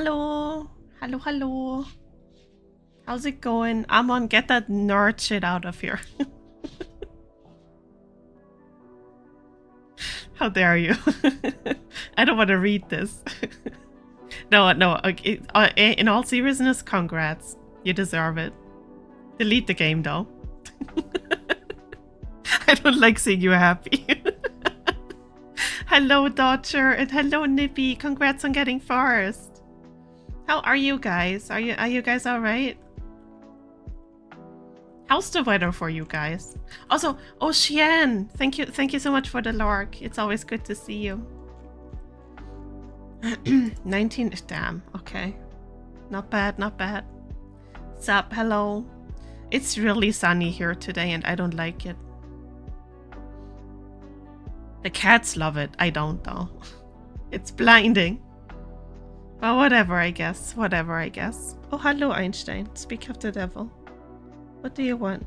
Hello. Hello, hello. How's it going? Amon, get that nerd shit out of here. How dare you? I don't want to read this. No. Okay, in all seriousness, congrats. You deserve it. Delete the game, though. I don't like seeing you happy. Hello, Dodger, and hello, Nippy. Congrats on getting first. How are you guys? Are you guys all right? How's the weather for you guys? Also, Ocean, thank you so much for the lark. It's always good to see you. 19, damn, okay. Not bad, not bad. Sup, hello. It's really sunny here today and I don't like it. The cats love it, I don't though. It's blinding. But whatever, I guess, whatever, I guess. Oh, hello, Einstein, speak of the devil. What do you want?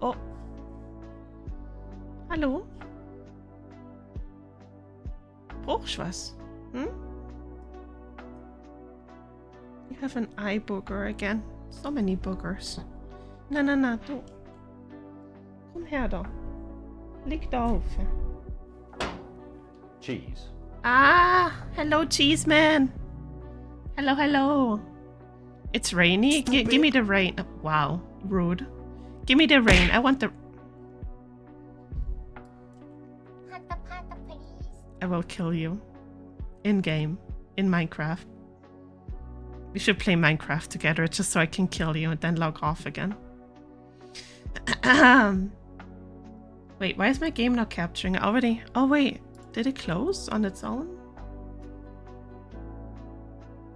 Oh. Hallo? Brauchst was? Hm? You have an eye booger again. So many boogers. Na, du. Komm her da. Leg da auf. Cheese. Ah, hello, cheese man. Hello. It's rainy. Give me the rain. Oh, wow, rude. Give me the rain. I want the. I will kill you. In game, in Minecraft. We should play Minecraft together just so I can kill you and then log off again. Wait, why is my game not capturing it already? Oh wait, did it close on its own?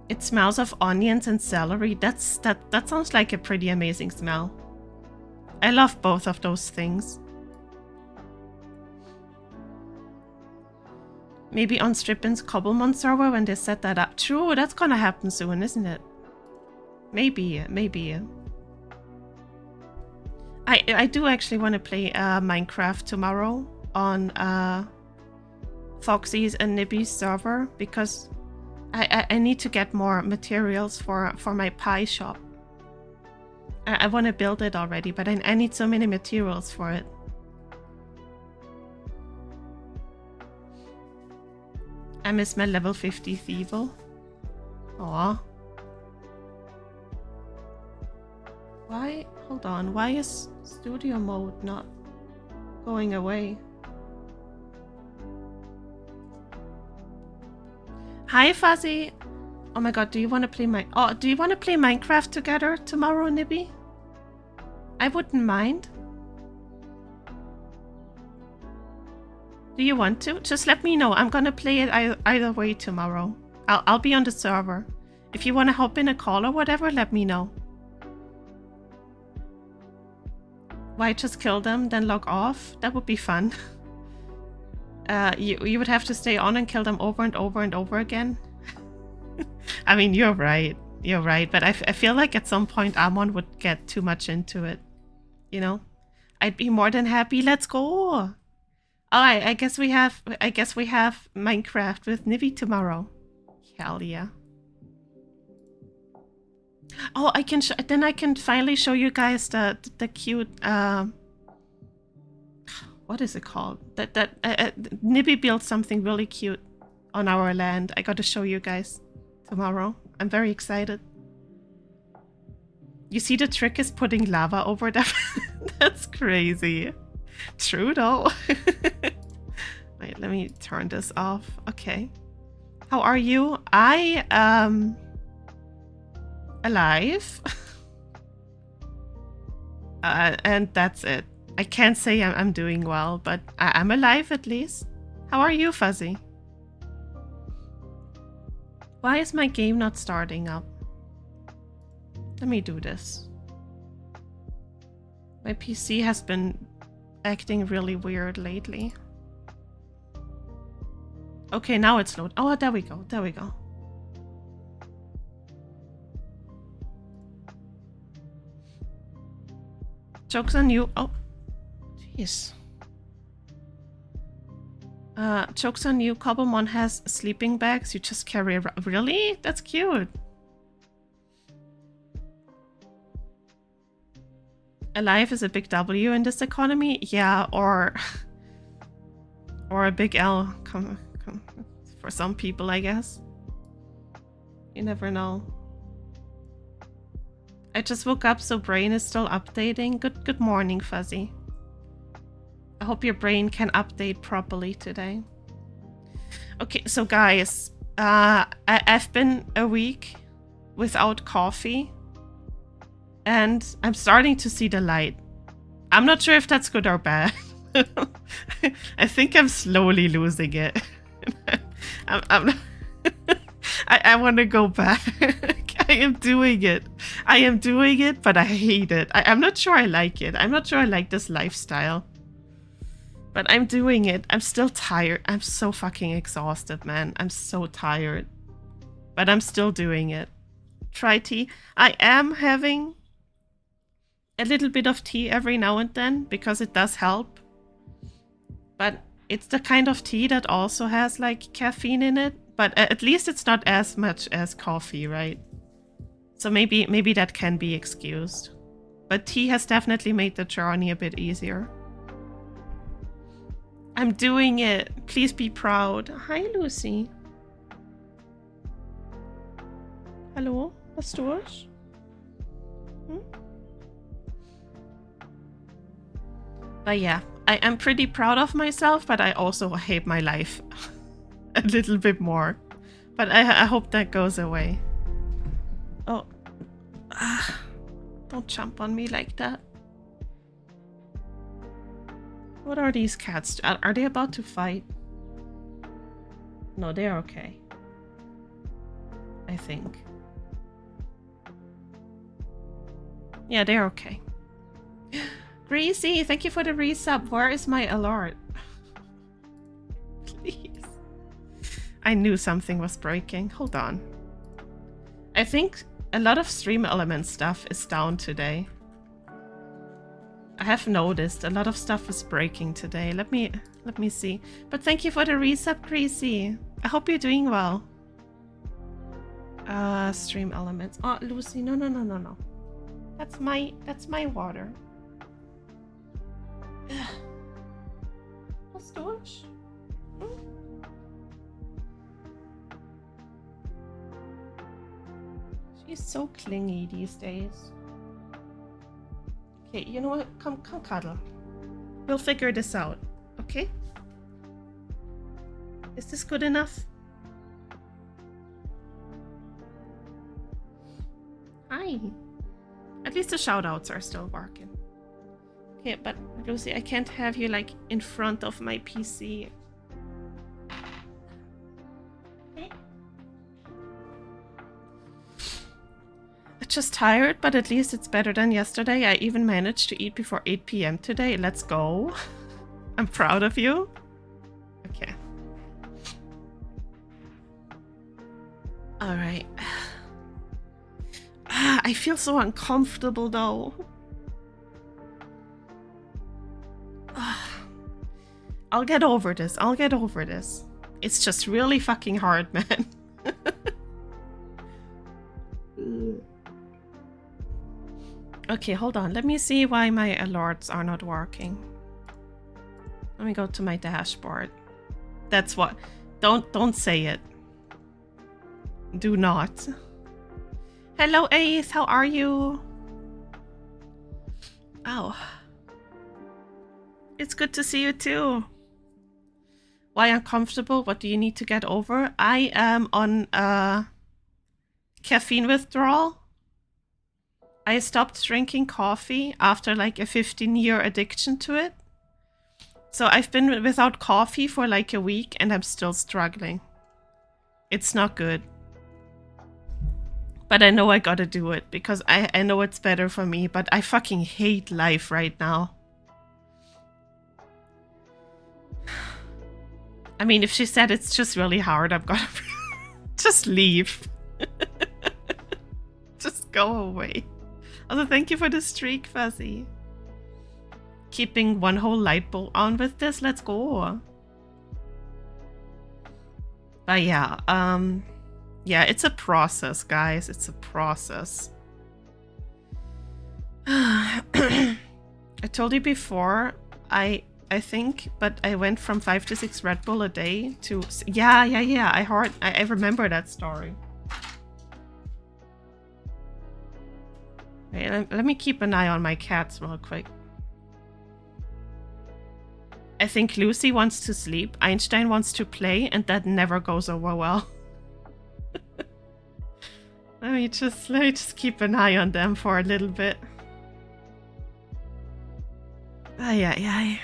It smells of onions and celery. That sounds like a pretty amazing smell. I love both of those things. Maybe on Strippin's Cobblemon server when they set that up. True, that's gonna happen soon, isn't it? Maybe. I do actually want to play Minecraft tomorrow on Foxy's and Nibby's server because I need to get more materials for my pie shop. I want to build it already, but I need so many materials for it. I miss my level 50 Thievel. Aw. Why? Hold on. Why is studio mode not going away? Hi, Fuzzy. Oh my god, do you want to play Minecraft together tomorrow, Nibby? I wouldn't mind. Do you want to? Just let me know. I'm gonna play it either way tomorrow. I'll be on the server. If you want to hop in a call or whatever, let me know. Why just kill them, then log off? That would be fun. You would have to stay on and kill them over and over and over again. I mean, you're right. You're right. But I feel like at some point Amon would get too much into it. You know? I'd be more than happy. Let's go. Alright, I guess we have Minecraft with Nivy tomorrow. Hell yeah. Oh, I can finally show you guys the cute what is it called? Nibby built something really cute on our land. I got to show you guys tomorrow. I'm very excited. You see, the trick is putting lava over them. That's crazy. True though. Wait, let me turn this off. Okay. How are you? I alive. And that's it. I can't say I'm doing well, but I'm alive at least. How are you, Fuzzy? Why is my game not starting up? Let me do this. My PC has been acting really weird lately. Okay, now it's loaded. Oh, there we go. There we go. Joke's on you. Oh, jeez. Jokes on you, Cobblemon has sleeping bags you just carry around. Really? That's cute. Alive is a big W in this economy? Yeah, or a big L for some people, I guess. You never know. I just woke up, so brain is still updating. Good morning, Fuzzy. I hope your brain can update properly today. Okay, so guys, I've been a week without coffee, and I'm starting to see the light. I'm not sure if that's good or bad. I think I'm slowly losing it. I want to go back. I am doing it. I am doing it, but I hate it. I'm not sure I like it. I'm not sure I like this lifestyle. But I'm doing it. I'm still tired. I'm so fucking exhausted, man. I'm so tired. But I'm still doing it. Try tea. I am having a little bit of tea every now and then because it does help. But it's the kind of tea that also has like caffeine in it. But at least it's not as much as coffee, right? So maybe that can be excused. But tea has definitely made the journey a bit easier. I'm doing it. Please be proud. Hi, Lucy. Hallo, was durch? But yeah, I am pretty proud of myself, but I also hate my life a little bit more. But I hope that goes away. Oh. Don't jump on me like that. What are these cats? Are they about to fight? No, they're okay. I think. Yeah, they're okay. Greasy, thank you for the resub. Where is my alert? Please. I knew something was breaking. Hold on. I think a lot of Stream Element stuff is down today. I have noticed a lot of stuff is breaking today. Let me see. But thank you for the resub, Greasy. I hope you're doing well. Stream Elements. Oh, Lucy, no. That's my water. Was durch? She's so clingy these days. Okay, you know what? Come cuddle. We'll figure this out, okay? Is this good enough? Hi. At least the shoutouts are still working. Okay, but Lucy, I can't have you like in front of my PC. Just tired, but at least it's better than yesterday. I even managed to eat before 8 p.m. today. Let's go. I'm proud of you. Okay. All right. I feel so uncomfortable though. I'll get over this. I'll get over this. It's just really fucking hard, man. Okay, hold on. Let me see why my alerts are not working. Let me go to my dashboard. That's what. Don't say it. Do not. Hello, Ace. How are you? Oh. It's good to see you too. Why uncomfortable? What do you need to get over? I am on caffeine withdrawal. I stopped drinking coffee after like a 15-year addiction to it. So I've been without coffee for like a week and I'm still struggling. It's not good. But I know I gotta do it because I know it's better for me, but I fucking hate life right now. I mean, if she said it's just really hard, I'm gonna just leave. Just go away. Also, thank you for the streak, Fuzzy. Keeping one whole light bulb on with this, let's go. But yeah, yeah, it's a process, guys. It's a process. I told you before, I think, but I went from 5 to 6 Red Bull a day to... Yeah. I remember that story. Wait, let me keep an eye on my cats real quick. I think Lucy wants to sleep, Einstein wants to play, and that never goes over well. Let me just keep an eye on them for a little bit. Ay.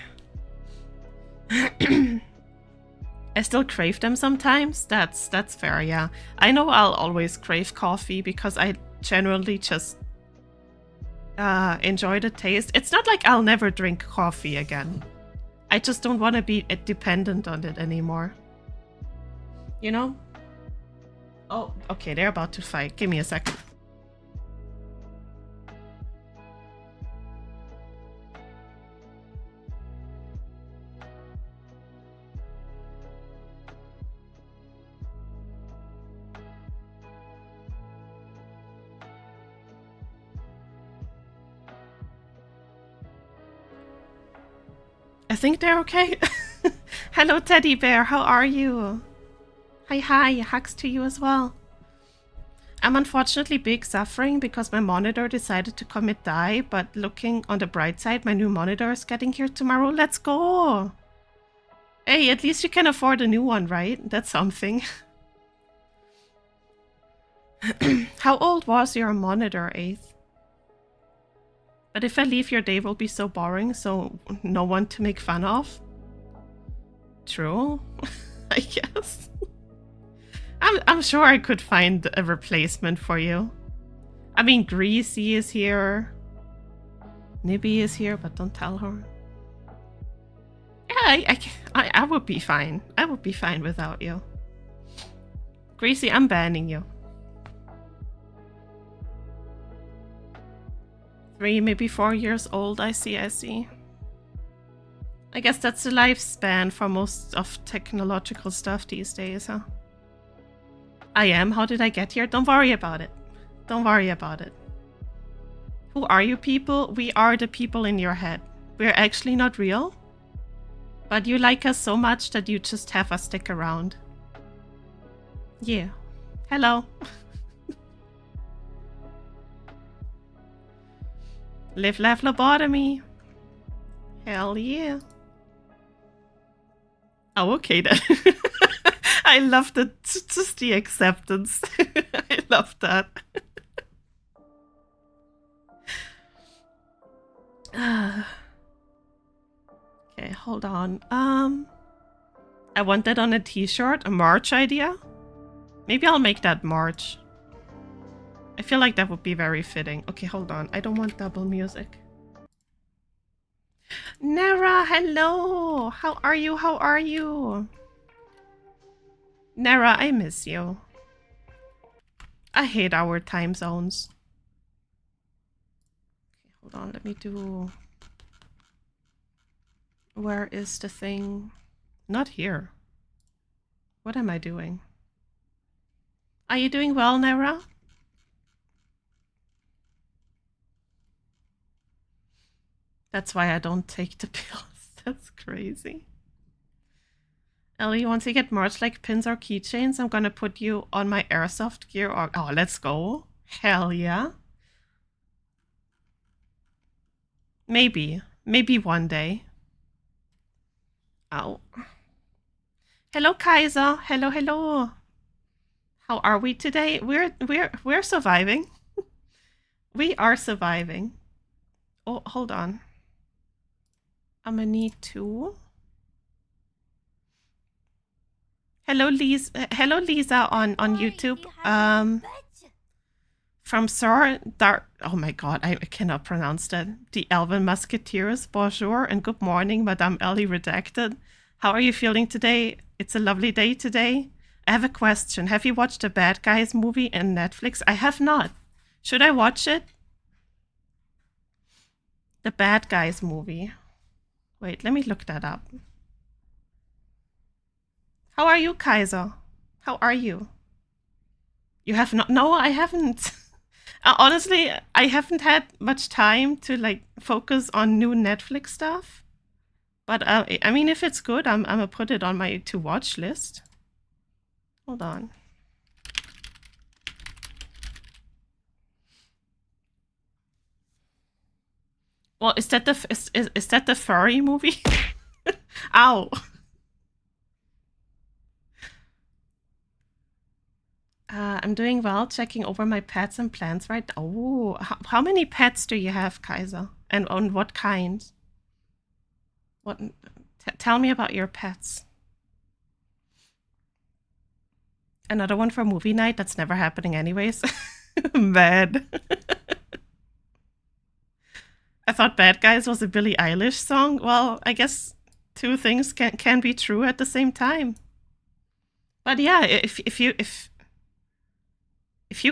I still crave them sometimes. That's fair, yeah. I know I'll always crave coffee because I generally just enjoy the taste. It's not like I'll never drink coffee again. I just don't want to be dependent on it anymore. You know? Oh, okay, they're about to fight. Give me a second. I think they're okay. Hello, Teddy Bear. How are you? Hi. Hugs to you as well. I'm unfortunately big suffering because my monitor decided to commit die, but looking on the bright side, my new monitor is getting here tomorrow. Let's go! Hey, at least you can afford a new one, right? That's something. How old was your monitor, 8th? But if I leave, your day will be so boring, so no one to make fun of. True, I guess. I'm sure I could find a replacement for you. I mean, Greasy is here. Nibby is here, but don't tell her. Yeah, I would be fine. I would be fine without you. Greasy, I'm banning you. 3, maybe 4 years old, I see. I guess that's the lifespan for most of technological stuff these days, huh? I am. How did I get here? Don't worry about it. Don't worry about it. Who are you people? We are the people in your head. We're actually not real. But you like us so much that you just have us stick around. Yeah. Hello. Live, laugh, lobotomy. Hell yeah. Oh, okay then. I love just the acceptance. I love that. Okay, hold on. I want that on a t-shirt, a March idea. Maybe I'll make that March. I feel like that would be very fitting. Okay, hold on. I don't want double music. Nara, hello! How are you? How are you? Nara, I miss you. I hate our time zones. Okay, hold on. Let me do... Where is the thing? Not here. What am I doing? Are you doing well, Nara? That's why I don't take the pills. That's crazy. Ellie, once you get merch like pins or keychains, I'm gonna put you on my airsoft gear. Or oh, let's go. Hell yeah. Maybe. Maybe one day. Ow. Hello, Kaiser. Hello. How are we today? We're surviving. We are surviving. Oh, hold on. I'm gonna need 2. Hello, Lisa on YouTube. From Sir Dar. Oh my God, I cannot pronounce that. The Elven Musketeers. Bonjour and good morning, Madame Ellie Redacted. How are you feeling today? It's a lovely day today. I have a question. Have you watched the Bad Guys movie on Netflix? I have not. Should I watch it? The Bad Guys movie. Wait, let me look that up. How are you, Kaiser? How are you? You have not? No, I haven't. Honestly, I haven't had much time to like focus on new Netflix stuff. But I mean, if it's good, I'm gonna put it on my to watch list. Hold on. Well, is that the furry movie? Ow. I'm doing well, checking over my pets and plants right now. Oh, how many pets do you have, Kaiser? And on what kind? What? Tell me about your pets. Another one for movie night? That's never happening anyways. Bad. I thought Bad Guys was a Billie Eilish song. Well, I guess two things can be true at the same time. But yeah, if you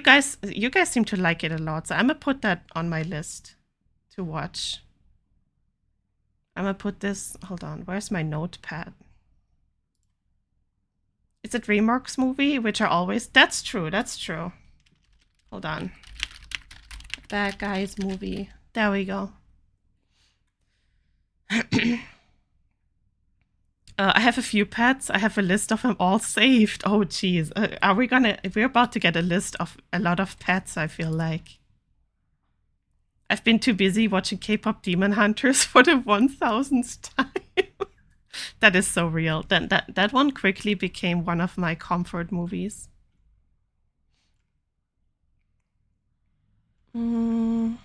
guys seem to like it a lot, so I'm gonna put that on my list to watch. I'm gonna put this. Hold on, where's my notepad? It's a DreamWorks movie, which are always. That's true. That's true. Hold on. Bad Guys movie. There we go. I have a few pets. I have a list of them all saved. Oh, geez. We're about to get a list of a lot of pets, I feel like. I've been too busy watching K-pop Demon Hunters for the 1000th time. That is so real. That one quickly became one of my comfort movies. I'm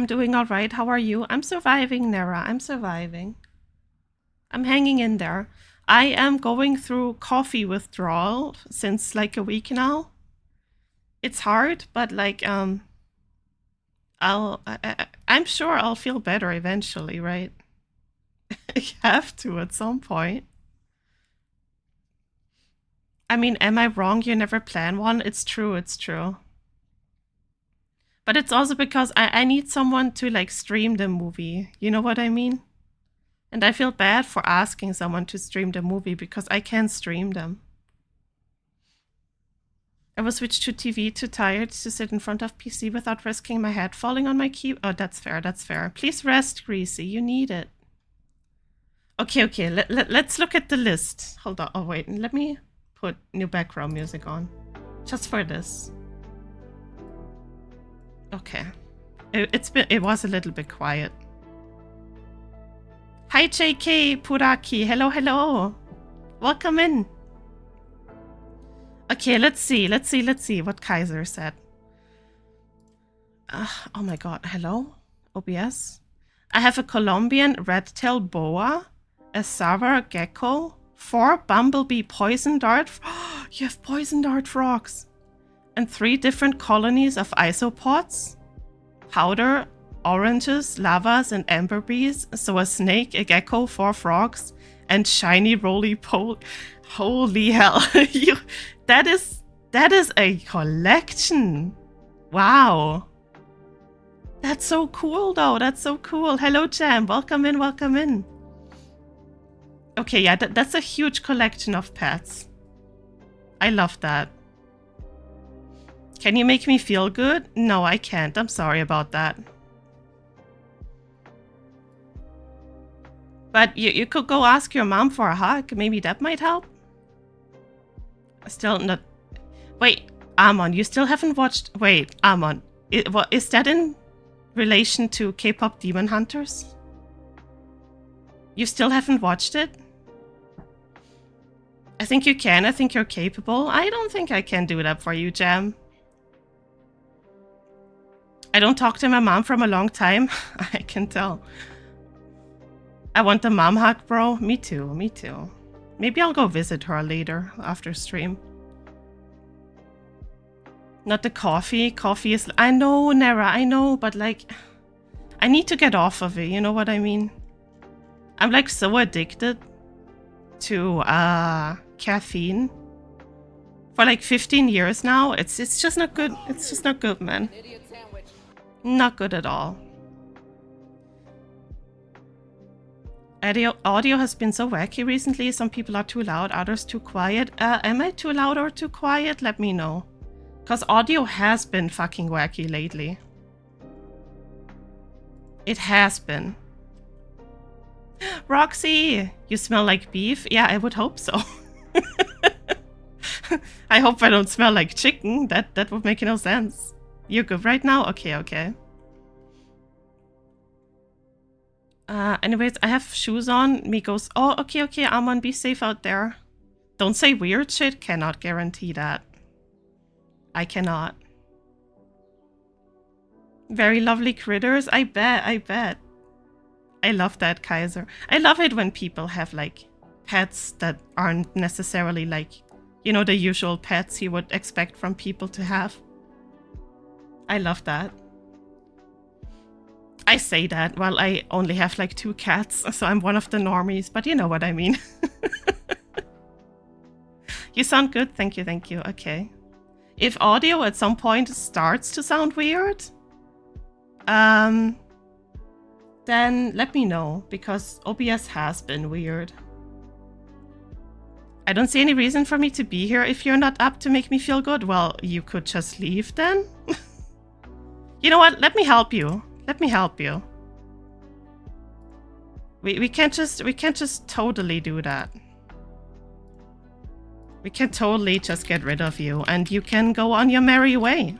doing all right. How are you? I'm surviving, Nera. I'm surviving. I'm hanging in there. I am going through coffee withdrawal since like a week now. It's hard, but like I'm sure I'll feel better eventually, right? I have to at some point. I mean, am I wrong? You never plan one? It's true, it's true. But it's also because I need someone to like stream the movie. You know what I mean? And I feel bad for asking someone to stream the movie because I can't stream them. I will switch to TV, too tired to sit in front of PC without risking my head falling on my key. Oh, that's fair, that's fair. Please rest, Greasy, you need it. Okay, let's look at the list. Hold on, oh wait, let me put new background music on. Just for this. Okay. It was a little bit quiet. Hi JK Puraki, hello. Welcome in. Okay, let's see what Kaiser said. Oh my god, hello? OBS? I have a Colombian red-tailed boa, a Sava gecko, 4 bumblebee poison dart. You have poison dart frogs. And 3 different colonies of isopods. Powder, oranges, lavas, and amber bees. So a snake, a gecko, 4 frogs, and shiny roly-poly. Holy hell. That is a collection. Wow. That's so cool though. That's so cool. Hello Jam. Welcome in. Okay, yeah, that's a huge collection of pets. I love that. Can you make me feel good? No, I can't. I'm sorry about that. But you could go ask your mom for a hug. Maybe that might help. Still not. Wait, Amon, you still haven't watched. Wait, Amon, is that in relation to K-pop Demon Hunters? You still haven't watched it? I think you can. I think you're capable. I don't think I can do that for you, Jam. I don't talk to my mom from a long time. I can tell. I want the mom hug, bro. Me too. Maybe I'll go visit her later after stream. Not the coffee. Coffee is... I know, Nera, I know, but like... I need to get off of it, you know what I mean? I'm like so addicted to caffeine. For like 15 years now. It's just not good. It's just not good, man. Not good at all. Audio has been so wacky recently. Some people are too loud, others too quiet. Am I too loud or too quiet? Let me know. Because audio has been fucking wacky lately. It has been. Roxy, you smell like beef? Yeah, I would hope so. I hope I don't smell like chicken. That would make no sense. You're good right now? Okay, okay. Anyways, I have shoes on. Me goes, oh, okay, okay, Amon, be safe out there. Don't say weird shit. Cannot guarantee that. I cannot. Very lovely critters. I bet, I bet. I love that, Kaiser. I love it when people have, like, pets that aren't necessarily, like, you know, the usual pets you would expect from people to have. I love that. I say that while I only have like 2 cats, so I'm one of the normies, but you know what I mean. You sound good. Thank you, thank you. Okay. If audio at some point starts to sound weird, then let me know, because OBS has been weird. I don't see any reason for me to be here if you're not up to make me feel good. Well, you could just leave then. You know what? Let me help you. Let me help you. We can't just totally do that. We can totally just get rid of you and you can go on your merry way.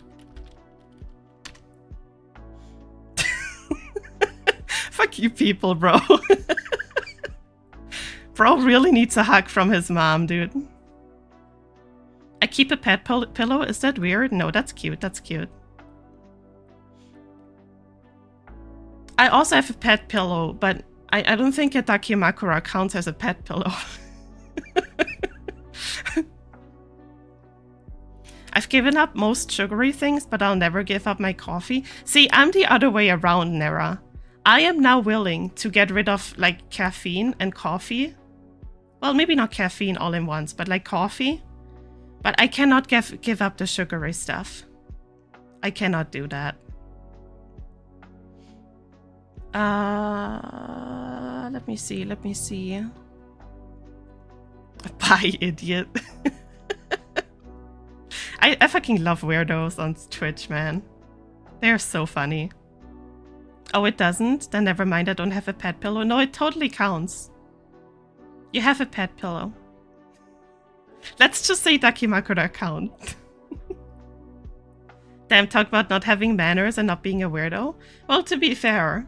Fuck you people, bro. Bro really needs a hug from his mom, dude. I keep a pet pillow. Is that weird? No, that's cute. That's cute. I also have a pet pillow, but I don't think a Dakimakura counts as a pet pillow. I've given up most sugary things, but I'll never give up my coffee. See, I'm the other way around, Nera. I am now willing to get rid of, like, caffeine and coffee. Well, maybe not caffeine all in once, but, like, coffee. But I cannot give up the sugary stuff. I cannot do that. Let me see. Bye, idiot. I fucking love weirdos on Twitch, man. They're so funny. Oh, it doesn't? Then never mind, I don't have a pet pillow. No, it totally counts. You have a pet pillow. Let's just say Dakimakura count. Damn, talk about not having manners and not being a weirdo. Well, to be fair,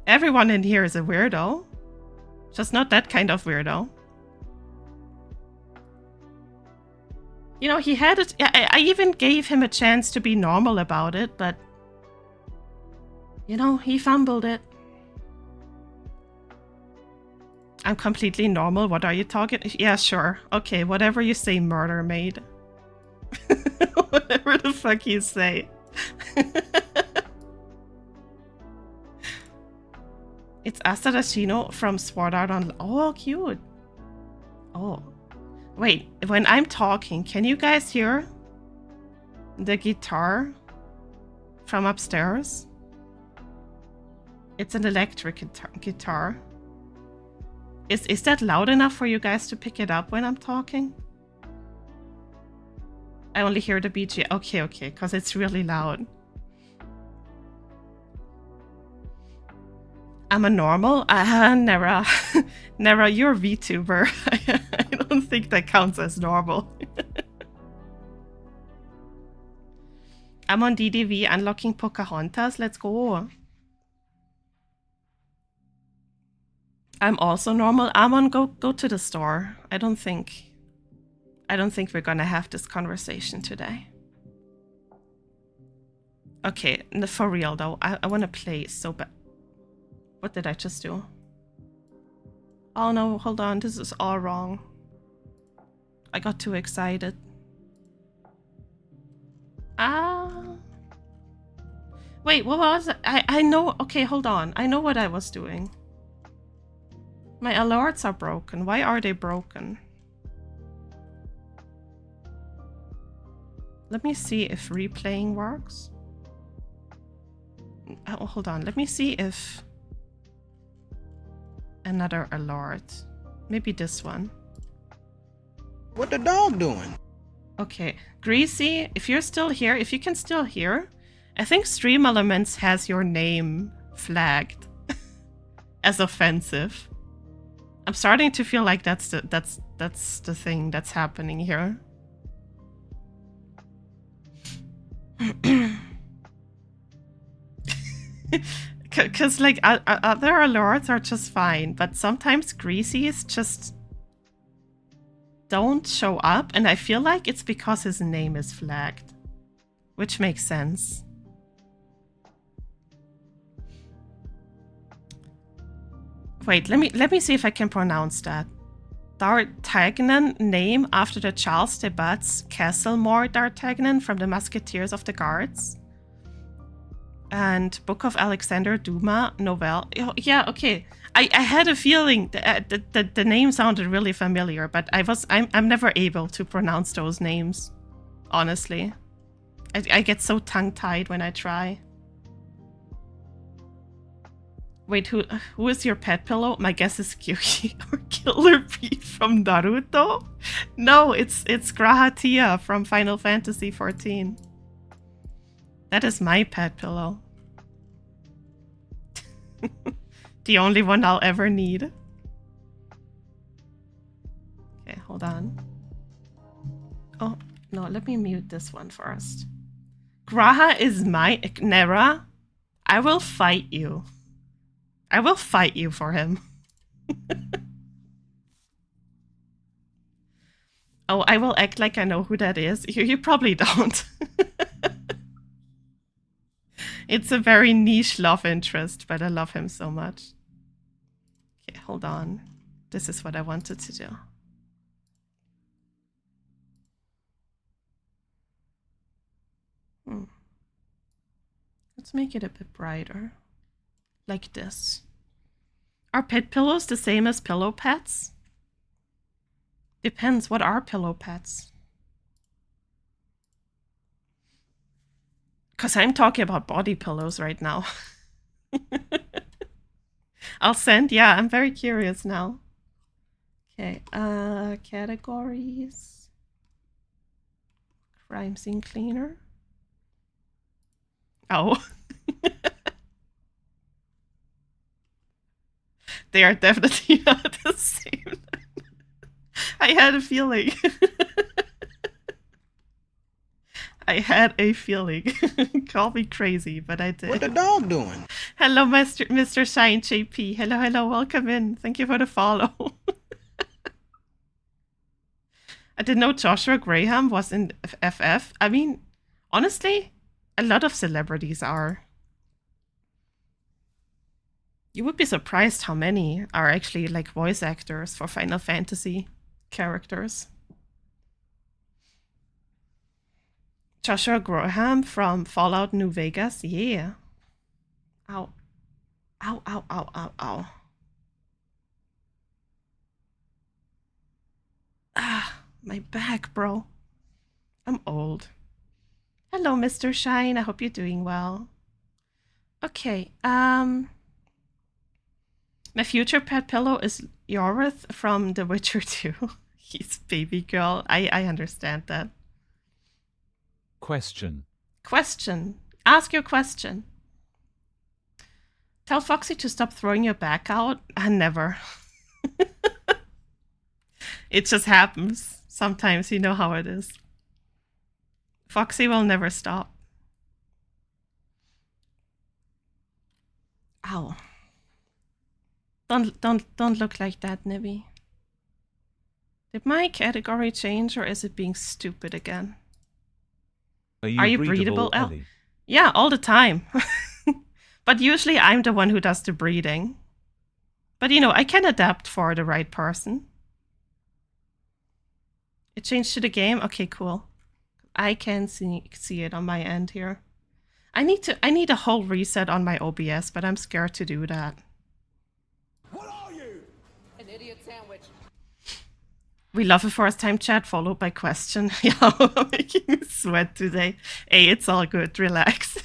everyone in here is a weirdo. Just not that kind of weirdo. You know, he had it. I even gave him a chance to be normal about it, but you know, he fumbled it. I'm completely normal. What are you talking? Yeah, sure. Okay, whatever you say, murder maid. Whatever the fuck you say. It's Asadashino from Sword Art Online. Oh, cute. Oh. Wait, when I'm talking, can you guys hear the guitar from upstairs? It's an electric guitar. Is that loud enough for you guys to pick it up when I'm talking? I only hear the BG. Okay, okay, because it's really loud. I'm a normal? Nera. Nera, you're a VTuber. I don't think that counts as normal. I'm on DDV unlocking Pocahontas. Let's go. I'm also normal. Amon, go to the store. I don't think we're gonna have this conversation today. Okay, for real though, I wanna play so bad. What did I just do? Oh no, hold on, this is all wrong. I got too excited. Wait, what was it? I know, okay, hold on. I know what I was doing. My alerts are broken. Why are they broken? Let me see if replaying works. Oh, hold on. Let me see if... another alert. Maybe this one. What the dog doing? Okay, Greasy, if you're still here, if you can still hear, I think Stream Elements has your name flagged as offensive. I'm starting to feel like that's the thing that's happening here. Because like other alerts are just fine, but sometimes Greasy's just don't show up, and I feel like it's because his name is flagged, which makes sense. Wait, let me see if I can pronounce that. D'Artagnan, name after the Charles de Batz Castlemore D'Artagnan from the Musketeers of the Guards. And Book of Alexander Dumas novel. Oh, yeah, okay. I had a feeling that the name sounded really familiar, but I'm never able to pronounce those names. Honestly, I get so tongue-tied when I try. Wait, who is your pet pillow? My guess is Kyuki or Killer Bee from Naruto. No, it's Grahatia from Final Fantasy XIV. That is my pet pillow. The only one I'll ever need. Okay, hold on. Oh, no, let me mute this one first. Graha is my Nera. I will fight you. I will fight you for him. Oh, I will act like I know who that is. You probably don't. It's a very niche love interest, but I love him so much. Okay, hold on. This is what I wanted to do. Let's make it a bit brighter. Like this. Are pet pillows the same as pillow pets? Depends, what are pillow pets? Because I'm talking about body pillows right now. I'll send, yeah, I'm very curious now. Okay, categories. Crime scene cleaner. Oh. They are definitely not the same. I had a feeling. I had a feeling. Call me crazy, but I did. What the dog doing? Hello, Mr. Shine JP. Hello, hello, welcome in. Thank you for the follow. I didn't know Joshua Graham was in FF. I mean, honestly, a lot of celebrities are. You would be surprised how many are actually like voice actors for Final Fantasy characters. Joshua Graham from Fallout New Vegas. Yeah. Ow. Ow, ow, ow, ow, ow. Ah, my back, bro. I'm old. Hello, Mr. Shine. I hope you're doing well. Okay, my future pet pillow is Yorith from The Witcher 2. He's baby girl. I understand that. Question. Question. Ask your question. Tell Foxy to stop throwing your back out. Never. It just happens. Sometimes you know how it is. Foxy will never stop. Ow. Don't look like that, Nibby. Did my category change or is it being stupid again? Are you breedable, Ellie? Yeah, all the time. But usually I'm the one who does the breeding. But you know, I can adapt for the right person. It changed to the game? Okay, cool. I can see it on my end here. I need a whole reset on my OBS, but I'm scared to do that. What are you? An idiot sandwich. We love a first time chat followed by question. Yeah, making me sweat today. Hey, it's all good. Relax.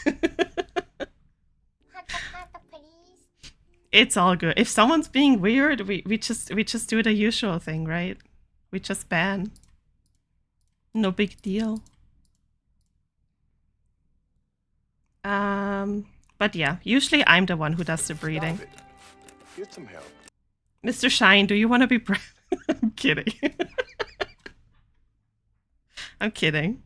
It's all good. If someone's being weird, we just do the usual thing, right? We just ban. No big deal. But yeah, usually I'm the one who does the breeding. Get some help. Mr. Shine, do you want to be I'm kidding. I'm kidding.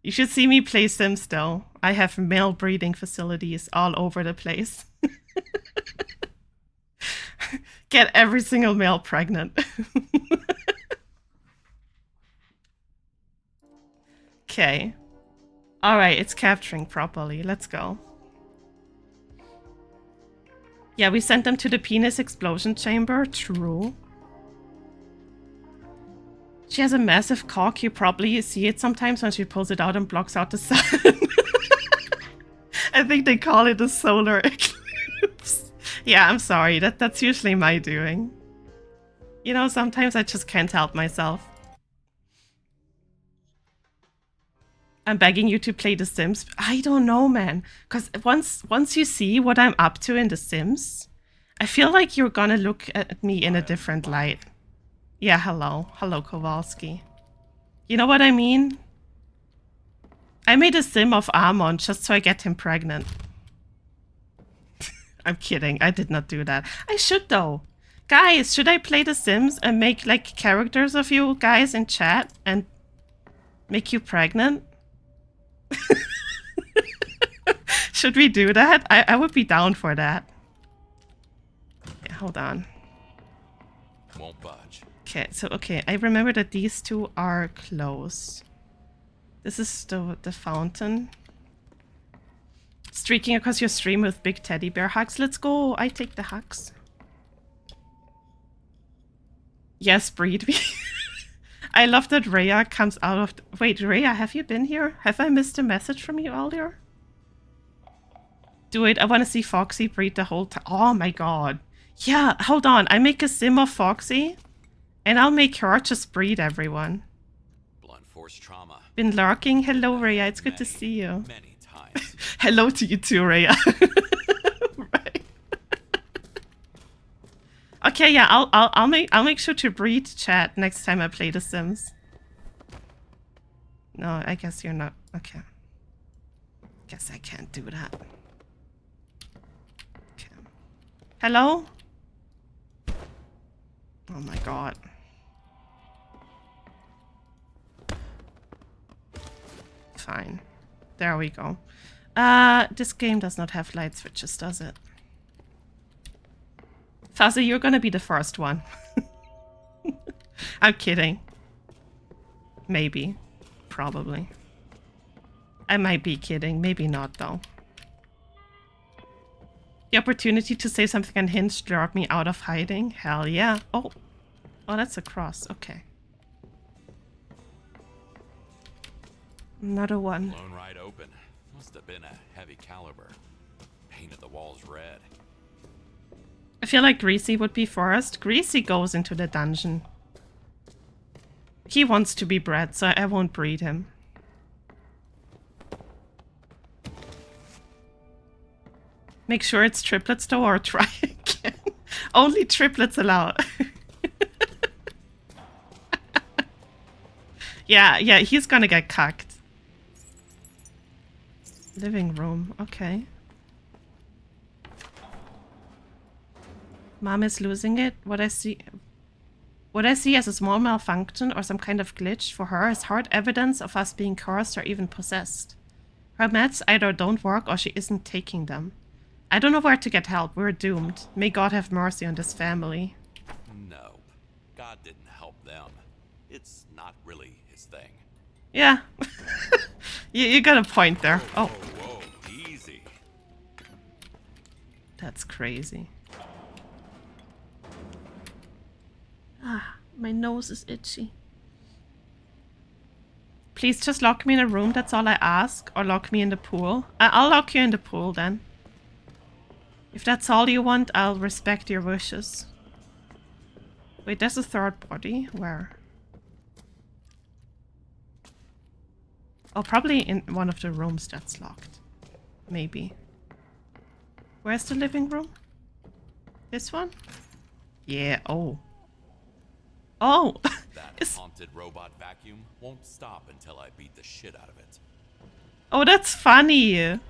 You should see me play Sims though. I have male breeding facilities all over the place. Get every single male pregnant. Okay. Alright, it's capturing properly. Let's go. Yeah, we sent them to the penis explosion chamber. True. She has a massive cock. You probably see it sometimes when she pulls it out and blocks out the sun. I think they call it a solar eclipse. Yeah, I'm sorry. That's usually my doing. You know, sometimes I just can't help myself. I'm begging you to play The Sims. I don't know, man. Because once you see what I'm up to in The Sims, I feel like you're gonna look at me in a different light. Yeah, hello. Hello, Kowalski. You know what I mean? I made a sim of Amon just so I get him pregnant. I'm kidding. I did not do that. I should, though. Guys, should I play The Sims and make, like, characters of you guys in chat and make you pregnant? Should we do that? I would be down for that. Yeah, hold on. Won't budge. Okay, I remember that these two are close. This is the fountain. Streaking across your stream with big teddy bear hugs. Let's go. I take the hugs. Yes, breed me. I love that Rhea comes out of... Wait, Rhea, have you been here? Have I missed a message from you earlier? Do it. I want to see Foxy breed the whole time. Oh my god. Yeah, hold on. I make a sim of Foxy, and I'll make her just breed everyone. Blunt force trauma. Been lurking. Hello, Rhea. It's good to see you. Many times. Hello to you too, Rhea. Right. Okay, yeah, I'll make sure to breed chat next time I play The Sims. No, I guess you're not. Okay. Guess I can't do that. Okay. Hello? Oh my god. Fine. There we go. This game does not have light switches, does it? Fuzzy, you're gonna be the first one. I'm kidding. Maybe. Probably. I might be kidding. Maybe not, though. The opportunity to say something unhinged drove me out of hiding? Hell yeah. Oh. Oh, that's a cross. Okay. Another one. Blown right open. Must have been a heavy caliber. Painted the walls red. I feel like Greasy would be first. Greasy goes into the dungeon. He wants to be bred, so I won't breed him. Make sure it's triplets though, or try again. Only triplets allowed. Yeah, he's gonna get cucked. Living room, okay. Mom is losing it. What I see as a small malfunction or some kind of glitch for her is hard evidence of us being cursed or even possessed. Her meds either don't work or she isn't taking them. I don't know where to get help. We're doomed. May God have mercy on this family. No. God didn't help them. It's not really his thing. Yeah. you got a point there. Oh. Whoa, easy. That's crazy. Ah, my nose is itchy. Please just lock me in a room, that's all I ask. Or lock me in the pool. I'll lock you in the pool then. If that's all you want, I'll respect your wishes. Wait, there's a third body. Where? Oh, probably in one of the rooms that's locked. Maybe. Where's the living room? This one? Yeah, oh. Oh! That haunted robot vacuum won't stop until I beat the shit out of it. Oh, that's funny!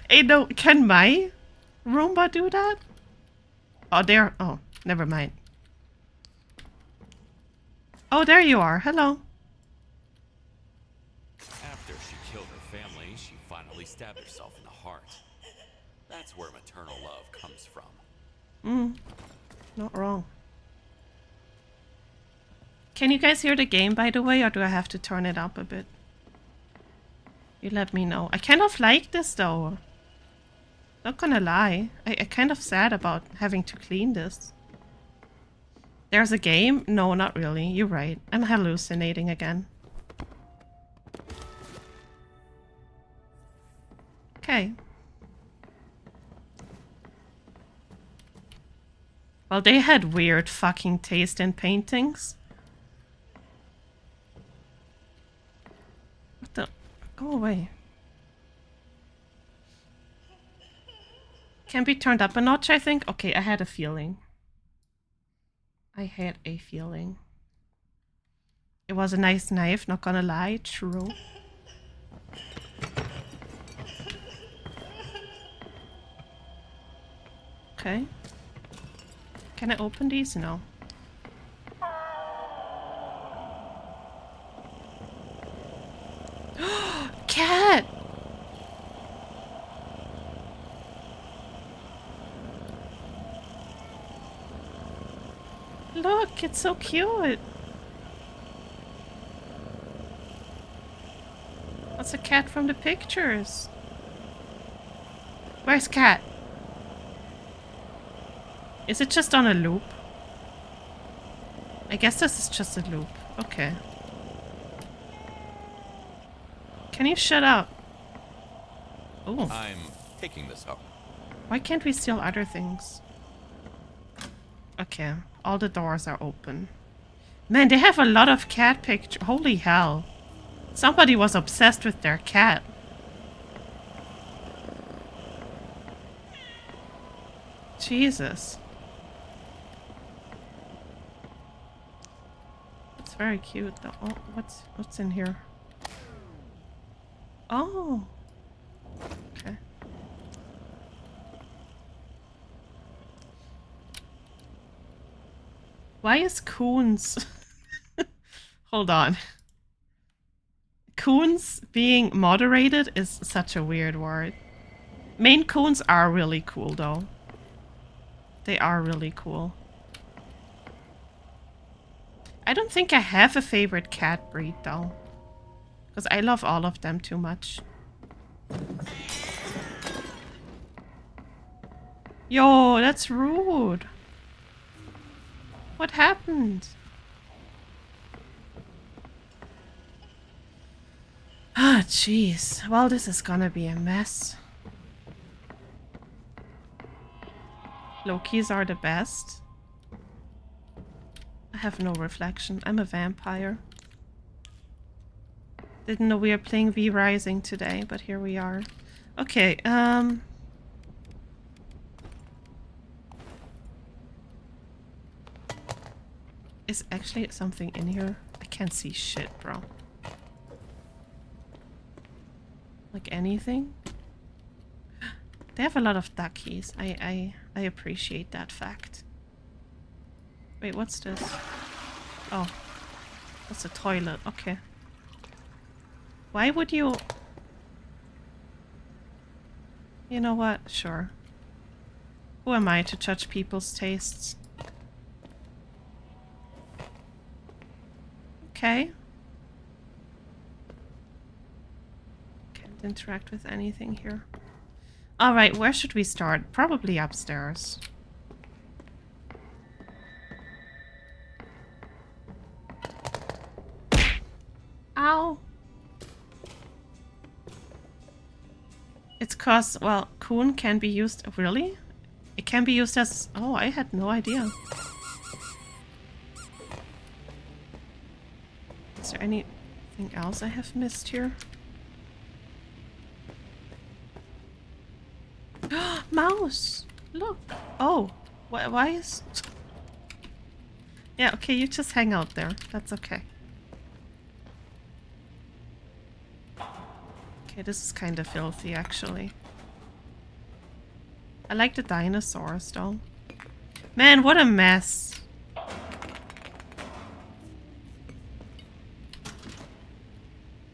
Hey, no, can my Roomba do that? Oh, there. Oh, never mind. Oh, there you are. Hello. After she killed her family, she finally stabbed herself in the heart. That's where maternal love comes from. Not wrong. Can you guys hear the game, by the way, or do I have to turn it up a bit? You let me know. I kind of like this, though. Not gonna lie. I kind of sad about having to clean this. There's a game? No, not really. You're right. I'm hallucinating again. Okay. Well, they had weird fucking taste in paintings. What the? Go away. Can be turned up a notch, I think. Okay, I had a feeling. I had a feeling. It was a nice knife, not gonna lie. True. Okay. Can I open these? No. Cat! Look, it's so cute. What's a cat from the pictures? Where's Cat? Is it just on a loop? I guess this is just a loop. Okay. Can you shut up? Oh. I'm picking this up. Why can't we steal other things? Okay. All the doors are open. Man, they have a lot of cat pictures. Holy hell. Somebody was obsessed with their cat. Jesus. It's very cute though. Oh, what's in here? Oh. Okay. Why is coons? Hold on. Coons being moderated is such a weird word. Maine Coons are really cool though. They are really cool. I don't think I have a favorite cat breed though. Because I love all of them too much. Yo, that's rude. What happened? Ah, jeez. Well, this is gonna be a mess. Lokis are the best. I have no reflection. I'm a vampire. Didn't know we were playing V Rising today, but here we are. Okay, is actually something in here? I can't see shit, bro. Like anything? They have a lot of duckies. I appreciate that fact. Wait, what's this? Oh. That's a toilet. Okay. Why would you... You know what? Sure. Who am I to judge people's tastes? Okay. Can't interact with anything here. Alright, where should we start? Probably upstairs. Ow! It's cause, well, coon can be used... Really? It can be used as... Oh, I had no idea. Is there anything else I have missed here? Mouse! Look! Oh! Why is... Yeah, okay, you just hang out there. That's okay. Okay, this is kind of filthy, actually. I like the dinosaurs, though. Man, what a mess.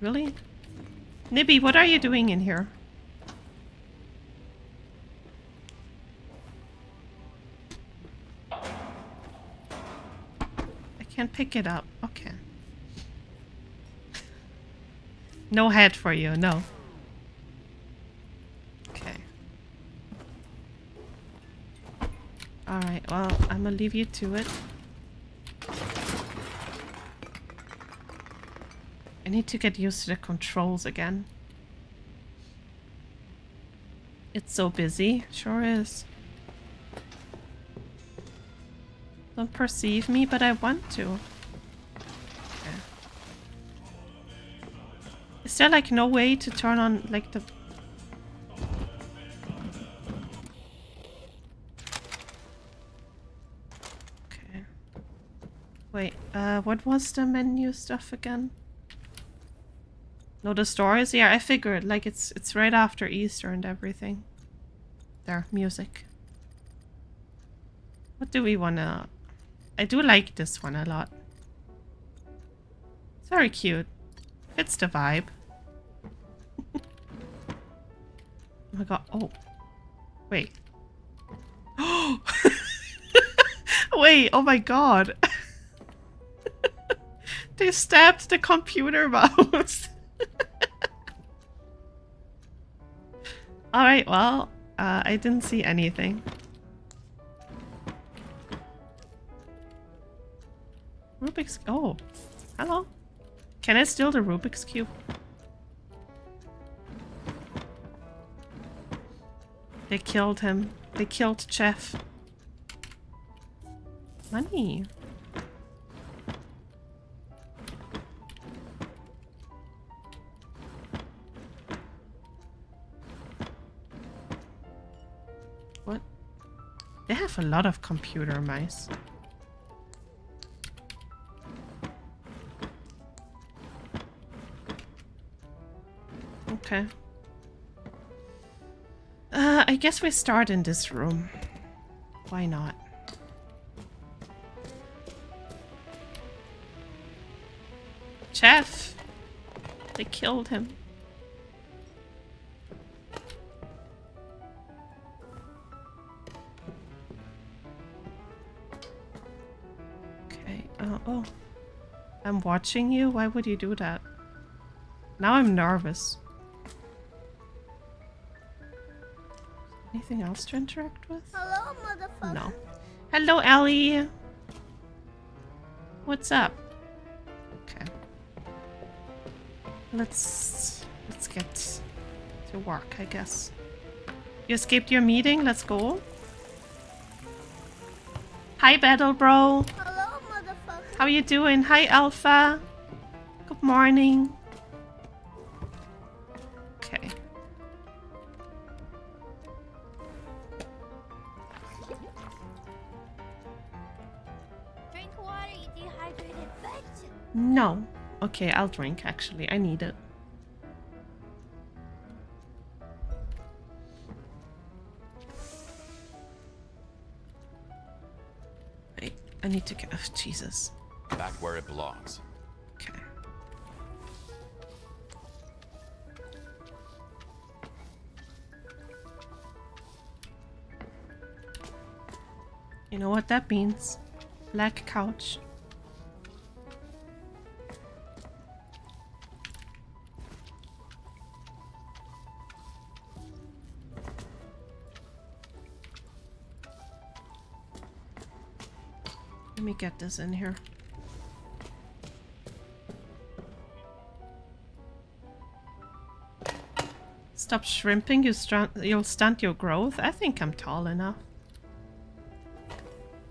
Really? Nibby, what are you doing in here? I can't pick it up. Okay. No head for you, no. Okay. Alright, well, I'm gonna leave you to it. I need to get used to the controls again. It's so busy. Sure is. Don't perceive me, but I want to. Okay. Is there like no way to turn on like the... Okay. Wait, what was the menu stuff again? No, the stories? Yeah, I figured. Like, it's right after Easter and everything. There, music. What do we wanna... I do like this one a lot. It's very cute. Fits the vibe. Oh my god. Oh. Wait. Oh! Wait, oh my god. They stabbed the computer mouse. Alright, well, I didn't see anything. Rubik's... Oh, hello. Can I steal the Rubik's Cube? They killed him. They killed Jeff. Money. What? They have a lot of computer mice. Okay. I guess we start in this room. Why not? Jeff! They killed him. Okay, oh. I'm watching you? Why would you do that? Now I'm nervous. Anything else to interact with? Hello, motherfucker. No. Hello, Ellie. What's up? Okay. Let's get to work, I guess. You escaped your meeting? Let's go. Hi, Battle Bro. Hello, motherfucker. How you doing? Hi, Alpha. Good morning. Okay. Drink water, you dehydrated bitch. No. Okay, I'll drink, actually. I need it. Wait, I need to get... Oh, Jesus. Back where it belongs. Okay. You know what that means? Black couch. Let me get this in here. Stop shrimping, you'll stunt your growth. I think I'm tall enough.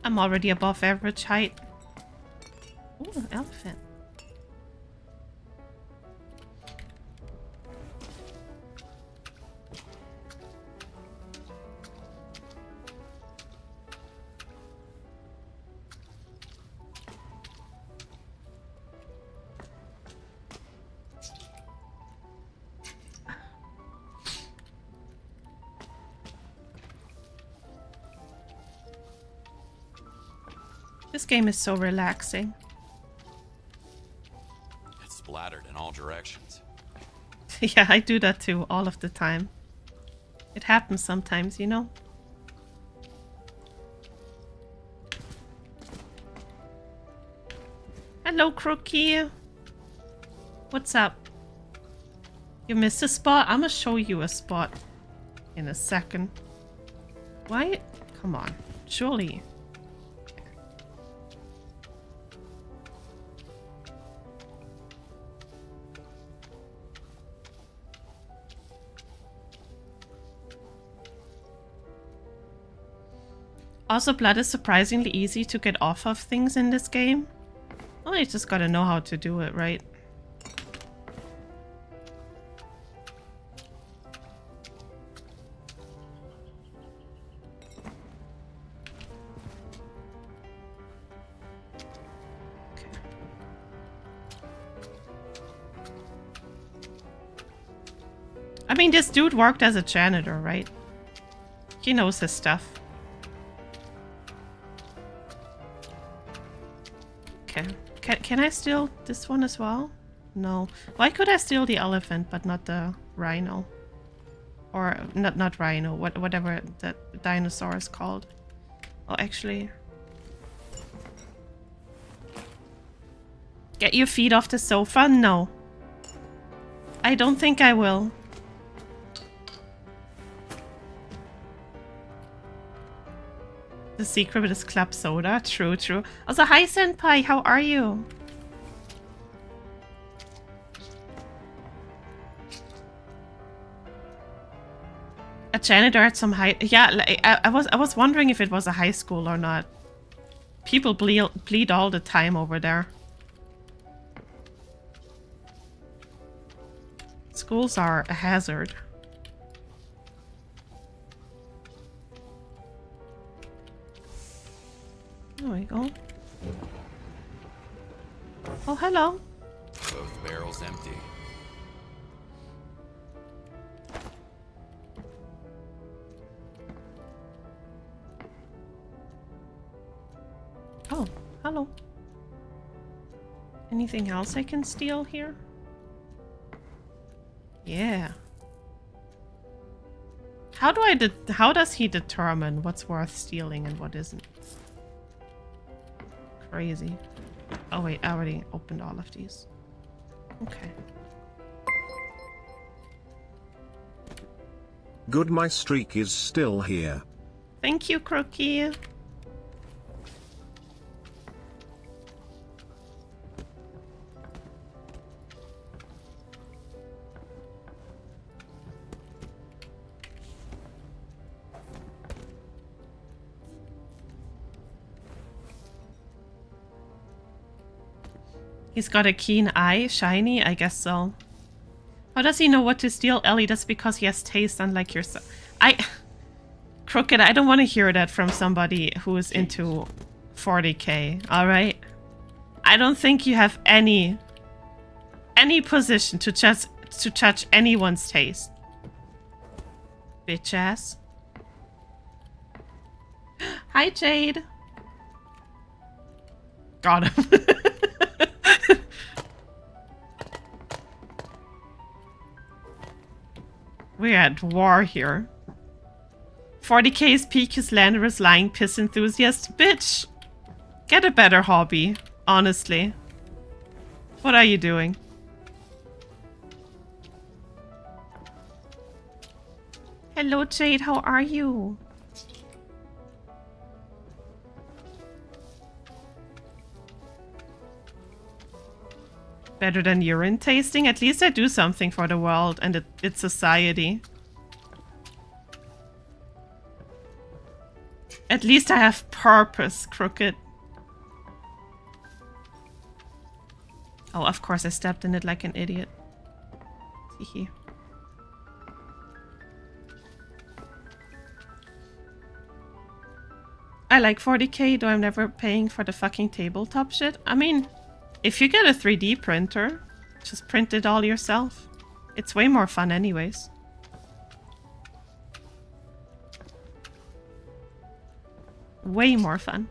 I'm already above average height. Ooh, elephant. This game is so relaxing. It's splattered in all directions. Yeah, I do that too, all of the time. It happens sometimes, you know? Hello, Crookie. What's up? You missed a spot? I'm gonna show you a spot in a second. Why? Come on. Surely. Also, blood is surprisingly easy to get off of things in this game. Well, you just gotta know how to do it, right? Okay. I mean, this dude worked as a janitor, right? He knows his stuff. Okay. Can I steal this one as well? No. Why could I steal the elephant but not the rhino? Or not rhino, whatever that dinosaur is called. Oh, actually. Get your feet off the sofa? No. I don't think I will. The secret is club soda. True, true. Also, hi Senpai, how are you? A janitor at some high... Yeah, like, I was wondering if it was a high school or not. People bleed all the time over there. Schools are a hazard. There we go. Oh, hello. Both barrels empty. Oh, hello. Anything else I can steal here? Yeah. How does he determine what's worth stealing and what isn't? Crazy. Oh wait, I already opened all of these. Okay. Good, my streak is still here. Thank you, Crookie. He's got a keen eye. Shiny? I guess so. How does he know what to steal, Ellie? That's because he has taste, unlike yourself. Crooked, I don't want to hear that from somebody who is into 40k, alright? I don't think you have any position to judge anyone's taste. Bitch ass. Hi, Jade. Got him. We're at war here. 40k's peak is slanderous lying piss enthusiast. Bitch! Get a better hobby, honestly. What are you doing? Hello Jade, how are you? Better than urine tasting? At least I do something for the world and its society. At least I have purpose, Crooked. Oh, of course I stepped in it like an idiot. Hehe. I like 40k, though I'm never paying for the fucking tabletop shit. I mean, if you get a 3D printer, just print it all yourself. It's way more fun anyways. Way more fun.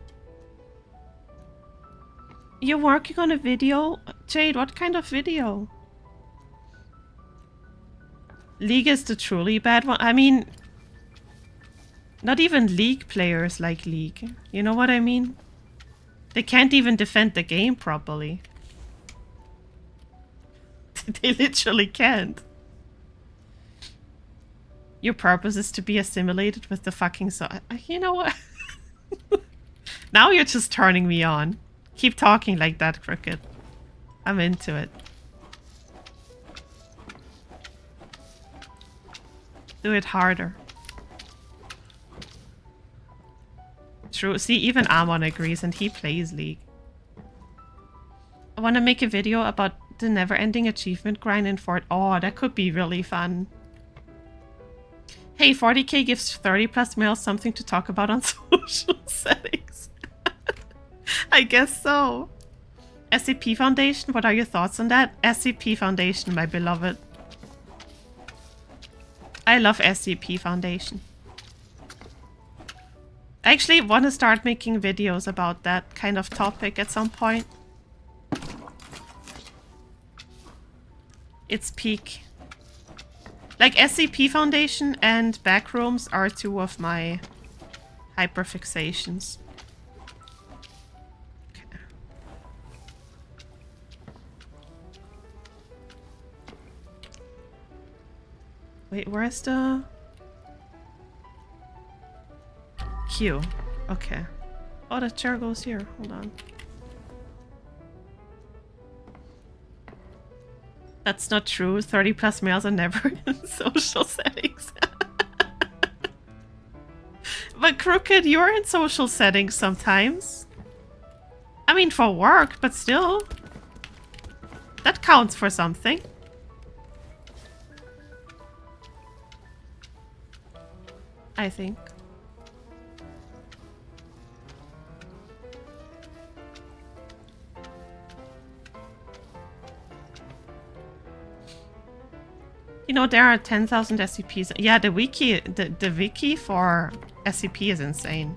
You're working on a video? Jade, what kind of video? League is the truly bad one. I mean, not even League players like League. You know what I mean? They can't even defend the game properly. They literally can't. Your purpose is to be assimilated with the fucking you know what? Now you're just turning me on. Keep talking like that, Crooked. I'm into it. Do it harder. True. See, even Amon agrees and he plays League. I want to make a video about the never-ending achievement grind in Fort. Oh, that could be really fun. Hey, 40k gives 30+ males something to talk about on social settings. I guess so. SCP Foundation, what are your thoughts on that? SCP Foundation, my beloved. I love SCP Foundation. I actually want to start making videos about that kind of topic at some point. It's peak. Like SCP Foundation and Backrooms are two of my hyperfixations. Okay. Wait, where's the Q? Okay. Oh, the chair goes here. Hold on. That's not true. 30+ males are never in social settings. But Crooked, you're in social settings sometimes. I mean, for work, but still. That counts for something. I think. You know, there are 10,000 SCPs. Yeah, the wiki for SCP is insane.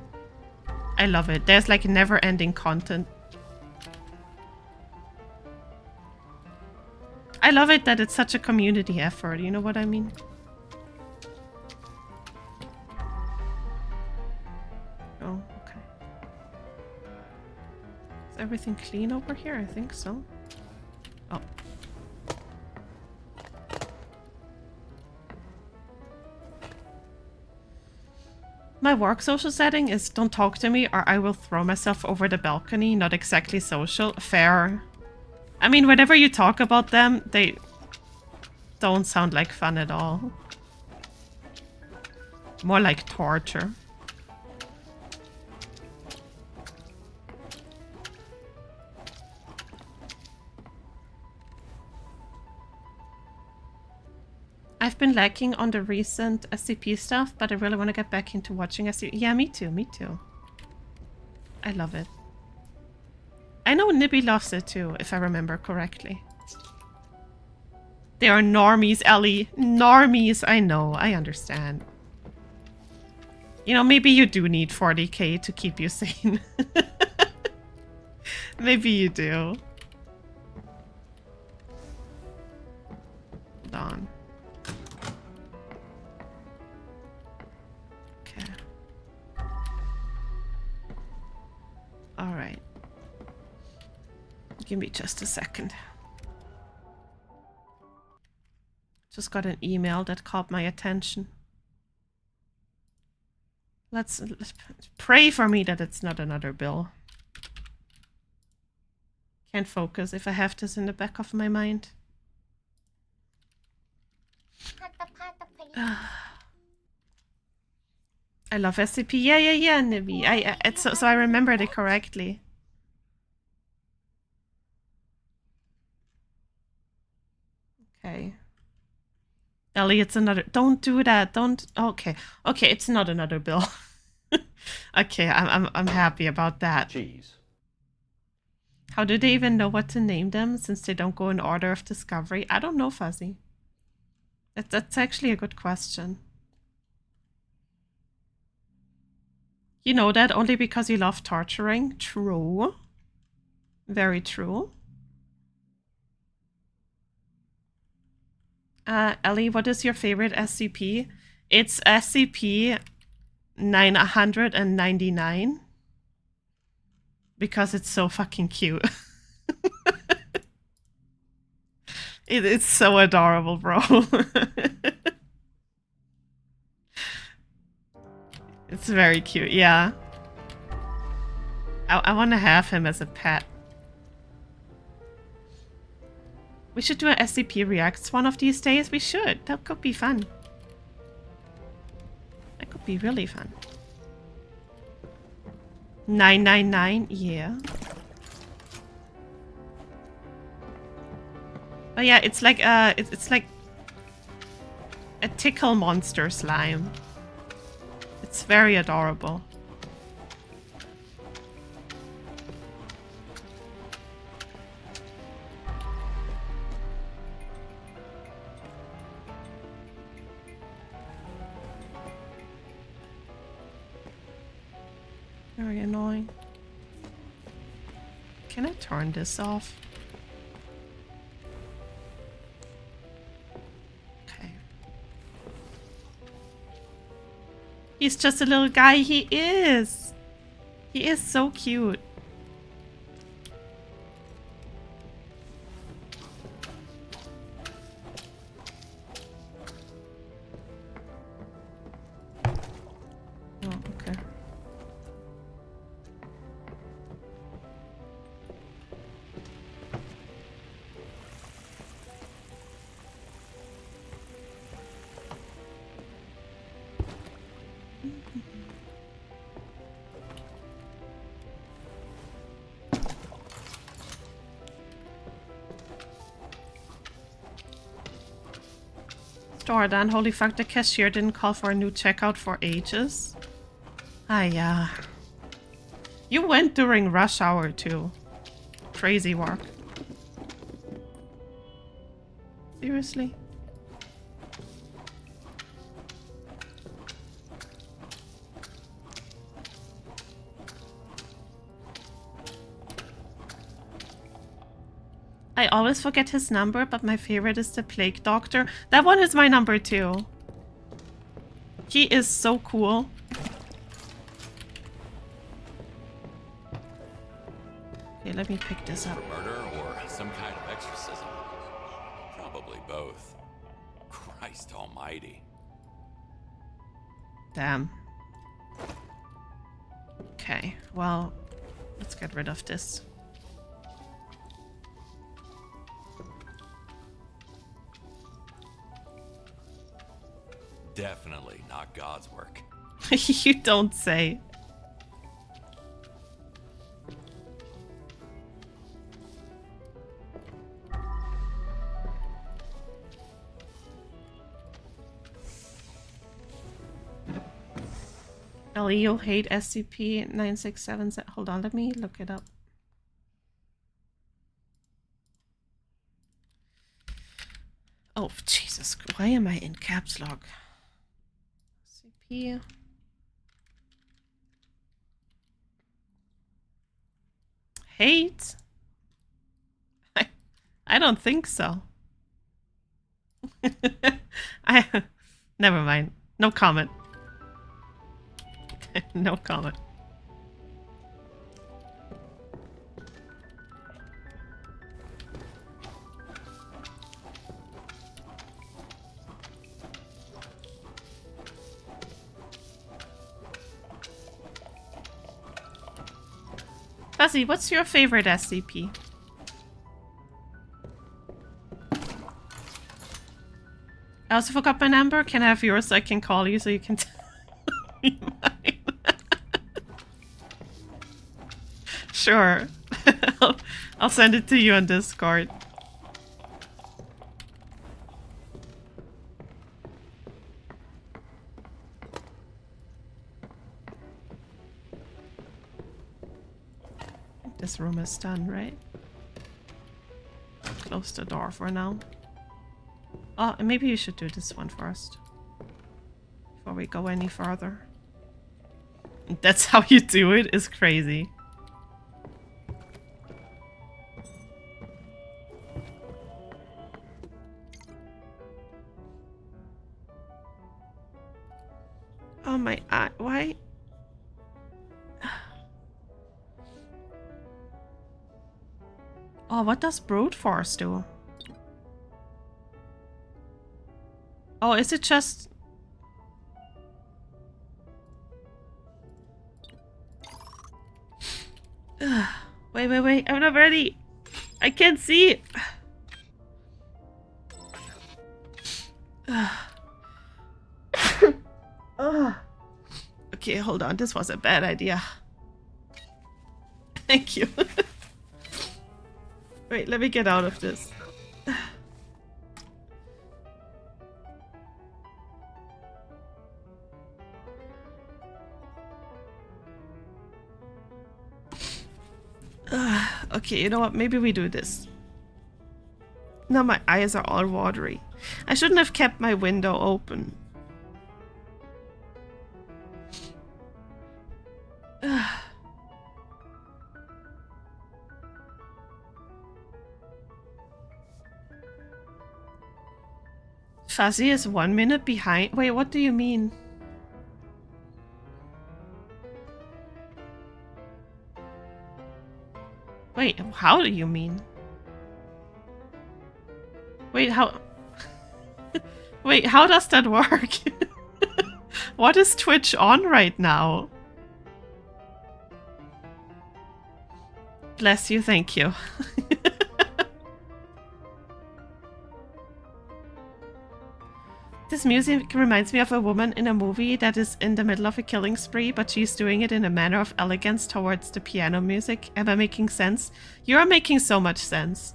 I love it. There's like never-ending content. I love it that it's such a community effort. You know what I mean? Oh, okay. Is everything clean over here? I think so. Oh. My work social setting is don't talk to me or I will throw myself over the balcony. Not exactly social. Fair. I mean, whenever you talk about them, they don't sound like fun at all. More like torture. I've been lacking on the recent SCP stuff, but I really want to get back into watching SCP. Yeah, me too, me too. I love it. I know Nibby loves it too, if I remember correctly. They are normies, Ellie. Normies, I know, I understand. You know, maybe you do need 40k to keep you sane. Maybe you do. Hold on. Alright. Give me just a second. Just got an email that caught my attention. Let's pray for me that it's not another bill. Can't focus if I have this in the back of my mind. I love SCP. Yeah, Nibby. It's so I remembered it correctly. Okay. Ellie, it's another. Don't do that. Don't. Okay. Okay, it's not another bill. Okay, I'm happy about that. Jeez. How do they even know what to name them since they don't go in order of discovery? I don't know, Fuzzy. That's actually a good question. You know that only because you love torturing? True. Very true. Ellie, what is your favorite SCP? It's SCP 999 because it's so fucking cute. It's so adorable, bro. It's very cute, yeah. I want to have him as a pet. We should do an SCP Reacts one of these days. We should. That could be fun. That could be really fun. 999, yeah. Oh yeah, it's like it's like a tickle monster slime. It's very adorable. Very annoying. Can I turn this off? Okay. He's just a little guy. He is. He is so cute. Oh, okay. Store done. Holy fuck, the cashier didn't call for a new checkout for ages. Ah, yeah. You went during rush hour too. Crazy work. Seriously? I always forget his number, but my favorite is the Plague Doctor. That one is my number 2. He is so cool. Okay, let me pick this up. Murder or some kind of exorcism? Probably both. Christ almighty. Damn. Okay, well, let's get rid of this. Definitely not God's work. You don't say. Ellie, you'll hate SCP-967. Hold on, let me look it up. Oh, Jesus. Why am I in caps lock? SCP. Hate? I don't think so. Never mind. No comment. No comment. Fuzzy, what's your favorite SCP? I also forgot my number. Can I have yours so I can call you so you can tell me mine? Sure. I'll send it to you on Discord. This room is done, right? Close the door for now. Oh, and maybe you should do this one first. Before we go any further. That's how you do it? Is crazy. Oh my eye. Why? Oh, what does brute force do? Oh, is it just... Wait. I'm not ready. I can't see. Okay, hold on. This was a bad idea. Thank you. Wait, let me get out of this. Okay, you know what? Maybe we do this. Now my eyes are all watery. I shouldn't have kept my window open. Fuzzy is 1 minute behind. Wait, what do you mean? Wait, how do you mean? Wait, how... Wait, how does that work? What is Twitch on right now? Bless you, thank you. This music reminds me of a woman in a movie that is in the middle of a killing spree, but she's doing it in a manner of elegance towards the piano music. Am I making sense? You're making so much sense.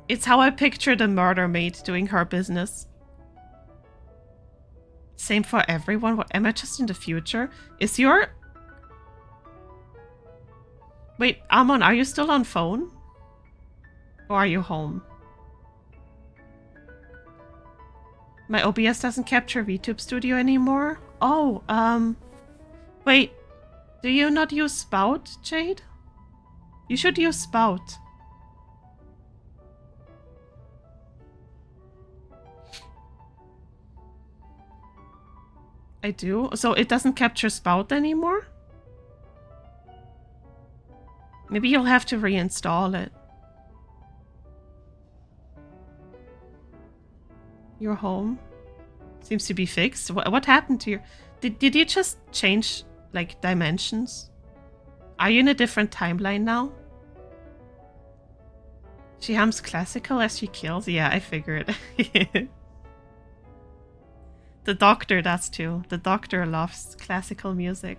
It's how I picture the murder maid doing her business. Same for everyone. What, am I just in the future? Is your... Wait, Amon, are you still on phone? Or are you home? My OBS doesn't capture VTube Studio anymore? Oh, wait. Do you not use Spout, Jade? You should use Spout. I do? So it doesn't capture Spout anymore? Maybe you'll have to reinstall it. Your home seems to be fixed. What happened to your... Did you just change, like, dimensions? Are you in a different timeline now? She hums classical as she kills? Yeah, I figured. The doctor does too. The doctor loves classical music.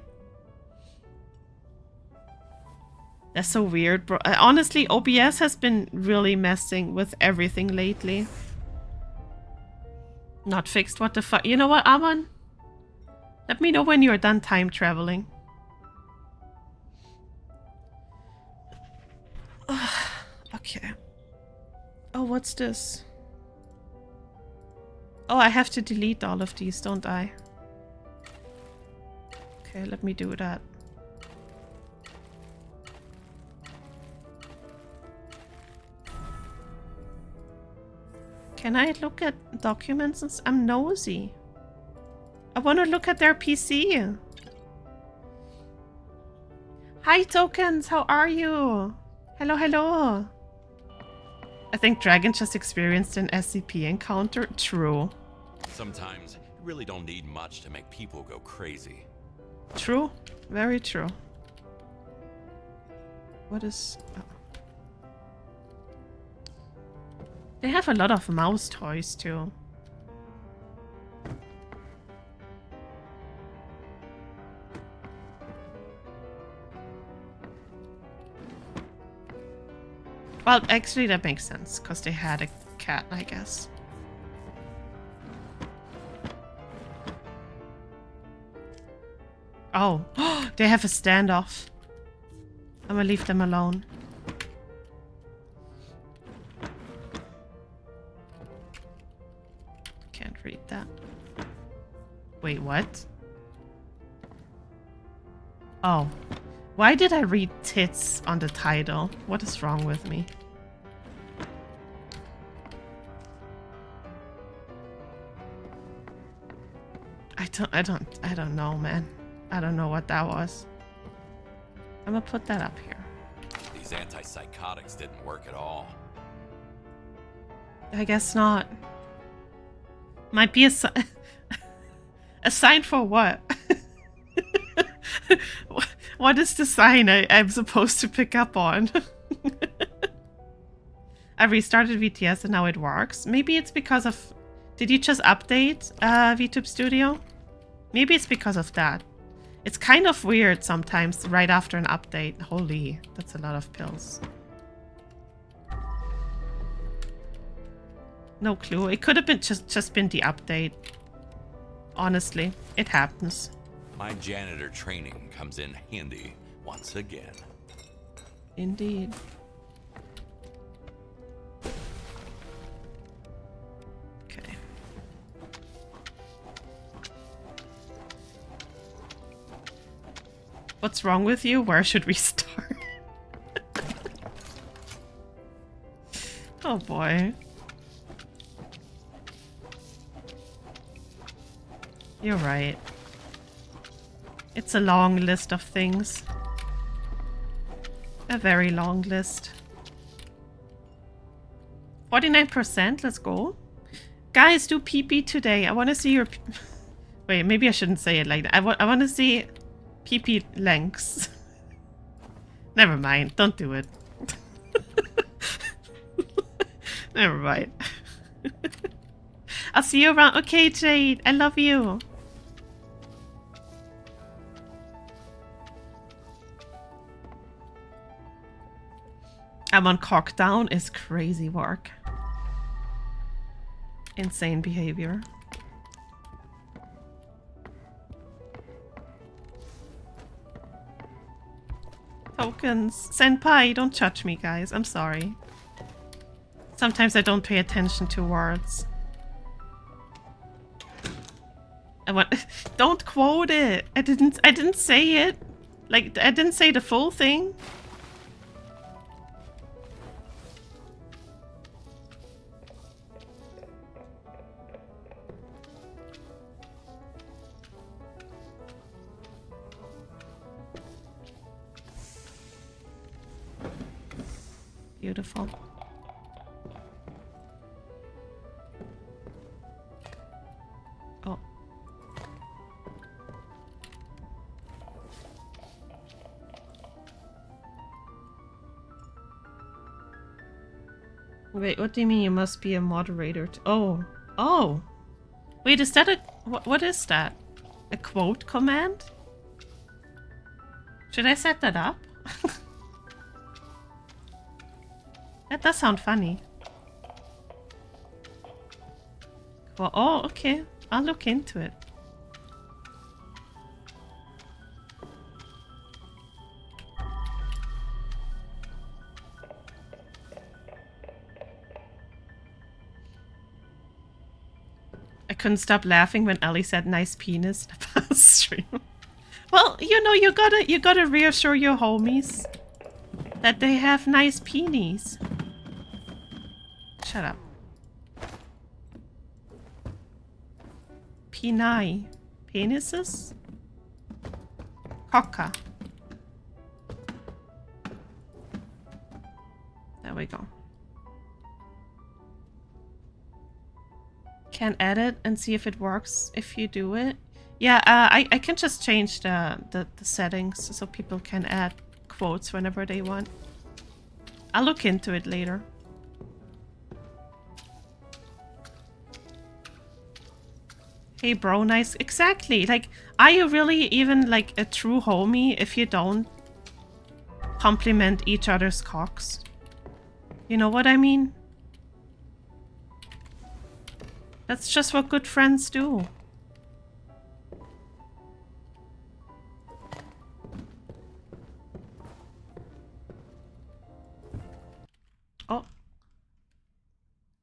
That's so weird, bro. Honestly, OBS has been really messing with everything lately. Not fixed, what the fuck? You know what, Aman? Let me know when you're done time traveling. Okay. Oh, what's this? Oh, I have to delete all of these, don't I? Okay, let me do that. Can I look at documents? I'm nosy. I want to look at their PC. Hi, Tokens. How are you? Hello, hello. I think Dragon just experienced an SCP encounter. True. Sometimes you really don't need much to make people go crazy. True. Very true. What is... Oh. They have a lot of mouse toys too. Well, actually that makes sense, because they had a cat, I guess. Oh, they have a standoff. I'm gonna leave them alone. Can't read that. Wait, what? Oh. Why did I read tits on the title? What is wrong with me? I don't know, man. I don't know what that was. I'm gonna put that up here. These antipsychotics didn't work at all. I guess not. Might be a sign for what? What is the sign I'm supposed to pick up on? I restarted VTS and now it works. Maybe it's because of... Did you just update VTube Studio? Maybe it's because of that. It's kind of weird sometimes right after an update. Holy, that's a lot of pills. No clue. It could have been just been the update. Honestly, it happens. My janitor training comes in handy once again. Indeed. Okay. What's wrong with you? Where should we start? Oh boy. You're right. It's a long list of things. A very long list. 49%, let's go. Guys, do PP today. I want to see your... Wait, maybe I shouldn't say it like that. I want to see PP lengths. Never mind, don't do it. Never mind. I'll see you around. Okay, Jade, I love you. I'm on cockdown is crazy work. Insane behavior. Tokens. Senpai, don't judge me, guys. I'm sorry. Sometimes I don't pay attention to words. Don't quote it. I didn't say it. Like, I didn't say the full thing. Beautiful. Oh. Wait, what do you mean you must be a moderator? Oh. Oh. Wait, is that a... What is that? A quote command? Should I set that up? That does sound funny. Well, oh, okay. I'll look into it. I couldn't stop laughing when Ellie said nice penis in the past stream. Well, you know, you gotta reassure your homies that they have nice peenies. Shut up. Penai. Penises? Coca. There we go. Can edit and see if it works if you do it. Yeah, I can just change the settings so people can add quotes whenever they want. I'll look into it later. Hey bro, nice. Exactly. Like, are you really even like a true homie if you don't compliment each other's cocks? You know what I mean? That's just what good friends do. Oh.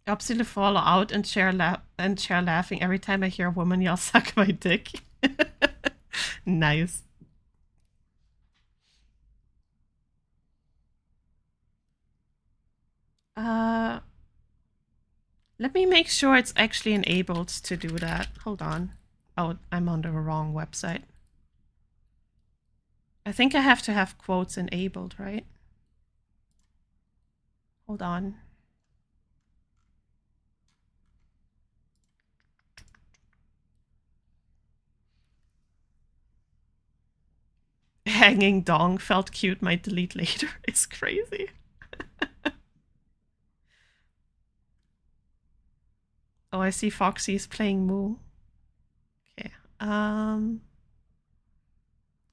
Absolutely fall out and share laughing every time I hear a woman yell suck my dick. Nice. Let me make sure it's actually enabled to do that. Hold on. Oh, I'm on the wrong website. I think I have to have quotes enabled, right? Hold on. Hanging dong felt cute, might delete later. It's crazy. Oh, I see Foxy is playing Moo. Okay.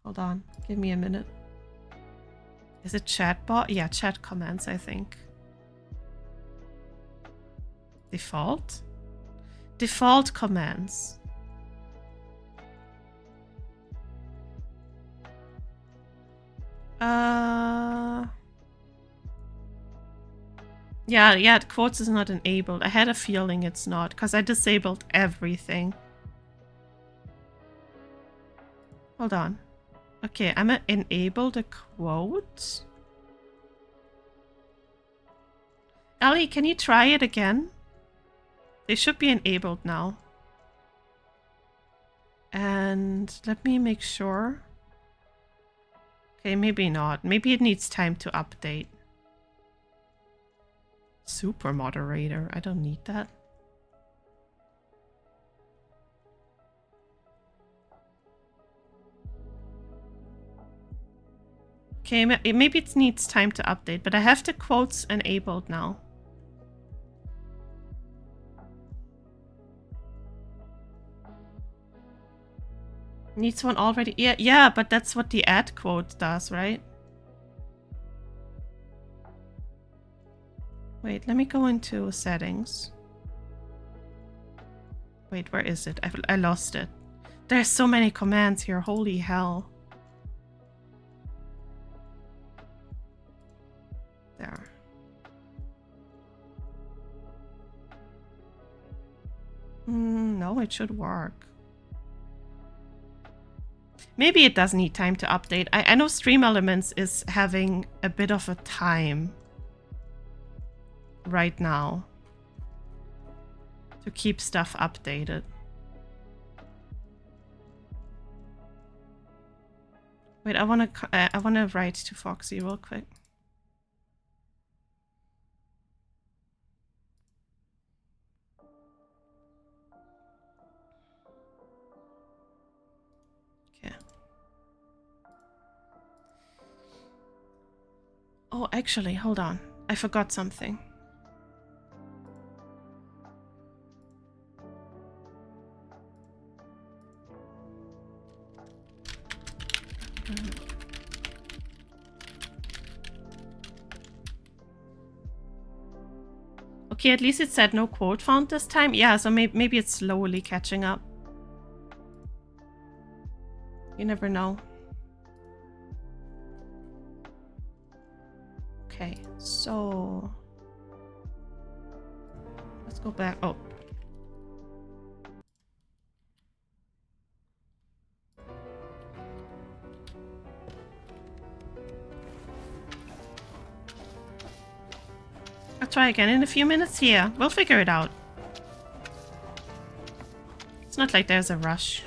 Hold on. Give me a minute. Is it chatbot? Yeah, chat commands, I think. Default? Default commands. Yeah, quotes is not enabled. I had a feeling it's not, because I disabled everything. Hold on. Okay, I'm gonna enable the quote. Ellie, can you try it again? They should be enabled now. And let me make sure. Okay, maybe not. Maybe it needs time to update. Super moderator. I don't need that. Okay, maybe it needs time to update, but I have the quotes enabled now. Needs one already? Yeah, but that's what the add quote does, right? Wait, let me go into settings. Wait, where is it? I lost it. There's so many commands here, holy hell. There. No, it should work. Maybe it does need time to update. I know Stream Elements is having a bit of a time right now to keep stuff updated. Wait, I wanna write to Foxy real quick. Oh, actually, hold on. I forgot something. Okay, at least it said no quote found this time. Yeah, so maybe it's slowly catching up. You never know. Okay, so let's go back. Oh. I'll try again in a few minutes here. We'll figure it out. It's not like there's a rush.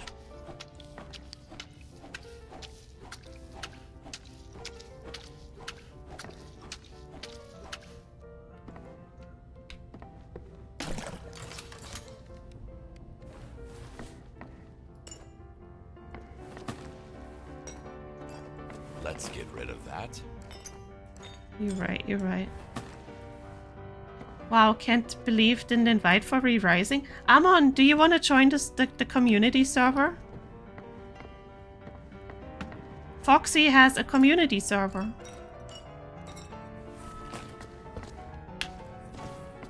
Let's get rid of that. You're right, you're right. Wow, can't believe didn't invite for Re-Rising. Amon, do you want to join the community server? Foxy has a community server.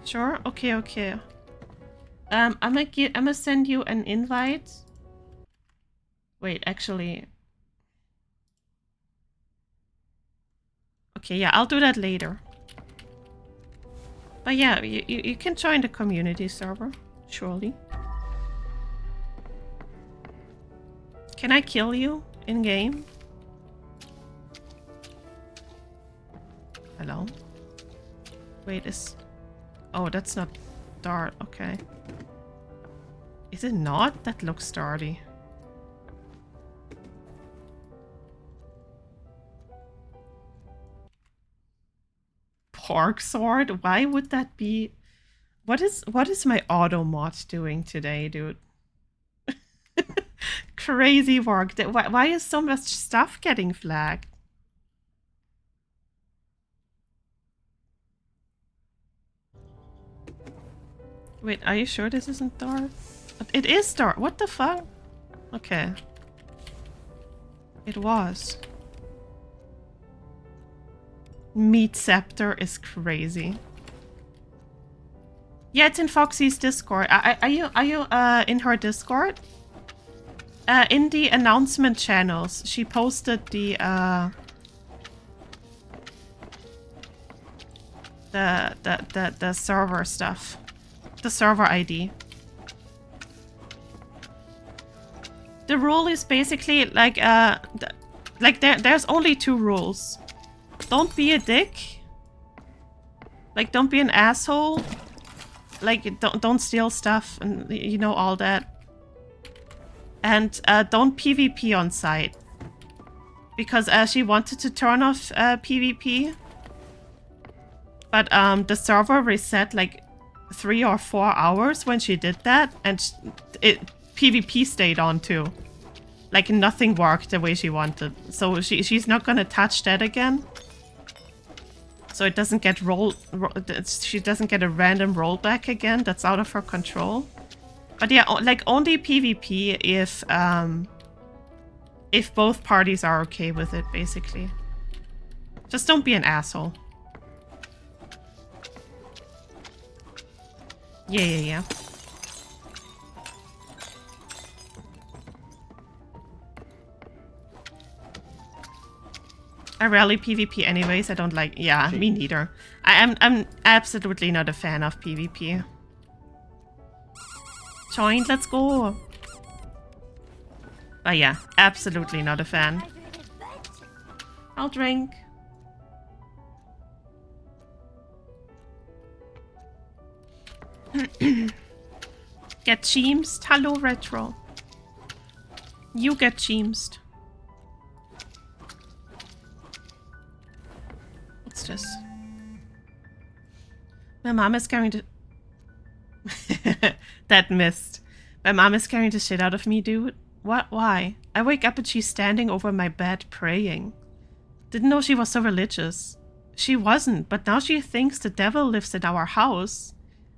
Sure? Okay, okay. I'm gonna send you an invite. Wait, actually. Okay, yeah, I'll do that later. But yeah, you can join the community server, surely. Can I kill you in game? Hello? Wait, oh, that's not Dart, okay. Is it not? That looks sturdy. Pork sword? Why would that be? What is my auto mod doing today, dude? Crazy work. Why is so much stuff getting flagged? Wait, are you sure this isn't dark? It is dark. What the fuck? Okay. It was. Meat Scepter is crazy. Yeah, it's in Foxy's Discord. Are you in her Discord? In the announcement channels, she posted the server stuff. The server ID. The rule is basically like there's only 2 rules. Don't be a dick. Like, don't be an asshole. Like, don't steal stuff and you know all that. And don't PvP on site. Because she wanted to turn off PvP. But the server reset like 3 or 4 hours when she did that, and PvP stayed on too. Like, nothing worked the way she wanted. So she's not gonna touch that again. So it doesn't get she doesn't get a random rollback again. That's out of her control. But yeah, like only PvP if both parties are okay with it, basically. Just don't be an asshole. Yeah. I rarely PvP anyways. I don't like. Yeah, me neither. I'm absolutely not a fan of PvP. Join, let's go. But yeah, absolutely not a fan. I'll drink. Get cheemsed. Hello, Retro. You get cheemsed. What's this? My mom is going to... That missed. My mom is scaring the shit out of me, dude. What? Why? I wake up and she's standing over my bed praying. Didn't know she was so religious. She wasn't, but now she thinks the devil lives in our house.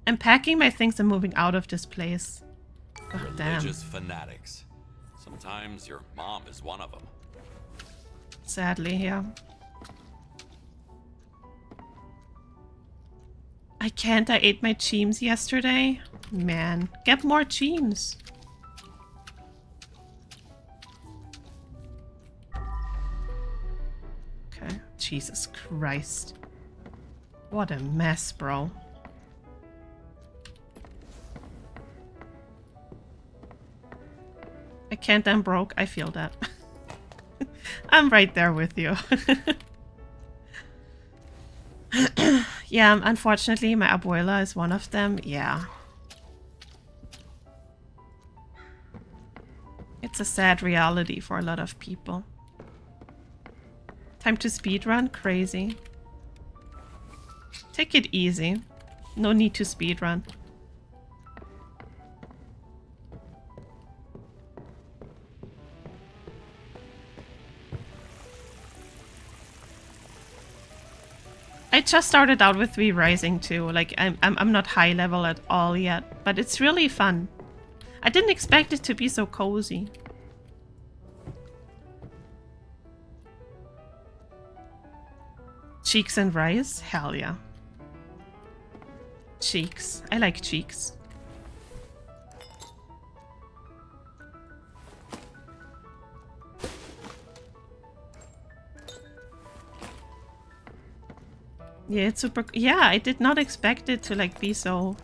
I'm packing my things and moving out of this place. God damn. Religious fanatics. Sometimes your mom is one of them. Sadly, yeah. I can't. I ate my cheems yesterday. Man, get more cheems. Okay. Jesus Christ. What a mess, bro. I can't, I'm broke. I feel that. I'm right there with you. Yeah, unfortunately, my abuela is one of them. Yeah. It's a sad reality for a lot of people. Time to speedrun? Crazy. Take it easy. No need to speedrun. I just started out with V Rising too. Like I'm not high level at all yet, but it's really fun. I didn't expect it to be so cozy. Cheeks and rice? Hell yeah. Cheeks. I like cheeks. Yeah, it's super. Yeah, I did not expect it to like be so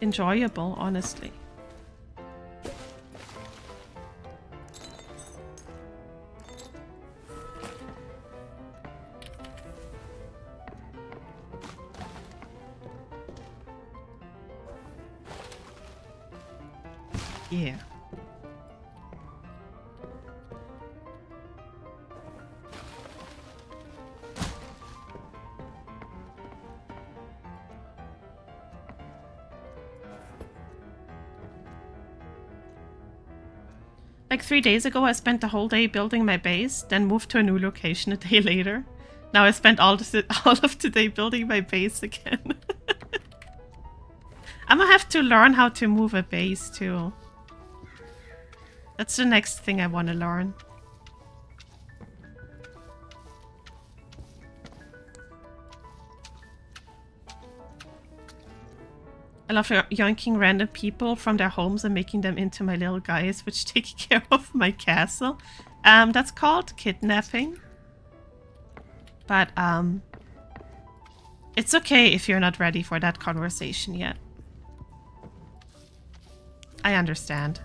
enjoyable, honestly. Yeah. Like 3 days ago, I spent the whole day building my base, then moved to a new location a day later. Now I spent all of today building my base again. I'm gonna have to learn how to move a base too. That's the next thing I want to learn. I love yoinking random people from their homes and making them into my little guys, which take care of my castle. That's called kidnapping. But, it's okay if you're not ready for that conversation yet. I understand.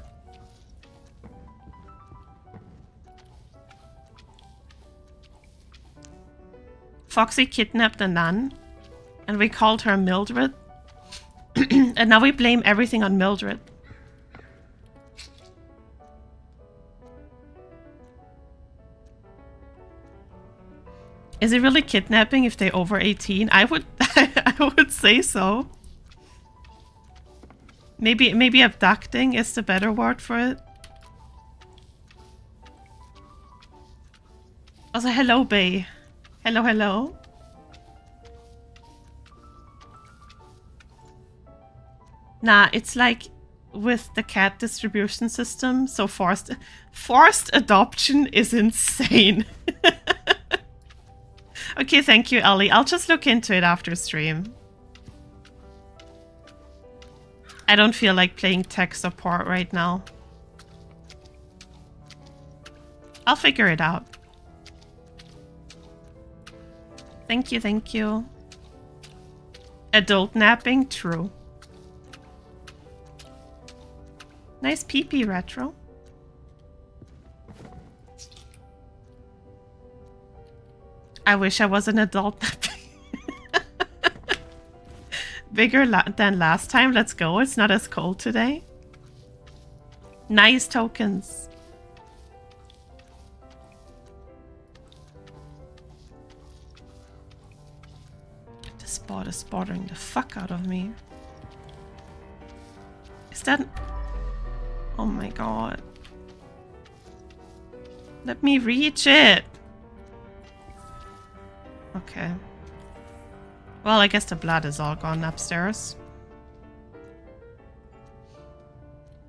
Foxy kidnapped a nun, and we called her Mildred. And now we blame everything on Mildred. Is it really kidnapping if they're over 18? I would I would say so. Maybe abducting is the better word for it. Also, hello, Bay. Hello, hello. Nah, it's like with the cat distribution system, so forced adoption is insane. Okay, thank you, Ellie. I'll just look into it after stream. I don't feel like playing tech support right now. I'll figure it out. Thank you, thank you. Adult napping? True. Nice PP retro. I wish I was an adult napping. Bigger than last time. Let's go. It's not as cold today. Nice tokens. This bot is bothering the fuck out of me. Is that... Oh my god. Let me reach it. Okay. Well, I guess the blood is all gone upstairs.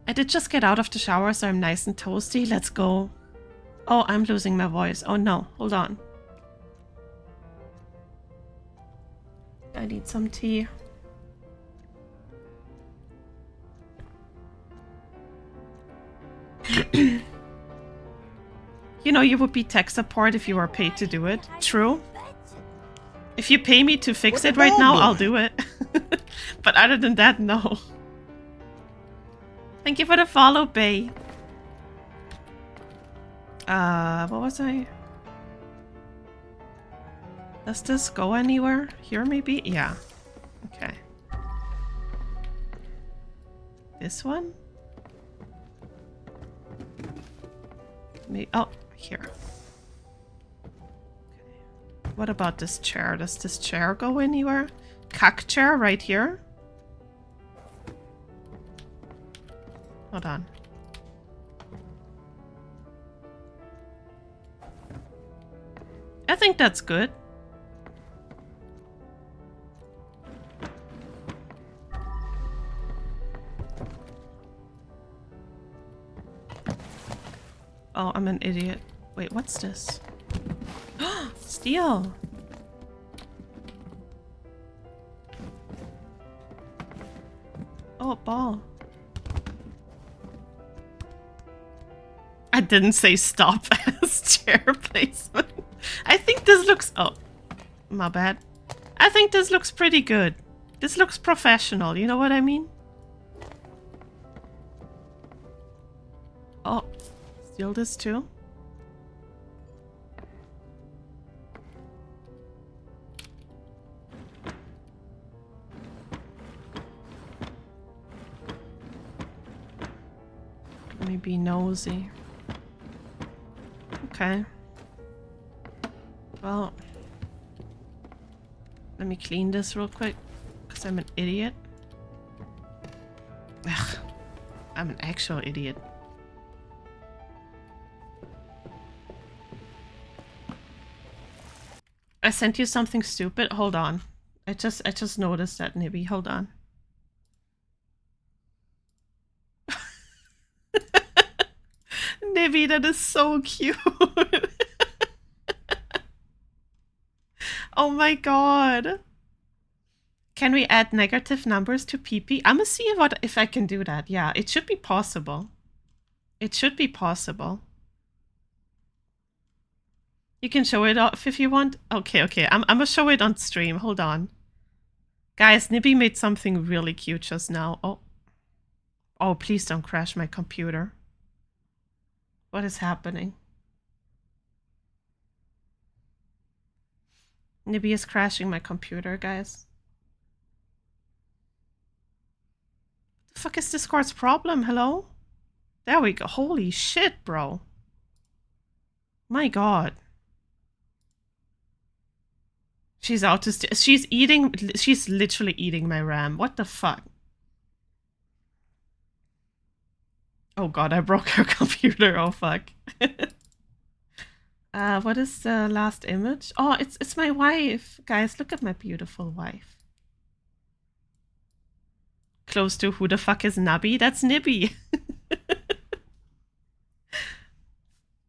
I did just get out of the shower, so I'm nice and toasty. Let's go. Oh, I'm losing my voice. Oh no, hold on. I need some tea. You know, you would be tech support if you were paid to do it. True. If you pay me to fix it right now, I'll do it. But other than that, no. Thank you for the follow, Bay. What was I? Does this go anywhere? Here, maybe? Yeah. Okay. This one? Maybe, oh, here. Okay. What about this chair? Does this chair go anywhere? Cuck chair right here? Hold on. I think that's good. Oh, I'm an idiot. Wait, what's this? Steel! Oh, a ball. I didn't say stop as chair placement. I think this looks... Oh, my bad. I think this looks pretty good. This looks professional, you know what I mean? Oh, steal this too? Let me be nosy. Okay. Well, let me clean this real quick, because I'm an idiot. Ugh, I'm an actual idiot. I sent you something stupid. Hold on. I just noticed that, Nibby. Hold on. Nibby, that is so cute. Oh my god. Can we add negative numbers to PP? I'm gonna see if I can do that. Yeah, it should be possible. It should be possible. You can show it off if you want. Okay, okay. I'm gonna show it on stream. Hold on. Guys, Nibby made something really cute just now. Oh. Oh, please don't crash my computer. What is happening? Nibby is crashing my computer, guys. What the fuck is Discord's problem? Hello? There we go. Holy shit, bro. My god. She's out to she's literally eating my RAM. What the fuck? Oh god, I broke her computer. Oh fuck. What is the last image? Oh, it's my wife. Guys, look at my beautiful wife. Close to who the fuck is Nubby? That's Nibby.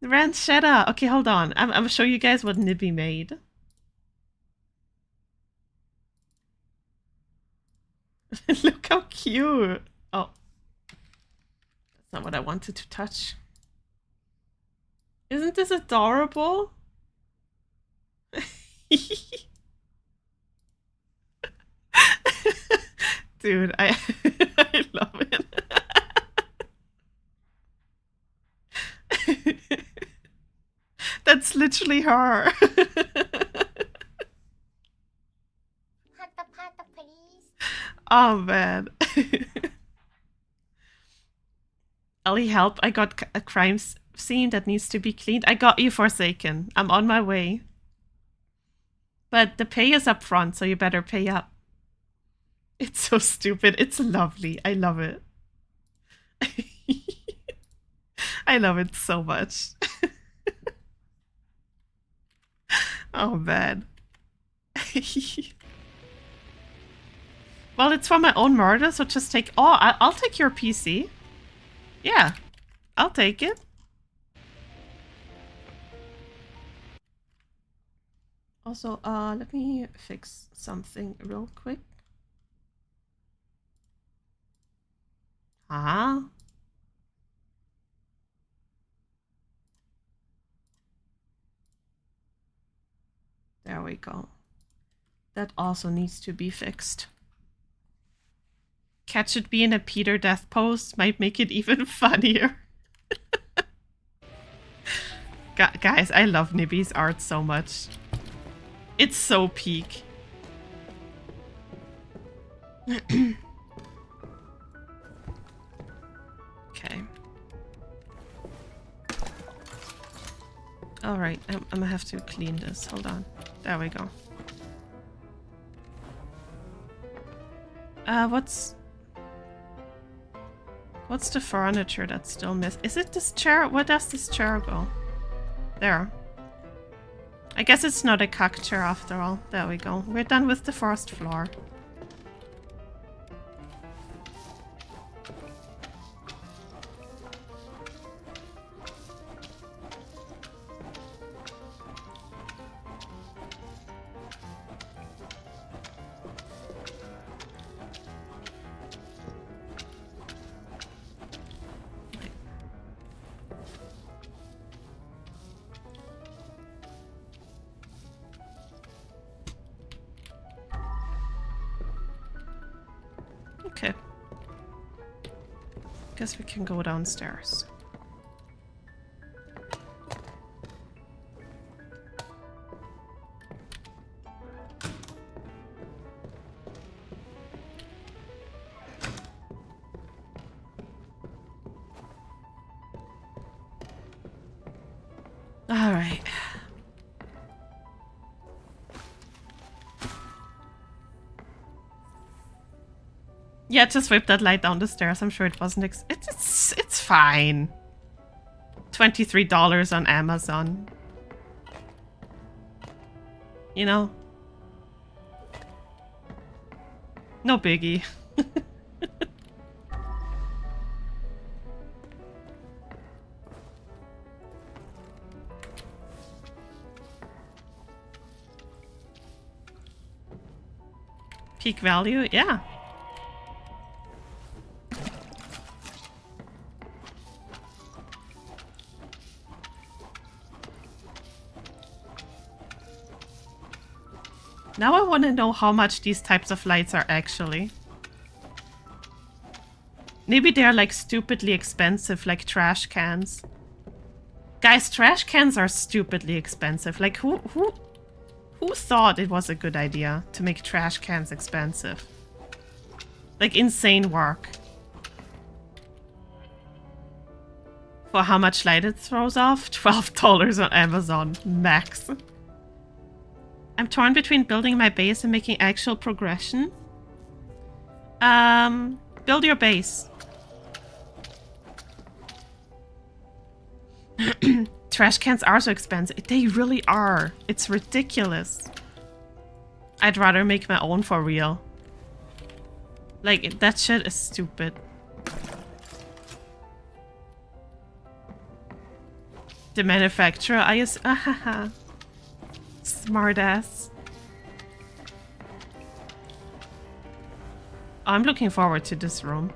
Ranchetta. Okay, hold on. I'm gonna show you guys what Nibby made. Look how cute. Oh. That's not what I wanted to touch. Isn't this adorable? Dude, I love it. That's literally her. Oh man. Ellie, help. I got a crime scene that needs to be cleaned. I got you, Forsaken. I'm on my way. But the pay is up front, so you better pay up. It's so stupid. It's lovely. I love it. I love it so much. Oh man. Well, it's for my own murder, so just take... Oh, I'll take your PC. Yeah, I'll take it. Also, let me fix something real quick. There we go. That also needs to be fixed. Catch it being a Pieter death pose might make it even funnier. Guys, I love Nibby's art so much. It's so peak. Okay. Alright, I'm gonna have to clean this. Hold on. There we go. What's the furniture that's still missing? Is it this chair? Where does this chair go? There. I guess it's not a cock chair after all. There we go. We're done with the first floor. Okay. Guess we can go downstairs. All right. Yeah, just whip that light down the stairs. I'm sure it wasn't. It's fine. $23 on Amazon. You know? No biggie. Peak value? Yeah. Now I want to know how much these types of lights are actually. Maybe they're like stupidly expensive, like trash cans. Guys, trash cans are stupidly expensive. Like who thought it was a good idea to make trash cans expensive? Like insane work. For how much light it throws off? $12 on Amazon max. I'm torn between building my base and making actual progression. Build your base. Trash cans are so expensive. They really are. It's ridiculous. I'd rather make my own for real. Like, that shit is stupid. The manufacturer, I use... Ahaha. Smartass. I'm looking forward to this room.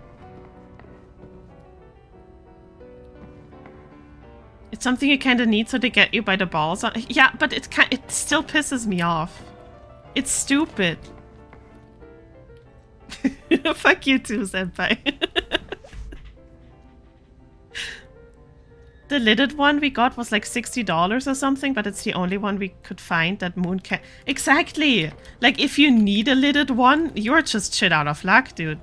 It's something you kind of need so they get you by the balls. Yeah, but it still pisses me off. It's stupid. Fuck you too, senpai. The lidded one we got was like $60 or something, but it's the only one we could find that Moon can... Exactly! Like, if you need a lidded one, you're just shit out of luck, dude.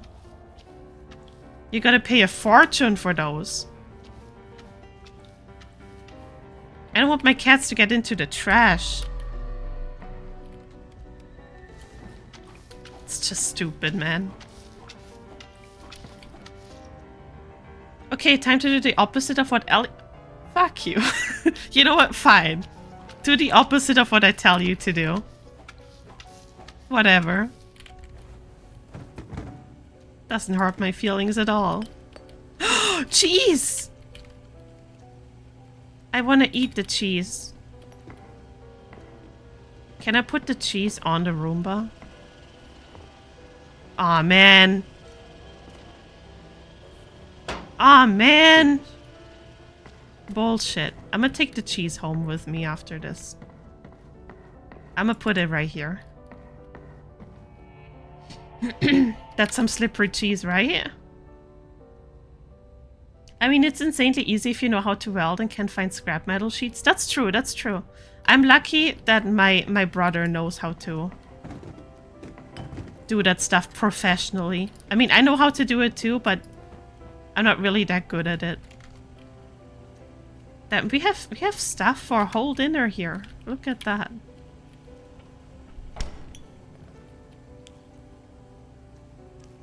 You gotta pay a fortune for those. I don't want my cats to get into the trash. It's just stupid, man. Okay, time to do the opposite of what Ellie... Fuck you. You know what? Fine. Do the opposite of what I tell you to do. Whatever. Doesn't hurt my feelings at all. Cheese! I want to eat the cheese. Can I put the cheese on the Roomba? Aw, man. Aw, man. Bullshit. I'm gonna take the cheese home with me after this. I'm gonna put it right here. That's some slippery cheese, right? I mean, it's insanely easy if you know how to weld and can find scrap metal sheets. That's true, that's true. I'm lucky that my brother knows how to do that stuff professionally. I mean, I know how to do it too, but I'm not really that good at it. That we have stuff for a whole dinner here. Look at that.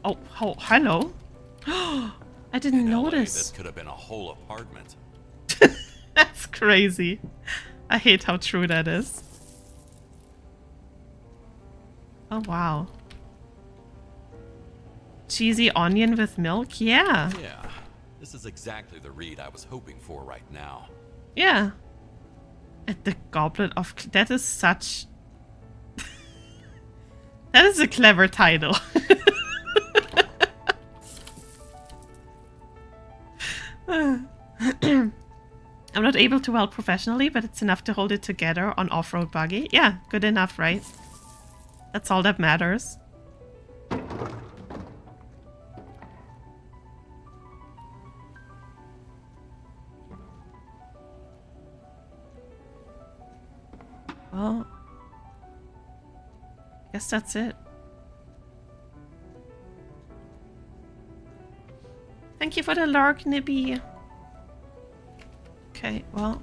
Oh, hello. I didn't notice. This could have been a whole apartment. That's crazy. I hate how true that is. Oh, wow. Cheesy onion with milk? Yeah. Yeah. This is exactly the read I was hoping for right now. Yeah. At the Goblet of... That is such... That is a clever title. I'm not able to weld professionally, but it's enough to hold it together on off-road buggy. Yeah, good enough, right? That's all that matters. Well, guess that's it. Thank you for the lark, Nibby. Okay, well.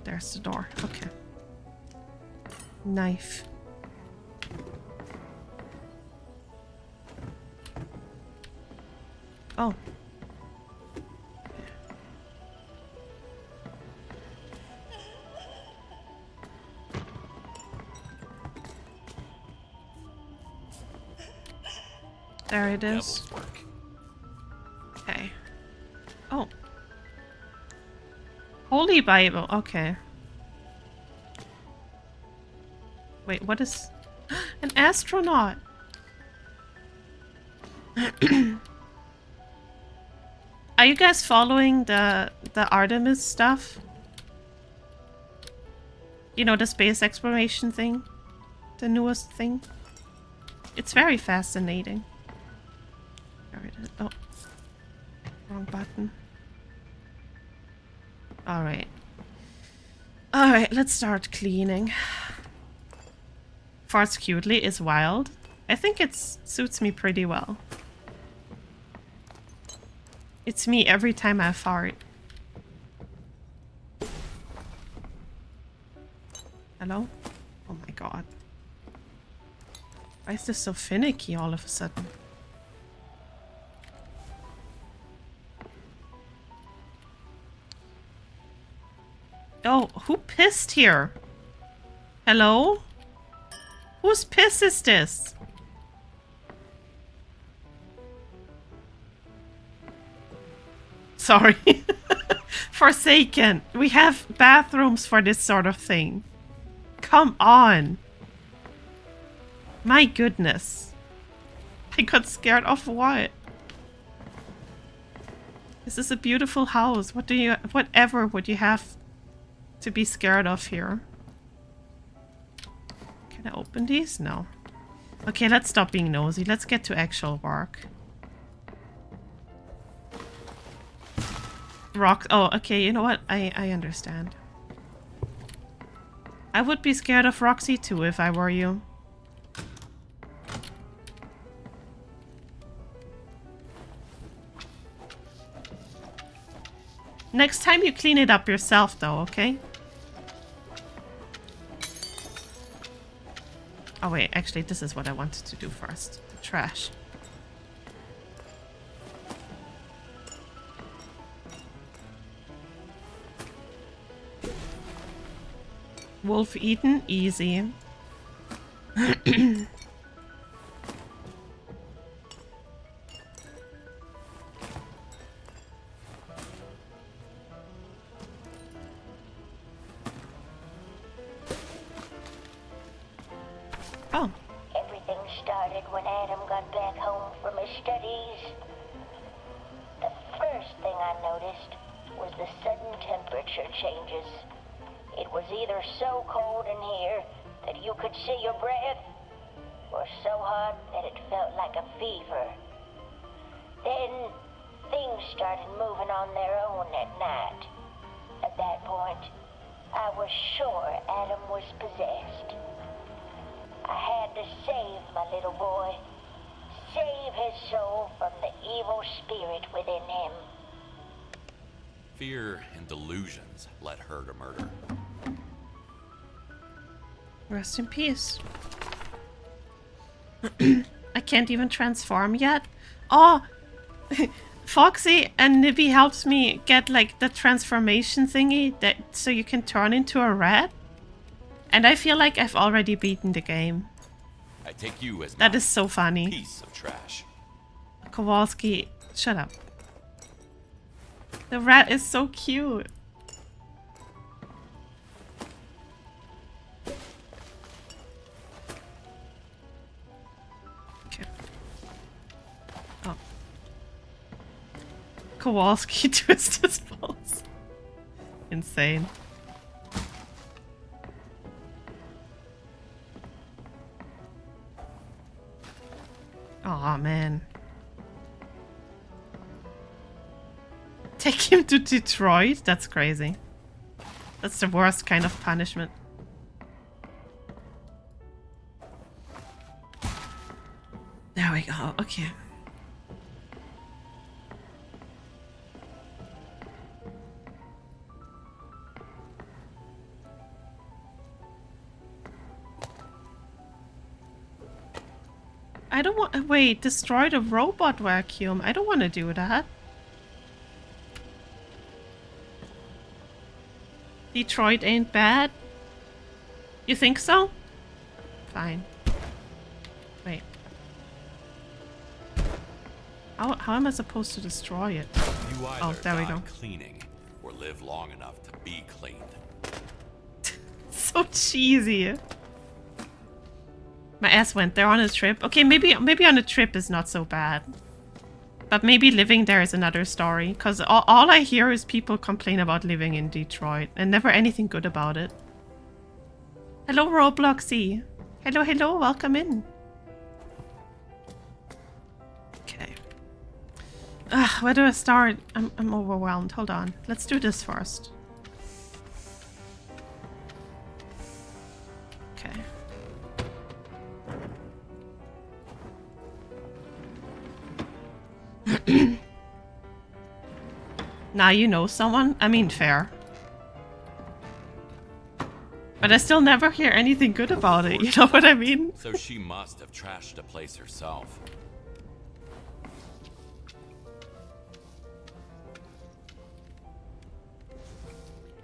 there's the door. Okay. Knife. Oh. There it is. Devil's work. Okay. Oh. Holy Bible. Okay. Wait, what is... An astronaut! Are you guys following the Artemis stuff? You know, the space exploration thing? The newest thing? It's very fascinating. There it is. Oh. Wrong button. Alright. Alright, let's start cleaning. Farts cutely is wild. I think it suits me pretty well. It's me every time I fart. Hello? Oh my god. Why is this so finicky all of a sudden? Oh, who pissed here? Hello? Whose piss is this? Sorry. Forsaken. We have bathrooms for this sort of thing. Come on. My goodness. I got scared of what? This is a beautiful house. Whatever would you have to be scared of here? Can I open these? No. Okay, let's stop being nosy. Let's get to actual work. Rock. Oh, okay, you know what? I understand. I would be scared of Roxy too if I were you. Next time you clean it up yourself though, okay? Oh wait, actually this is what I wanted to do first. The trash. Wolf eaten, easy. Oh. Everything started when Adam got back home from his studies. The first thing I noticed was the sudden temperature changes. It was either so cold in here that you could see your breath, or so hot that it felt like a fever. Then, things started moving on their own at night. At that point, I was sure Adam was possessed. I had to save my little boy, save his soul from the evil spirit within him. Fear and delusions led her to murder. Rest in peace. I can't even transform yet. Oh, Foxy and Nibby helps me get like the transformation thingy that so you can turn into a rat. And I feel like I've already beaten the game. I take you as That my is so funny. piece of trash. Kowalski, shut up. The rat is so cute. Okay. Oh. Kowalski twist his balls. Insane. Aw, man. Take him to Detroit? That's crazy. That's the worst kind of punishment. There we go. Okay. I don't want... Wait, destroy the robot vacuum. I don't want to do that. Detroit ain't bad. You think so? Fine. Wait. How am I supposed to destroy it? You Oh, there we go. Cleaning or live long enough to be cleaned. So cheesy. My ass went there on a trip. Okay, maybe on a trip is not so bad. But maybe living there is another story. Because all I hear is people complain about living in Detroit. And never anything good about it. Hello, Robloxy. Hello, hello. Welcome in. Okay. Where do I start? I'm overwhelmed. Hold on. Let's do this first. Okay. Now you know someone? I mean, fair. But I still never hear anything good about it, you know what I mean? So she must have trashed a place herself.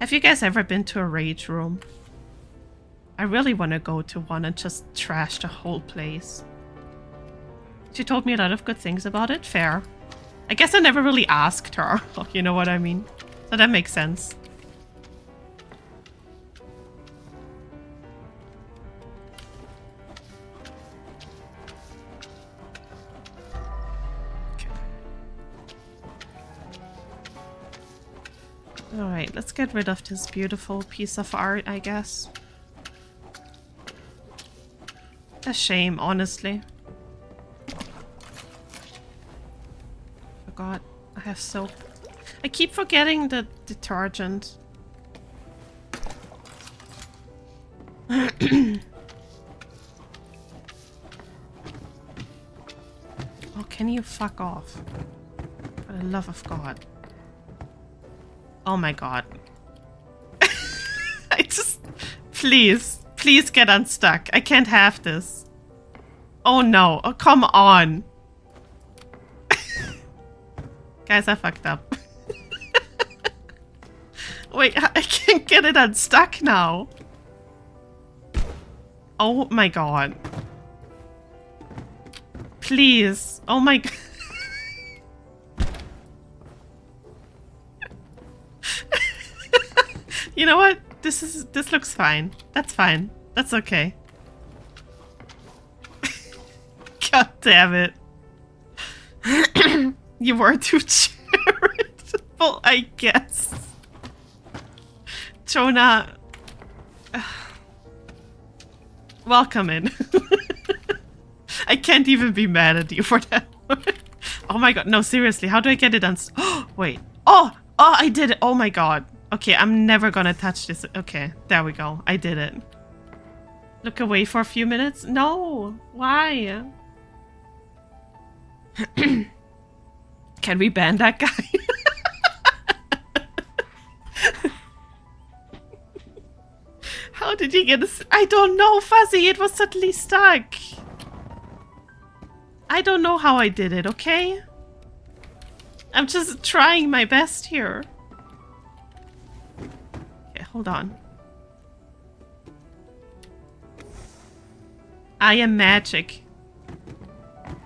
Have you guys ever been to a rage room? I really want to go to one and just trash the whole place. She told me a lot of good things about it. Fair. I guess I never really asked her. You know what I mean? So that makes sense. Okay. Alright, let's get rid of this beautiful piece of art, I guess. A shame, honestly. God, I have soap. I keep forgetting the detergent. Oh, can you fuck off? For the love of God. Oh my God. I just... Please. Please get unstuck. I can't have this. Oh no. Oh, come on. Guys, I fucked up. Wait, I can't get it unstuck now. Oh my God. Please. Oh my God. You know what? This looks fine. That's fine. That's okay. God damn it. You were too charitable, I guess. Jonah. Welcome in. I can't even be mad at you for that one. Oh my God. No, seriously. How do I get it on? Oh, wait. Oh, I did it. Oh my God. Okay, I'm never gonna touch this. Okay, there we go. I did it. Look away for a few minutes? No. Why? Can we ban that guy? How did he get us? I don't know, Fuzzy. It was suddenly stuck. I don't know how I did it, okay? I'm just trying my best here. Okay, hold on. I am magic.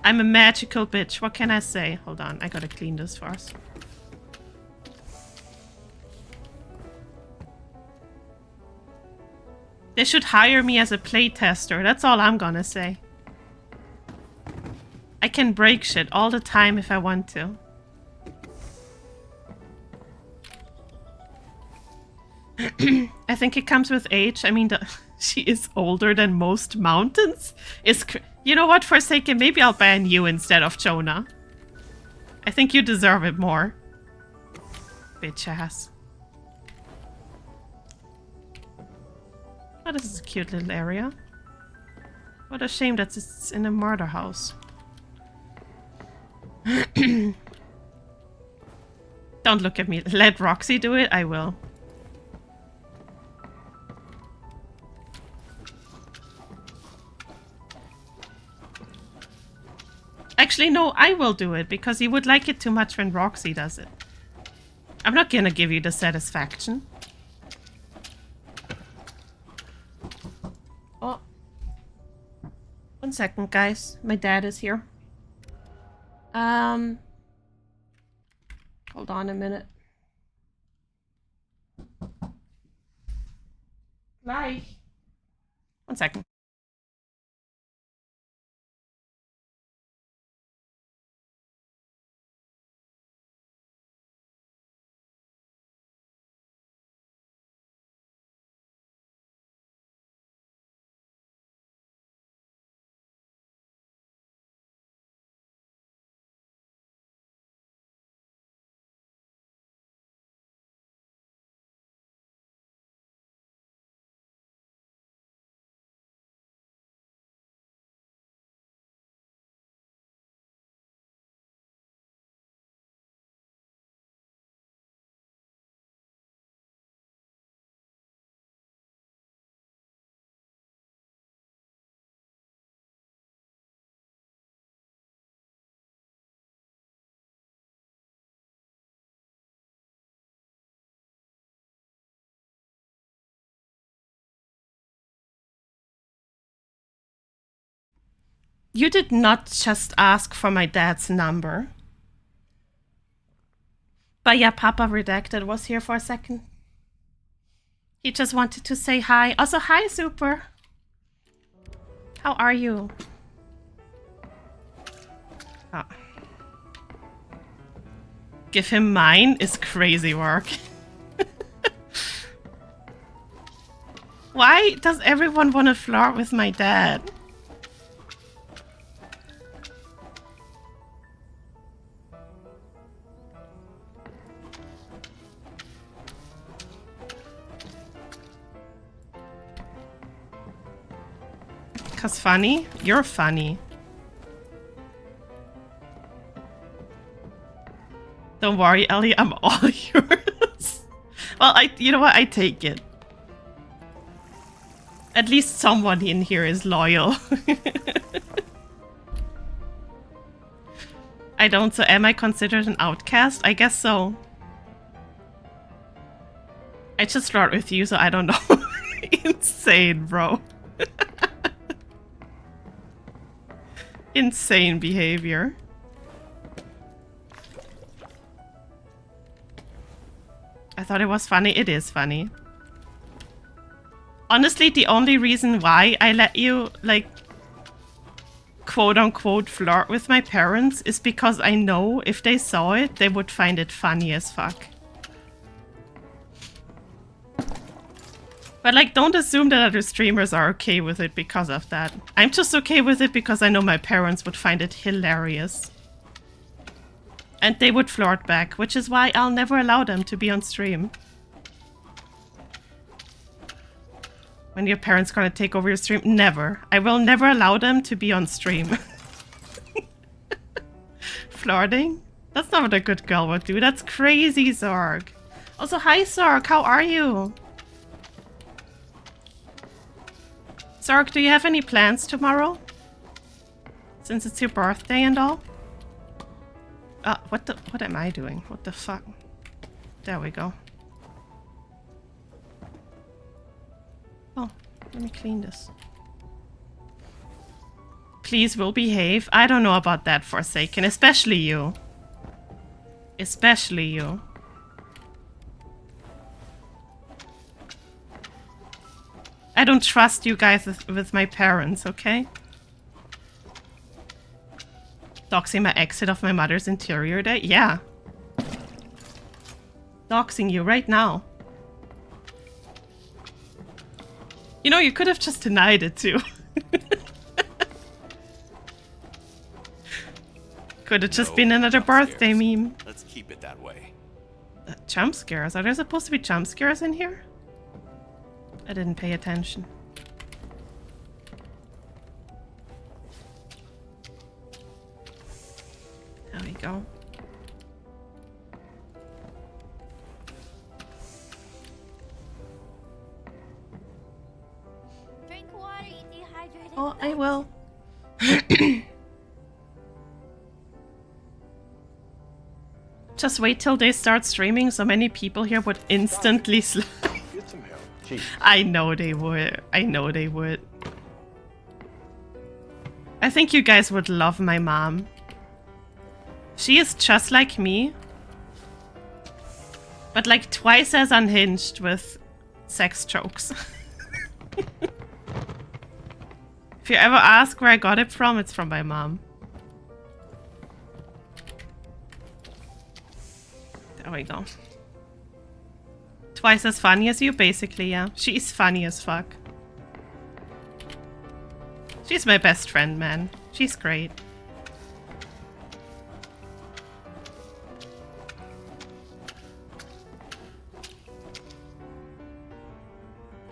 I'm a magical bitch. What can I say? Hold on, I gotta clean this first. They should hire me as a playtester. That's all I'm gonna say. I can break shit all the time if I want to. I think it comes with age. I mean, she is older than most mountains. You know what, Forsaken? Maybe I'll ban you instead of Jonah. I think you deserve it more. Bitch ass. Oh, this is a cute little area. What a shame that it's in a murder house. Don't look at me. Let Roxy do it? I will. Actually, no, I will do it because you would like it too much when Roxy does it. I'm not gonna give you the satisfaction. Oh. 1 second, guys. My dad is here. Hold on a minute. Like. 1 second. You did not just ask for my dad's number. But yeah, Papa Redacted was here for a second. He just wanted to say hi. Also, hi, Super. How are you? Oh. Give him mine is crazy work. Why does everyone want to flirt with my dad? Cause funny? You're funny. Don't worry, Ellie, I'm all yours. Well, you know what? I take it. At least someone in here is loyal. I don't, so am I considered an outcast? I guess so. I just flirt with you, so I don't know. Insane, bro. Insane behavior. I thought it was funny. It is funny. Honestly, the only reason why I let you, like, quote-unquote flirt with my parents is because I know if they saw it, they would find it funny as fuck. But, like, don't assume that other streamers are okay with it because of that. I'm just okay with it because I know my parents would find it hilarious. And they would flirt back, which is why I'll never allow them to be on stream. When your parents gonna take over your stream? Never. I will never allow them to be on stream. Flirting? That's not what a good girl would do. That's crazy, Zorg. Also, hi, Zorg. How are you? Zorg, do you have any plans tomorrow? Since it's your birthday and all? What am I doing? What the fuck? There we go. Oh, let me clean this. Please will behave. I don't know about that, Forsaken. Especially you. Especially you. I don't trust you guys with my parents, okay? Doxing my exit of my mother's interior day? Yeah. Doxing you right now. You know, you could have just denied it too. Could have just been another birthday meme. Let's keep it that way. Jump scares? Are there supposed to be jump scares in here? I didn't pay attention. There we go. Drink water, you dehydrated. Oh, I will. Just wait till they start streaming. So many people here would instantly slide. Get some help. Chief. I know they would. I know they would. I think you guys would love my mom. She is just like me. But like twice as unhinged with sex jokes. If you ever ask where I got it from, it's from my mom. There we go. Twice as funny as you, basically, yeah. She's funny as fuck. She's my best friend, man. She's great.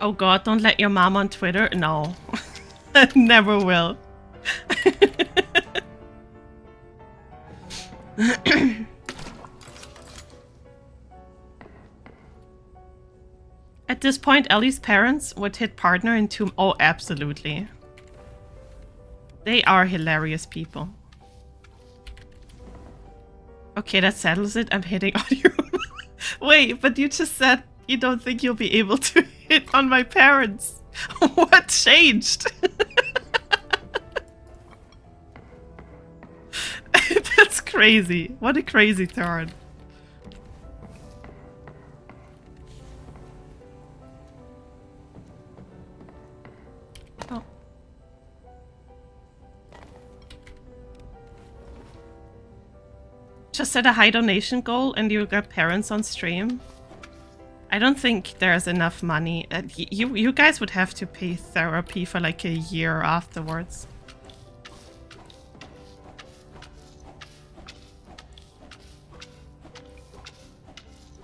Oh god, don't let your mom on Twitter. No. Never will. At this point, Ellie's parents would hit partner in two... Oh, absolutely. They are hilarious people. Okay, that settles it. I'm hitting on you. Wait, but you just said you don't think you'll be able to hit on my parents. What changed? That's crazy. What a crazy turn. Oh. Just set a high donation goal and you got parents on stream. I don't think there's enough money. You guys would have to pay therapy for like a year afterwards.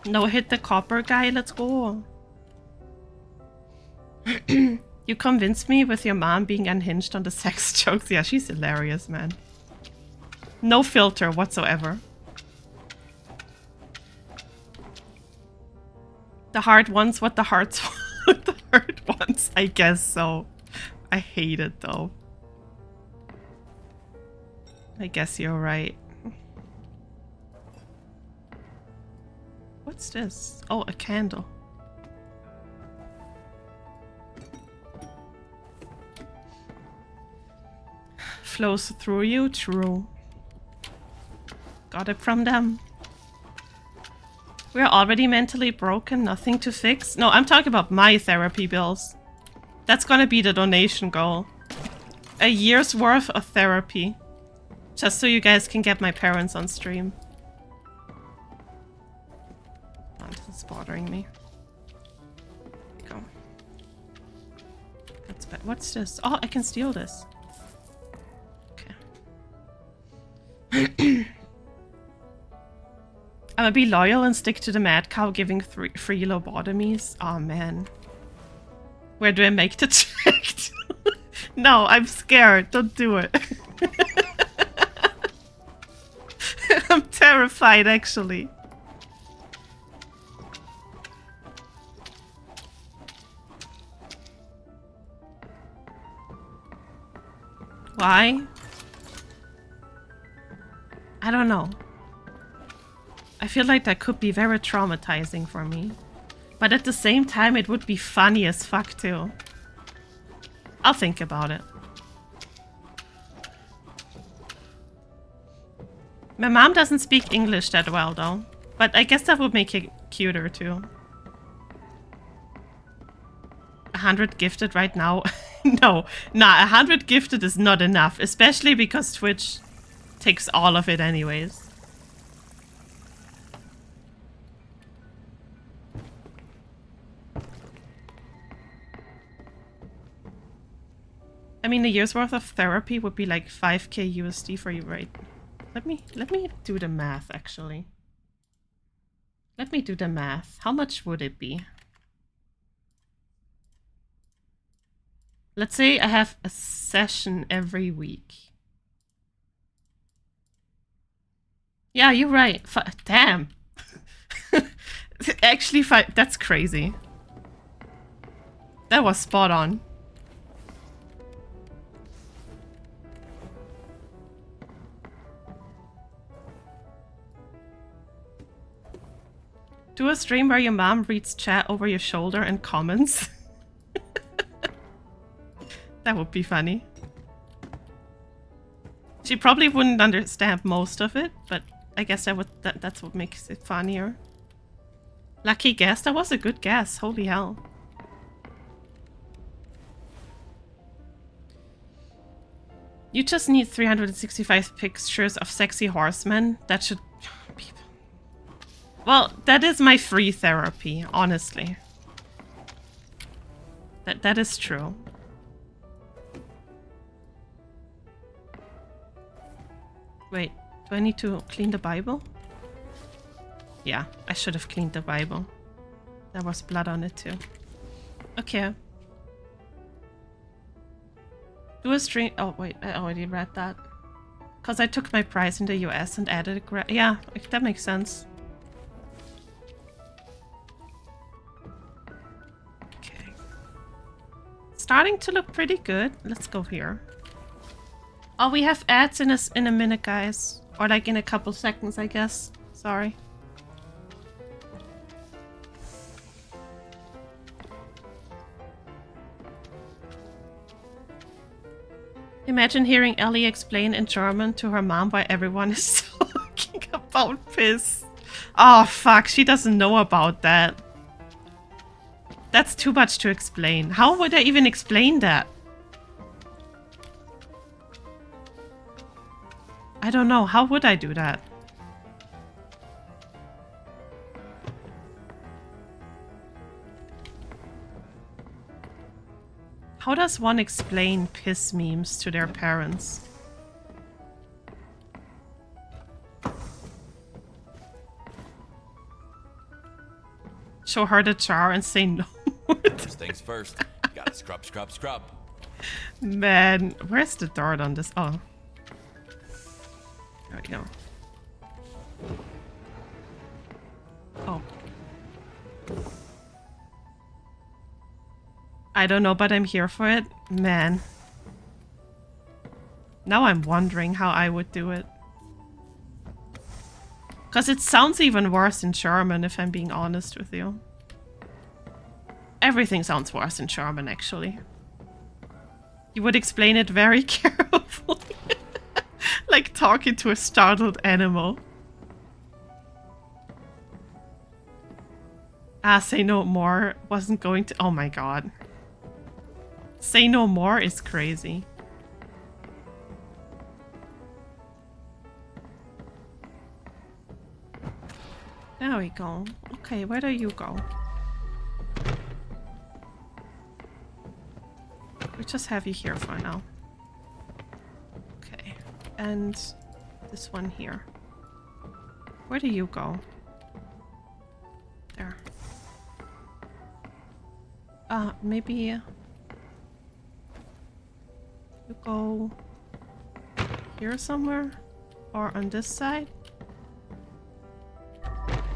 No, hit the copper guy. Let's go. You convinced me with your mom being unhinged on the sex jokes. Yeah, she's hilarious, man. No filter whatsoever. The hard ones, what the hearts want. The hard ones, I guess so. I hate it though. I guess you're right. What's this? Oh, a candle. Flows through you? True. Got it from them. We're already mentally broken, nothing to fix. No, I'm talking about my therapy bills. That's gonna be the donation goal. A year's worth of therapy. Just so you guys can get my parents on stream. Oh, this is bothering me. Go. That's bad. What's this? Oh, I can steal this. Okay. I'm gonna be loyal and stick to the mad cow giving free lobotomies. Oh man. Where do I make the check? No, I'm scared. Don't do it. I'm terrified, actually. Why? I don't know. I feel like that could be very traumatizing for me. But at the same time, it would be funny as fuck too. I'll think about it. My mom doesn't speak English that well though. But I guess that would make it cuter too. 100 gifted right now? No. Nah, 100 gifted is not enough. Especially because Twitch takes all of it anyways. I mean, a year's worth of therapy would be like 5k USD for you, right? Let me do the math, actually. Let me do the math. How much would it be? Let's say I have a session every week. Yeah, you're right. Damn. Actually, that's crazy. That was spot on. Do a stream where your mom reads chat over your shoulder and comments. That would be funny. She probably wouldn't understand most of it, but I guess that's what makes it funnier. Lucky guess. That was a good guess. Holy hell. You just need 365 pictures of sexy horsemen. That should be... Well, that is my free therapy, honestly. That is true. Wait, do I need to clean the Bible? Yeah, I should have cleaned the Bible. There was blood on it too. Okay. Do a stream... Oh, wait, I already read that. Because I took my prize in the US and added a... Yeah, that makes sense. Okay. Starting to look pretty good. Let's go here. Oh, we have ads in a minute, guys. Or like in a couple seconds, I guess. Sorry. Imagine hearing Ellie explain in German to her mom why everyone is talking about piss. Oh, fuck. She doesn't know about that. That's too much to explain. How would I even explain that? I don't know. How would I do that? How does one explain piss memes to their parents? Show her the jar and say no. First things first. You gotta scrub, scrub, scrub. Man, where's the dart on this? Oh. There we go. Oh. I don't know, but I'm here for it. Man. Now I'm wondering how I would do it. Because it sounds even worse in German, if I'm being honest with you. Everything sounds worse in German, actually. You would explain it very carefully. Like talking to a startled animal. Ah, say no more wasn't going to... Oh my god. Say no more is crazy. There we go. Okay, where do you go? We just have you here for now. Okay. And this one here. Where do you go? There. Maybe you go here somewhere? Or on this side?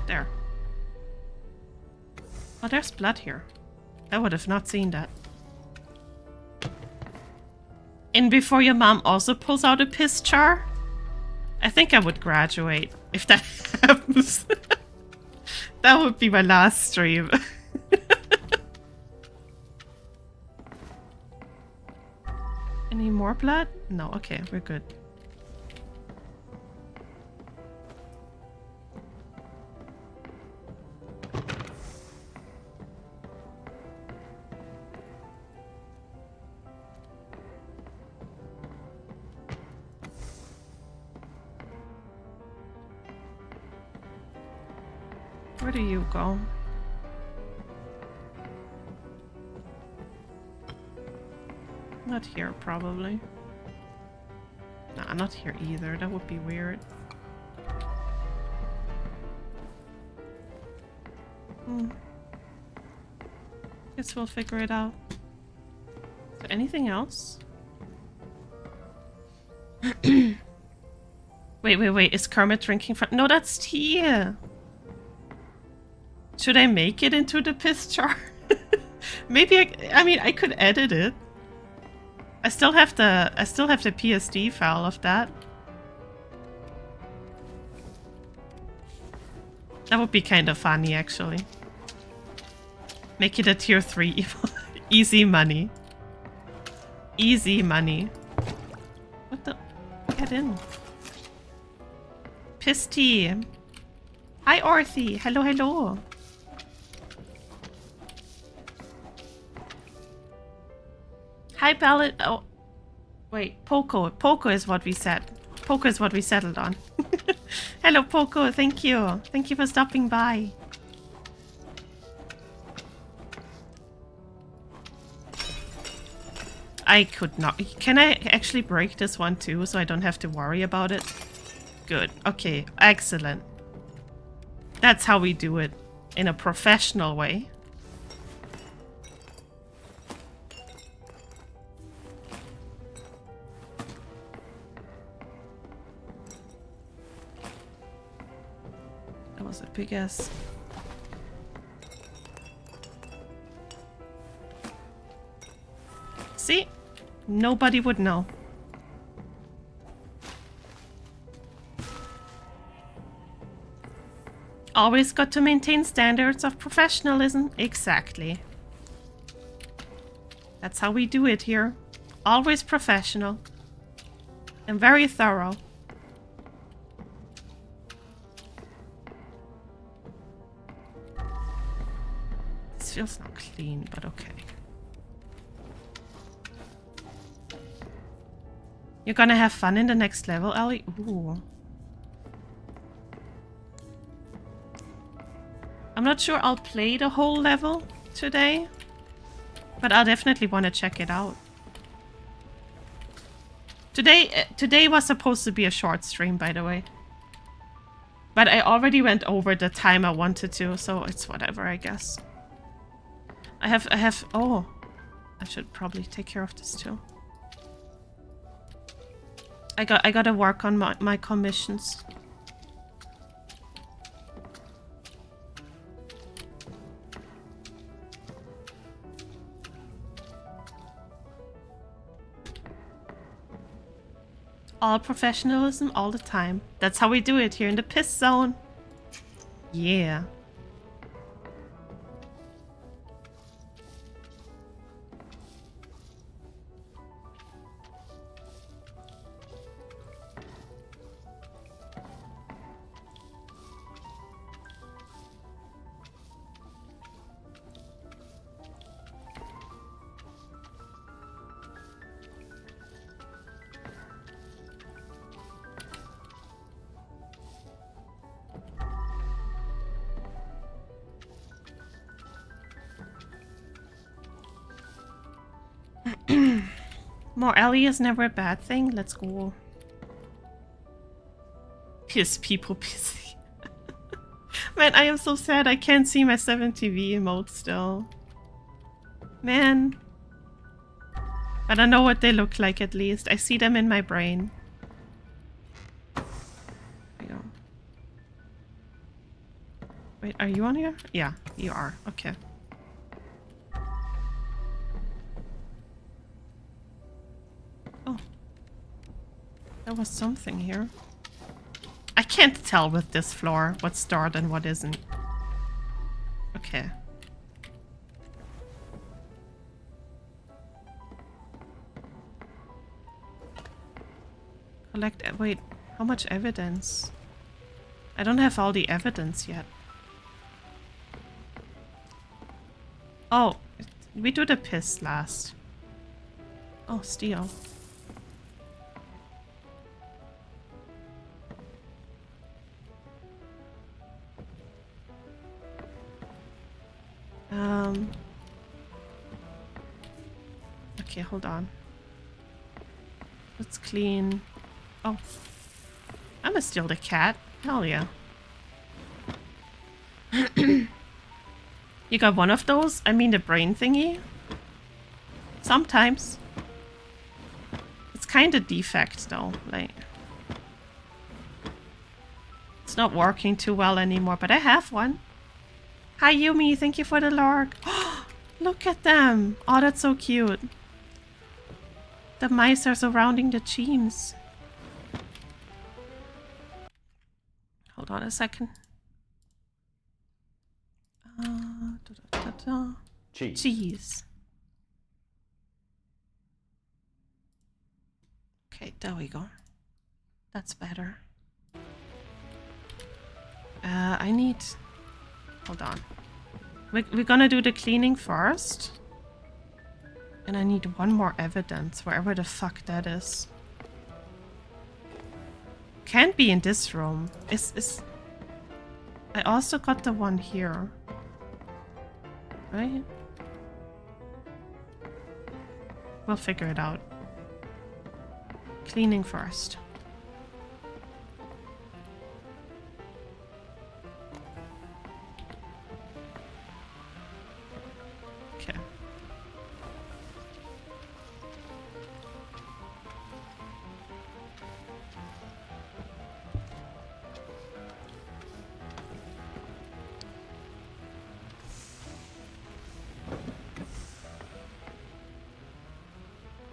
There. Oh, there's blood here. I would have not seen that. In before your mom also pulls out a piss jar? I think I would graduate if that happens. That would be my last stream. Any more blood? No, okay, we're good. Where do you go? Not here, probably. Nah, not here either. That would be weird. Guess we'll figure it out. Is there anything else? Wait. Is Kermit drinking from... No, that's tea! Should I make it into the piss jar? Maybe I mean, I could edit it. I still have the PSD file of that. That would be kind of funny, actually. Make it a tier 3. Easy money. Easy money. What the? Get in. Pisty. Hi, Orthy. Hello, hello. Hi, Ballad. Oh, wait. Poco. Poco is what we said. Poco is what we settled on. Hello, Poco. Thank you. Thank you for stopping by. I could not. Can I actually break this one too, so I don't have to worry about it? Good. Okay. Excellent. That's how we do it. In a professional way. That was a big ass. See? Nobody would know. Always got to maintain standards of professionalism. Exactly. That's how we do it here. Always professional. And very thorough. This feels not clean, but okay. You're gonna have fun in the next level, Ellie? Ooh. I'm not sure I'll play the whole level today, but I'll definitely want to check it out. Today was supposed to be a short stream, by the way. But I already went over the time I wanted to, so it's whatever, I guess. I have... Oh, I should probably take care of this too. I gotta work on my commissions. All professionalism all the time. That's how we do it here in the piss zone. Yeah. More Ellie is never a bad thing. Let's go. Piss people pissy. Man, I am so sad I can't see my 7TV emote still. Man. But I know what they look like at least. I see them in my brain. There we go. Wait, are you on here? Yeah, you are. Okay. There was something here. I can't tell with this floor what's stored and what isn't. Okay. Collect... Wait, how much evidence? I don't have all the evidence yet. Oh, we do the piss last. Oh, steel. Okay, hold on. Let's clean. Oh. I'm gonna steal the cat. Hell yeah. You got one of those? I mean the brain thingy? Sometimes. It's kind of defect though. Like, it's not working too well anymore, but I have one. Hi Yumi, thank you for the lurk. Look at them. Oh, that's so cute. The mice are surrounding the cheems. Hold on a second. Cheese. Cheese. Okay, there we go. That's better. I need... Hold on. We're gonna do the cleaning first. And I need one more evidence, wherever the fuck that is. Can't be in this room. I also got the one here. Right? We'll figure it out. Cleaning first. Okay.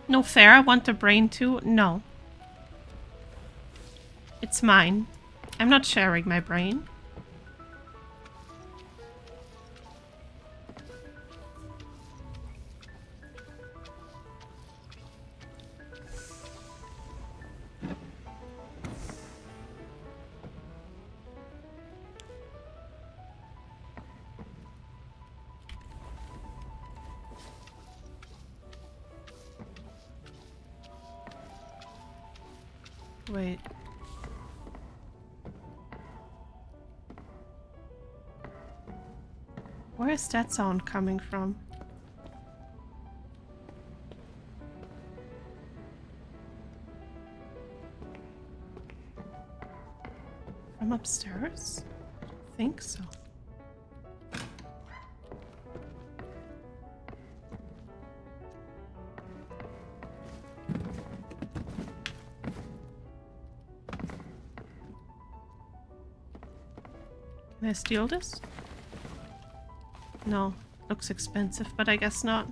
No fair, I want the brain too. No. It's mine. I'm not sharing my brain. Wait. Where is that sound coming from? From upstairs? I think so. Can I steal this? No. Looks expensive, but I guess not.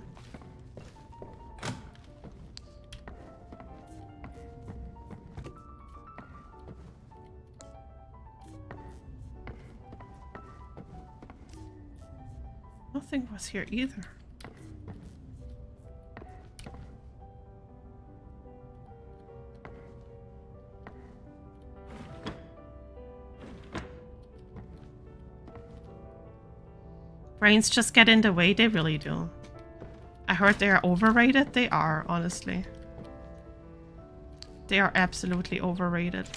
Nothing was here either. Brains just get in the way, they really do. I heard they are overrated. They are, honestly. They are absolutely overrated.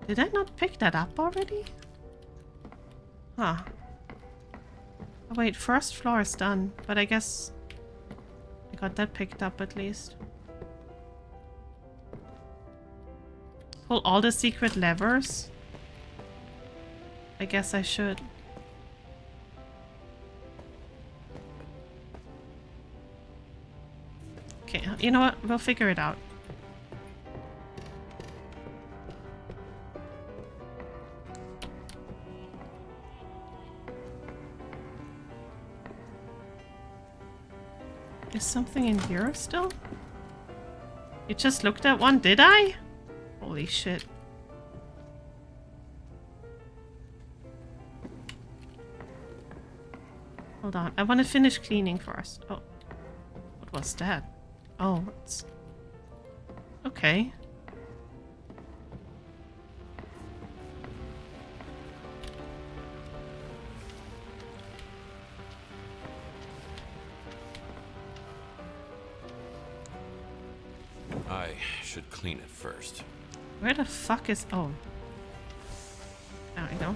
Did I not pick that up already? Huh. Oh wait, first floor is done, but I guess I got that picked up at least. Pull all the secret levers? I guess I should. Okay, you know what? We'll figure it out. Is something in here still? You just looked at one, did I? Holy shit. Hold on, I want to finish cleaning first. Oh, what was that? Oh, it's... Okay. I should clean it first. Where the fuck is... Oh. There we go.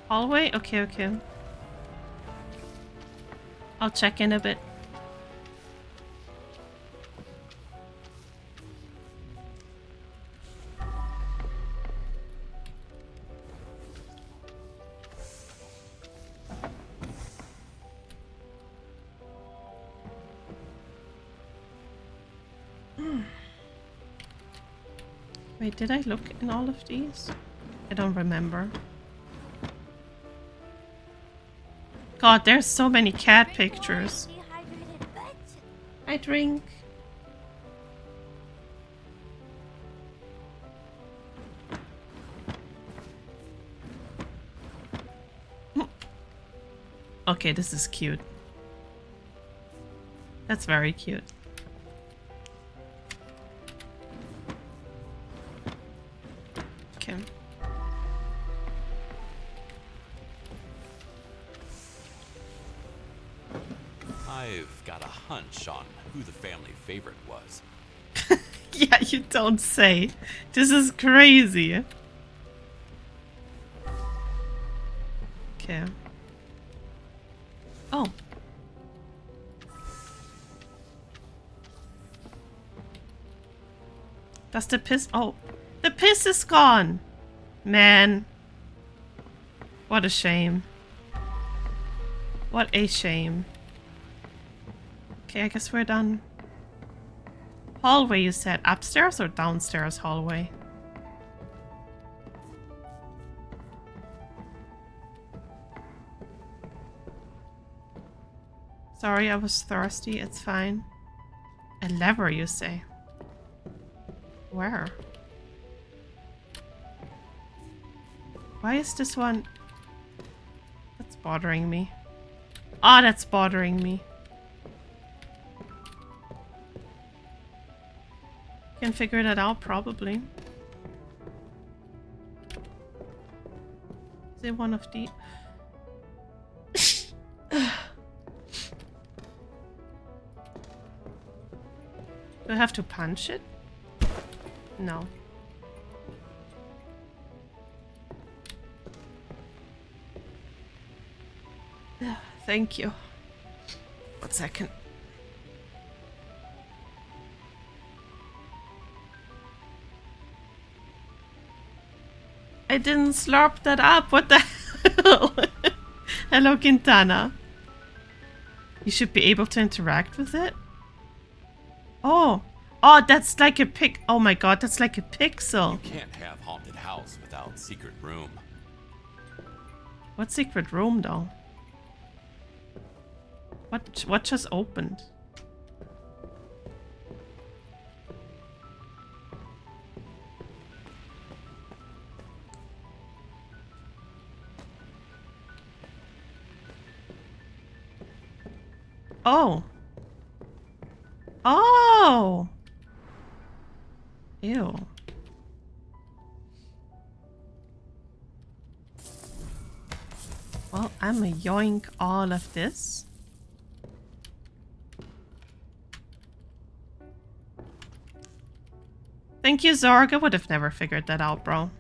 Hallway? Okay, okay. I'll check in a bit. Wait, did I look in all of these? I don't remember. God, there's so many cat pictures. I drink. Okay, this is cute. That's very cute. Okay. I've got a hunch on who the family favorite was. Yeah, you don't say. This is crazy. Okay. Oh. Does the piss... Oh. The piss is gone. Man. What a shame. What a shame. Okay, I guess we're done. Hallway, you said. Upstairs or downstairs hallway? Sorry, I was thirsty. It's fine. A lever, you say? Where? Why is this one... That's bothering me. Ah, that's bothering me. Can figure that out, probably. Is it one of the... Do I have to punch it? No. Thank you. 1 second. I didn't slurp that up. What the hell? Hello, Quintana. You should be able to interact with it. Oh. Oh, that's like a pic. Oh my god, that's like a pixel. You can't have haunted house without secret room. What secret room, though? What just opened? Oh. Oh. Ew. Well, I'm gonna yoink all of this. Thank you, Zorg. I would have never figured that out, bro.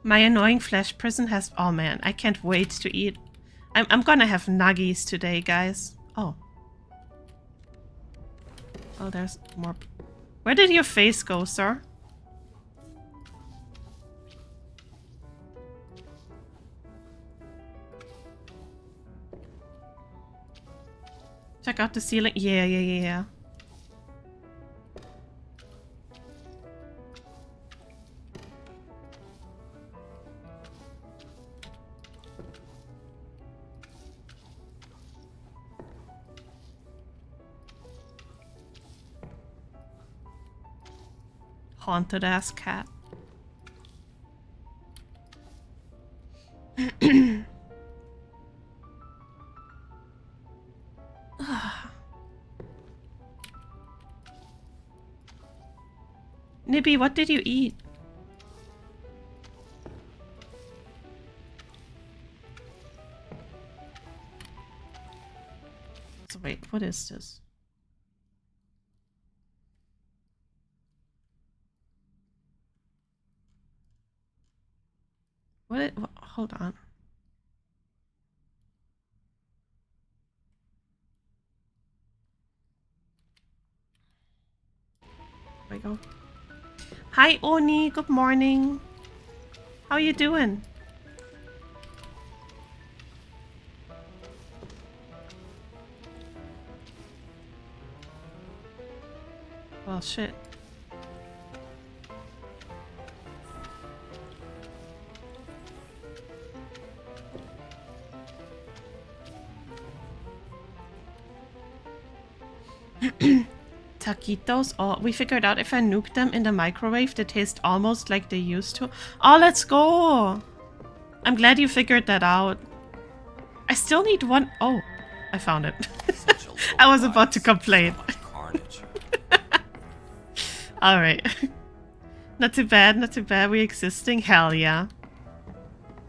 My annoying flesh prison has... Oh, man. I can't wait to eat. I'm gonna have nuggies today, guys. Oh. Oh, there's more... Where did your face go, sir? Check out the ceiling. Yeah. Haunted ass cat. Nibby, what did you eat? So wait, what is this? Hold on. There we go. Hi, Oni. Good morning. How you doing? Well, shit. Taquitos. Oh, we figured out if I nuke them in the microwave, they taste almost like they used to. Oh, let's go! I'm glad you figured that out. I still need one. Oh, I found it. Such a little I was about to prize, complain. so much carnage. Alright. Not too bad, not too bad. We're existing. Hell yeah.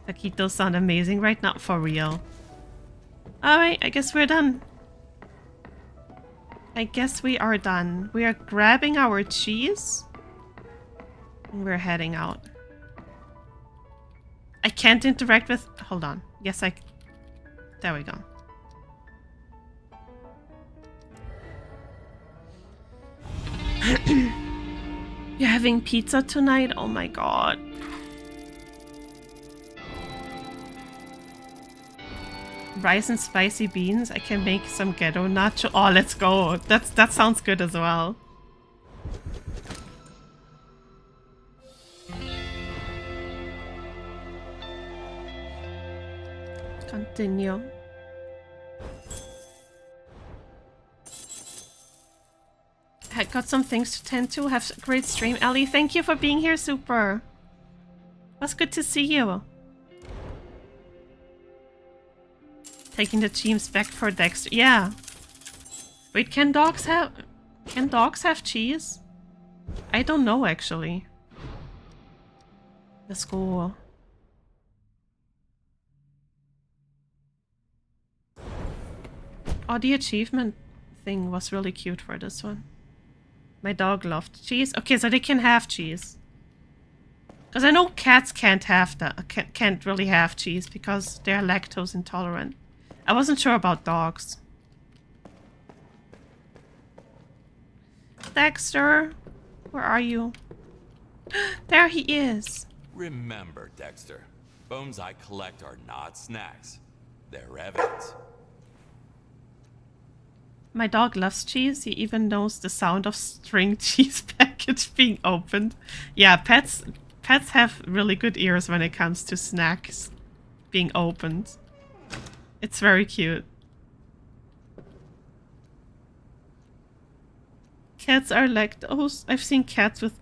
Taquitos sound amazing right now, for real. Alright, I guess we're done. I guess we are done. We are grabbing our cheese. And we're heading out. I can't interact with... Hold on. Yes, I... There we go. You're having pizza tonight? Oh my god. Rice and spicy beans. I can make some ghetto nacho. Oh, let's go. That sounds good as well. Continue. I got some things to tend to. Have a great stream. Ellie, thank you for being here, super. It was good to see you. Taking the teams back for Dexter. Yeah. Wait, can dogs have cheese? I don't know actually. Let's go. Oh, the achievement thing was really cute for this one. My dog loved cheese. Okay, so they can have cheese. Because I know cats can't have that. Can't really have cheese because they're lactose intolerant. I wasn't sure about dogs. Dexter, where are you? There he is. Remember, Dexter, bones I collect are not snacks. They're evidence. My dog loves cheese. He even knows the sound of string cheese package being opened. Yeah, pets have really good ears when it comes to snacks being opened. It's very cute. Cats are lactose. I've seen cats with...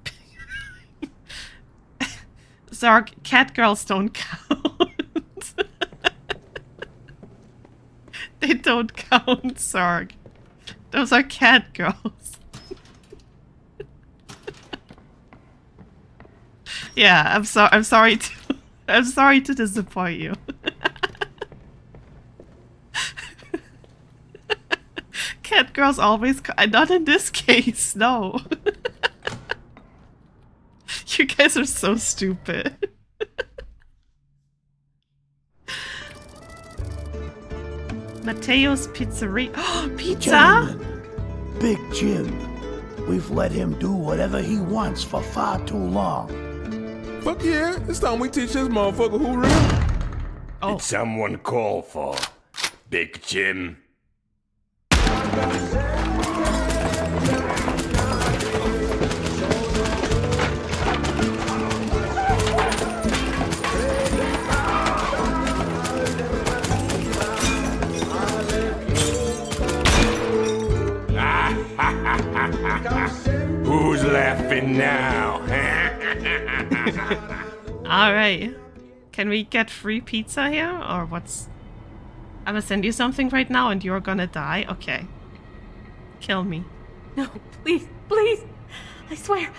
Zarg, cat girls don't count. They don't count, Zarg. Those are cat girls. Yeah, I'm sorry to disappoint you. Cat girls always not in this case, no. You guys are so stupid. Matteo's Pizzeria. Oh, pizza! Gentlemen, Big Jim. We've let him do whatever he wants for far too long. Fuck yeah, it's time we teach this motherfucker who real. Oh. Did someone call for Big Jim? Who's laughing now? Alright. Can we get free pizza here? Or what's... I'm gonna send you something right now and you're gonna die? Okay. Kill me. No, please, please. I swear,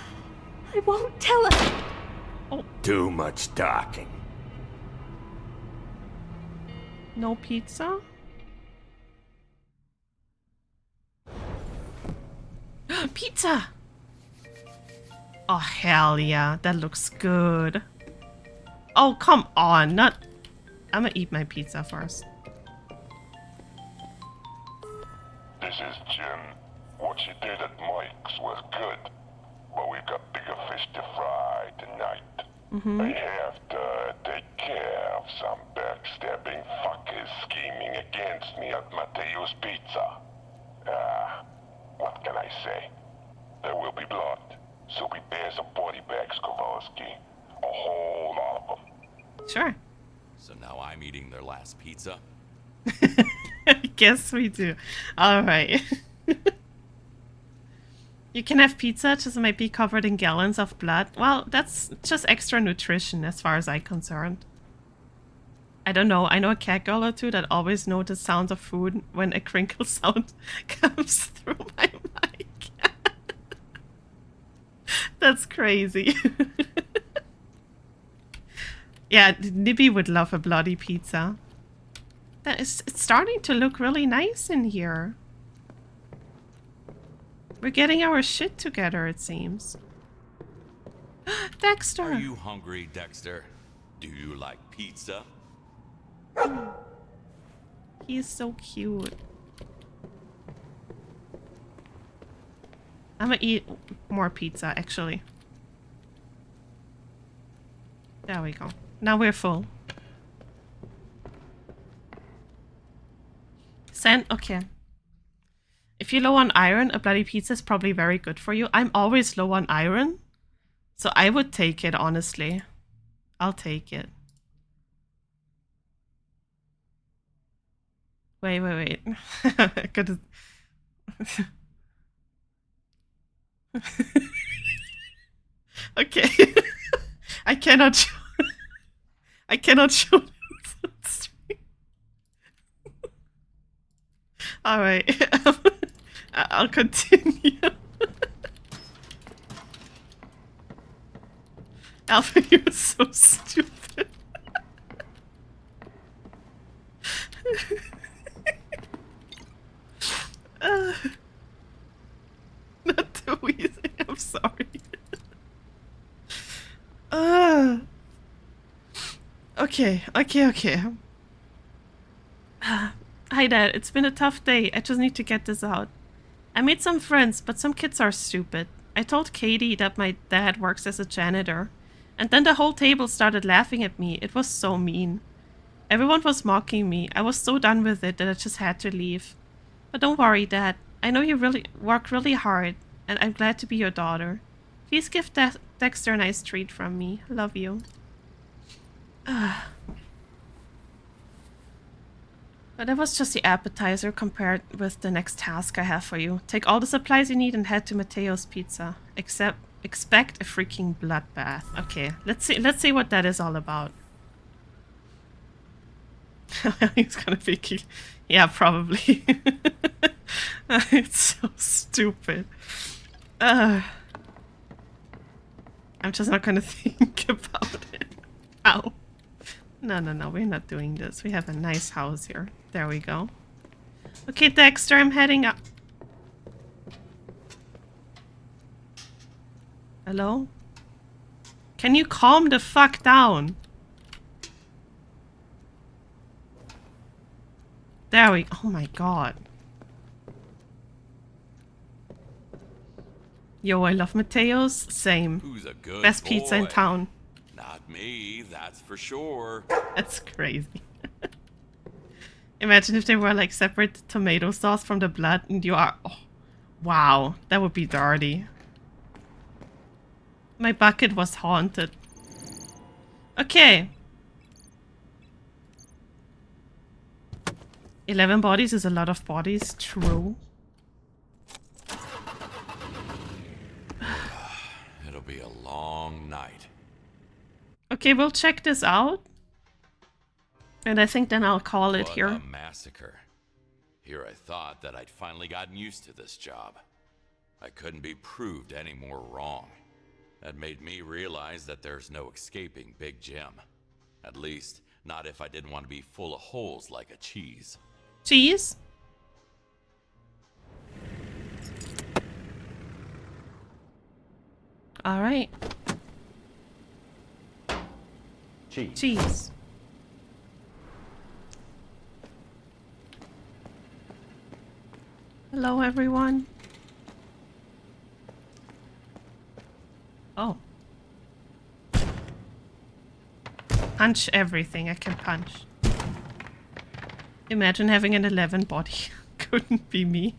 I won't tell her. Oh. Too much talking. No pizza? Pizza! Oh, hell yeah. That looks good. Oh, come on. Not... I'm gonna eat my pizza first. This is Jim. What you did at Mike's was good, but we've got bigger fish to fry tonight. I have to take care of some backstabbing fuckers scheming against me at Matteo's Pizza. What can I say? There will be blood, so prepare some body bags, Kowalski. A whole lot of them. Sure. So now I'm eating their last pizza? I guess we do. Alright. You can have pizza, just might be covered in gallons of blood. Well, that's just extra nutrition as far as I'm concerned. I don't know. I know a cat girl or two that always know the sounds of food when a crinkle sound comes through my mic. That's crazy. Yeah, Nibby would love a bloody pizza. It's starting to look really nice in here. We're getting our shit together, it seems. Dexter! Are you hungry, Dexter? Do you like pizza? He is so cute. I'm gonna eat more pizza, actually. There we go. Now we're full. Okay. If you're low on iron, a bloody pizza is probably very good for you. I'm always low on iron, so I would take it, honestly. I'll take it. Wait. I could. Okay. I cannot show this on stream. Alright. I'll continue. Alpha, you're so stupid. Not too easy, I'm sorry. Okay. Hi Dad, it's been a tough day. I just need to get this out. I made some friends, but some kids are stupid. I told Katie that my dad works as a janitor, and then the whole table started laughing at me. It was so mean. Everyone was mocking me. I was so done with it that I just had to leave. But don't worry, Dad. I know you really work really hard, and I'm glad to be your daughter. Please give Dexter a nice treat from me. Love you. But that was just the appetizer compared with the next task I have for you. Take all the supplies you need and head to Matteo's Pizza. Expect a freaking bloodbath. Okay, let's see what that is all about. He's gonna be yeah, probably. It's so stupid. I'm just not gonna think about it. Ow. No, we're not doing this. We have a nice house here. There we go. Okay, Dexter, I'm heading up. Hello? Can you calm the fuck down? There we... Oh my god. Yo, I love Matteo's. Same. Who's a good Best pizza in boy? town. Not me, that's for sure. That's crazy. Imagine if they were like separate tomato sauce from the blood and you are... Oh, wow, that would be dirty. My bucket was haunted. Okay. 11 bodies is a lot of bodies, true. It'll be a long night. Okay, we'll check this out. And I think then I'll call it What here. a massacre. Here I thought that I'd finally gotten used to this job. I couldn't be proved any more wrong. That made me realize that there's no escaping Big Jim. At least, not if I didn't want to be full of holes like a cheese. Cheese? Alright. Cheese. Hello, everyone. Oh. Punch everything I can punch. Imagine having an 11 body. Couldn't be me.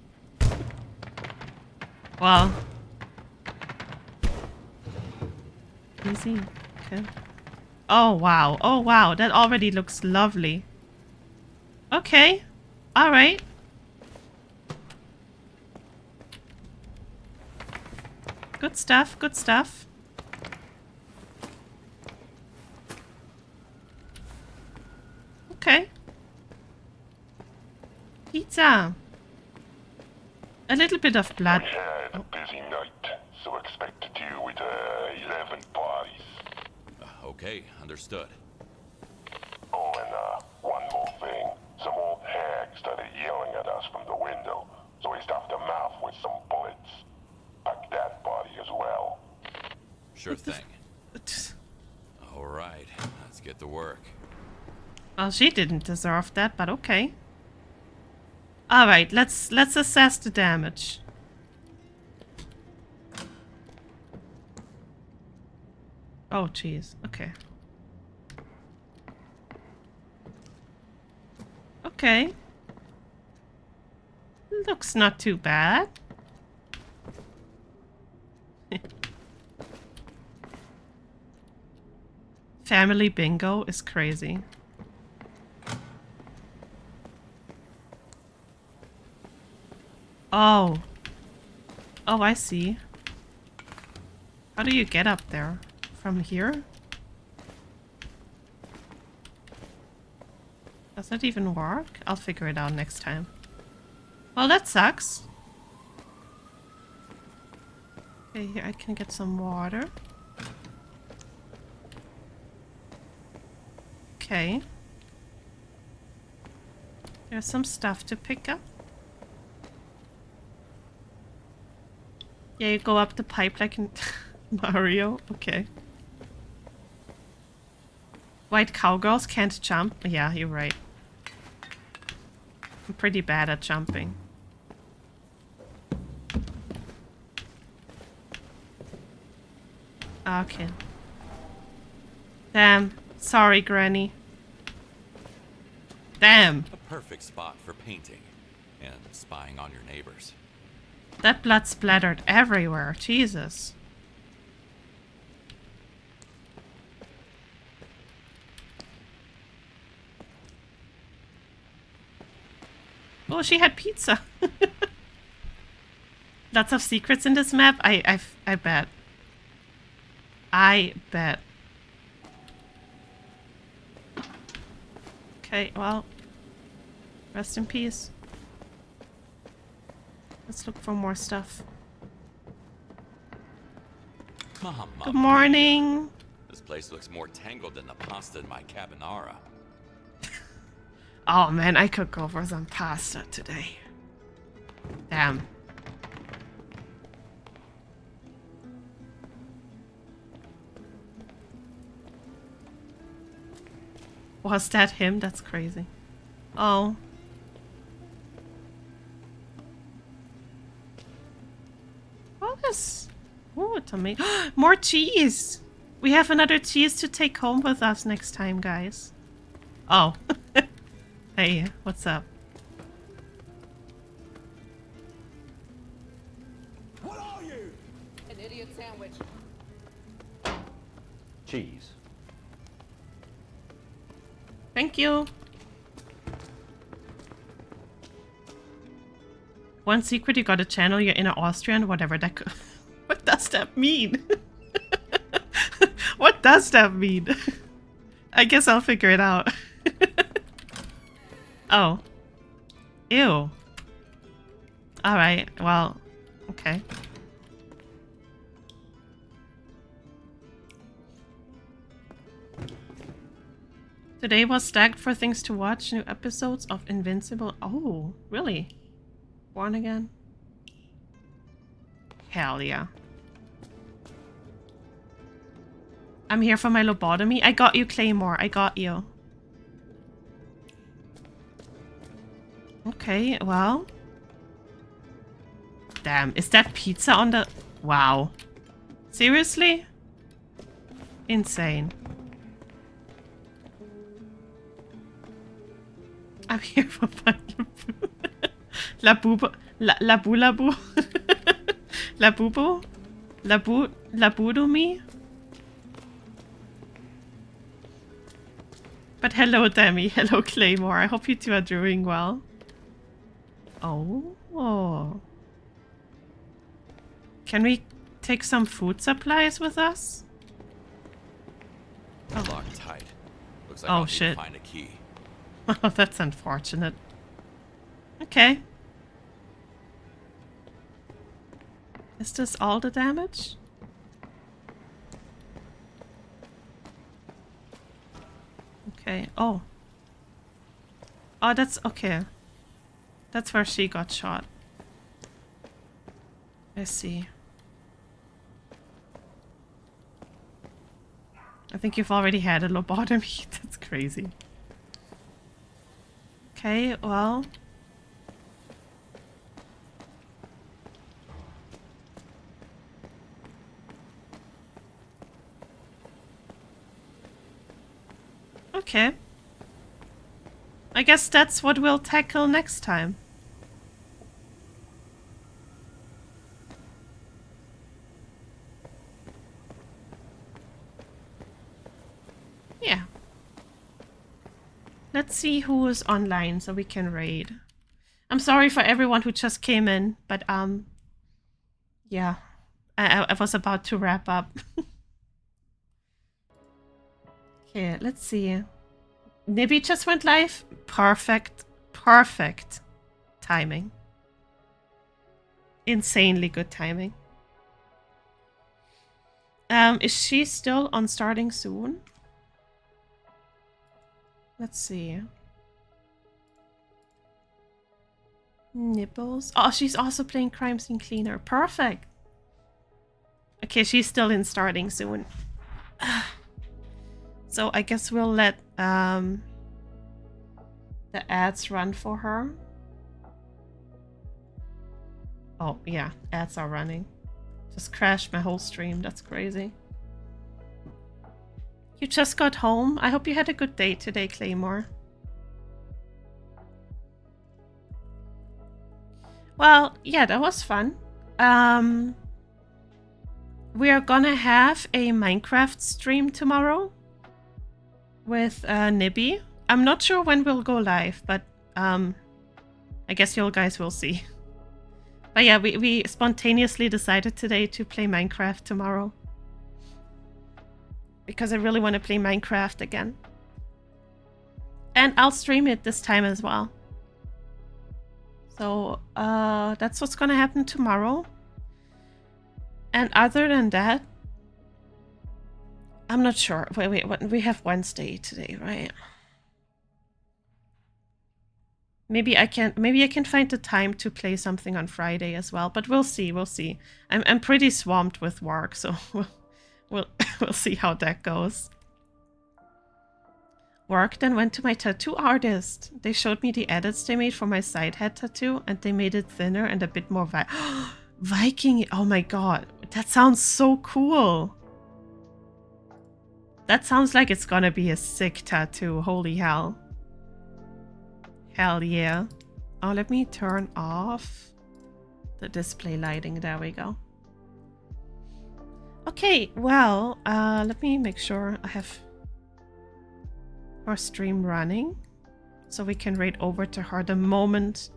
Well. Easy. Okay. Oh, wow. Oh, wow. That already looks lovely. Okay. Alright. Good stuff. Good stuff. pizza. A little bit of blood. We had a busy night, so expect to deal with 11 bodies. Okay, understood. Oh, and one more thing. Some old hag started yelling at us from the window, so we stuffed her mouth with some bullets. Pack that body as well. Sure thing. All right, let's get to work. Well, she didn't deserve that, but okay. All right, let's assess the damage. Oh, jeez. Okay. Okay. Looks not too bad. Family bingo is crazy. Oh. Oh, I see. How do you get up there? From here? Does that even work? I'll figure it out next time. Well, that sucks. Okay, here I can get some water. Okay. There's some stuff to pick up. Yeah, you go up the pipe like in Mario. Okay. White cowgirls can't jump. Yeah, you're right. I'm pretty bad at jumping. Okay. Damn. Sorry, Granny. Damn. A perfect spot for painting and spying on your neighbors. That blood splattered everywhere. Jesus. Oh, she had pizza. Lots of secrets in this map. I bet. I bet. Okay, well, rest in peace. Let's look for more stuff. Good morning. This place looks more tangled than the pasta in my carbonara. Oh man, I could go for some pasta today. Damn. Was that him? That's crazy. Oh. What is... Oh, tomato. More cheese! We have another cheese to take home with us next time, guys. Oh. Hey, what's up? What are you? An idiot sandwich. Cheese. Thank you. One secret, you gotta channel your inner Austrian, whatever that could... What does that mean? What does that mean? I guess I'll figure it out. Oh. Ew. Alright, well, okay. Today was stacked for things to watch. New episodes of Invincible. Oh, really? Born again? Hell yeah. I'm here for my lobotomy. I got you, Claymore. I got you. Okay, well. Damn, is that pizza on the... Wow. Seriously? Insane. I'm here for my Labubu. Labulabu. Labubu. Labudomi. But hello, Demi. Hello, Claymore. I hope you two are doing well. Oh. Can we take some food supplies with us? Oh. Locked tight. Looks like I'll need to find a key. Oh, that's unfortunate. Okay. Is this all the damage? Okay. Oh. Oh, that's okay. That's where she got shot. I see. I think you've already had a lobotomy. That's crazy. Okay, well. Okay. I guess that's what we'll tackle next time. Yeah. Let's see who is online so we can raid. I'm sorry for everyone who just came in, but yeah. I was about to wrap up. Okay, let's see. Nibby just went live. Perfect. Perfect timing. Insanely good timing. Is she still on starting soon? Let's see. Nipples. Oh, she's also playing Crime Scene Cleaner. Perfect. Okay, she's still in starting soon. So I guess we'll let the ads run for her. Oh, yeah, ads are running. Just crashed my whole stream. That's crazy. You just got home? I hope you had a good day today, Claymore. Well, yeah, that was fun. We are gonna have a Minecraft stream tomorrow with Nibby. I'm not sure when we'll go live, but I guess you guys will see. But yeah, we spontaneously decided today to play Minecraft tomorrow. Because I really want to play Minecraft again. And I'll stream it this time as well. So that's what's gonna happen tomorrow. And other than that, I'm not sure. Wait, what? We have Wednesday today, right? Maybe I can find the time to play something on Friday as well, but we'll see. I'm pretty swamped with work, so we'll see how that goes. Work, then went to my tattoo artist. They showed me the edits they made for my side head tattoo, and they made it thinner and a bit more Viking. Oh my god, that sounds so cool. That sounds like it's gonna be a sick tattoo. Holy hell. Hell yeah. Oh, let me turn off the display lighting. There we go. Okay, well, let me make sure I have her stream running so we can raid over to her the moment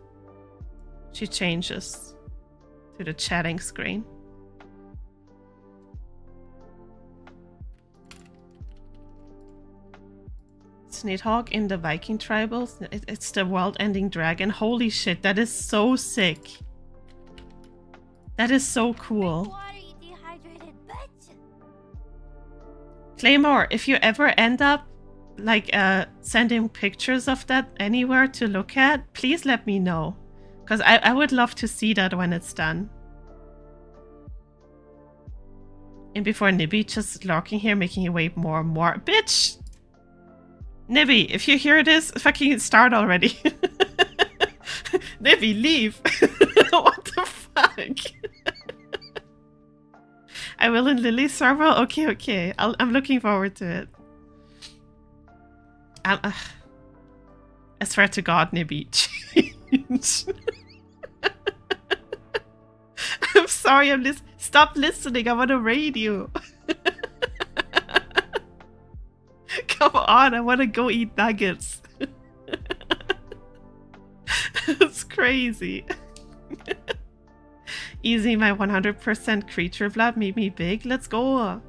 she changes to the chatting screen. Snidhogg in the Viking tribals. It's the world-ending dragon. Holy shit, that is so sick. That is so cool. Claymore, if you ever end up like sending pictures of that anywhere to look at, please let me know. Because I would love to see that when it's done. And before Nibby just lurking here, making it way more. Bitch! Nibby, if you hear this, fucking start already. Nibby, leave. What the fuck? I will in Lily's server? Okay. I'm looking forward to it. I swear to God, Nibby. I'm sorry, stop listening. I want to raid you. Come on, I want to go eat nuggets. It's crazy. Easy, my 100% creature blood made me big. Let's go.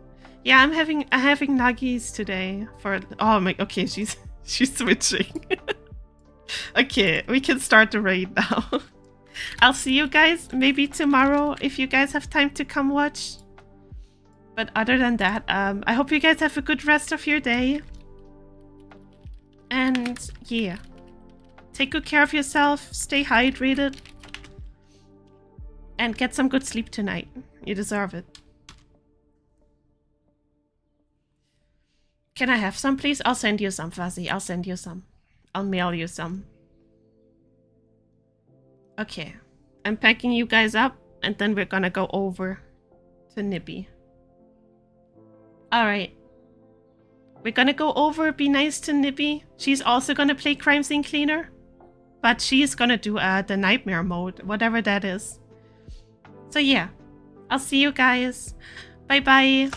Yeah, I'm having nuggies today for. Oh my. Okay, she's switching. Okay, we can start the raid now. I'll see you guys maybe tomorrow if you guys have time to come watch. But other than that, I hope you guys have a good rest of your day. And yeah, take good care of yourself, stay hydrated, and get some good sleep tonight. You deserve it. Can I have some, please? I'll send you some, Fuzzy. I'll send you some. I'll mail you some. Okay. I'm packing you guys up, and then we're gonna go over to Nippy. Alright. We're gonna go over, be nice to Nippy. She's also gonna play Crime Scene Cleaner. But she's gonna do the Nightmare mode, whatever that is. So yeah. I'll see you guys. Bye-bye.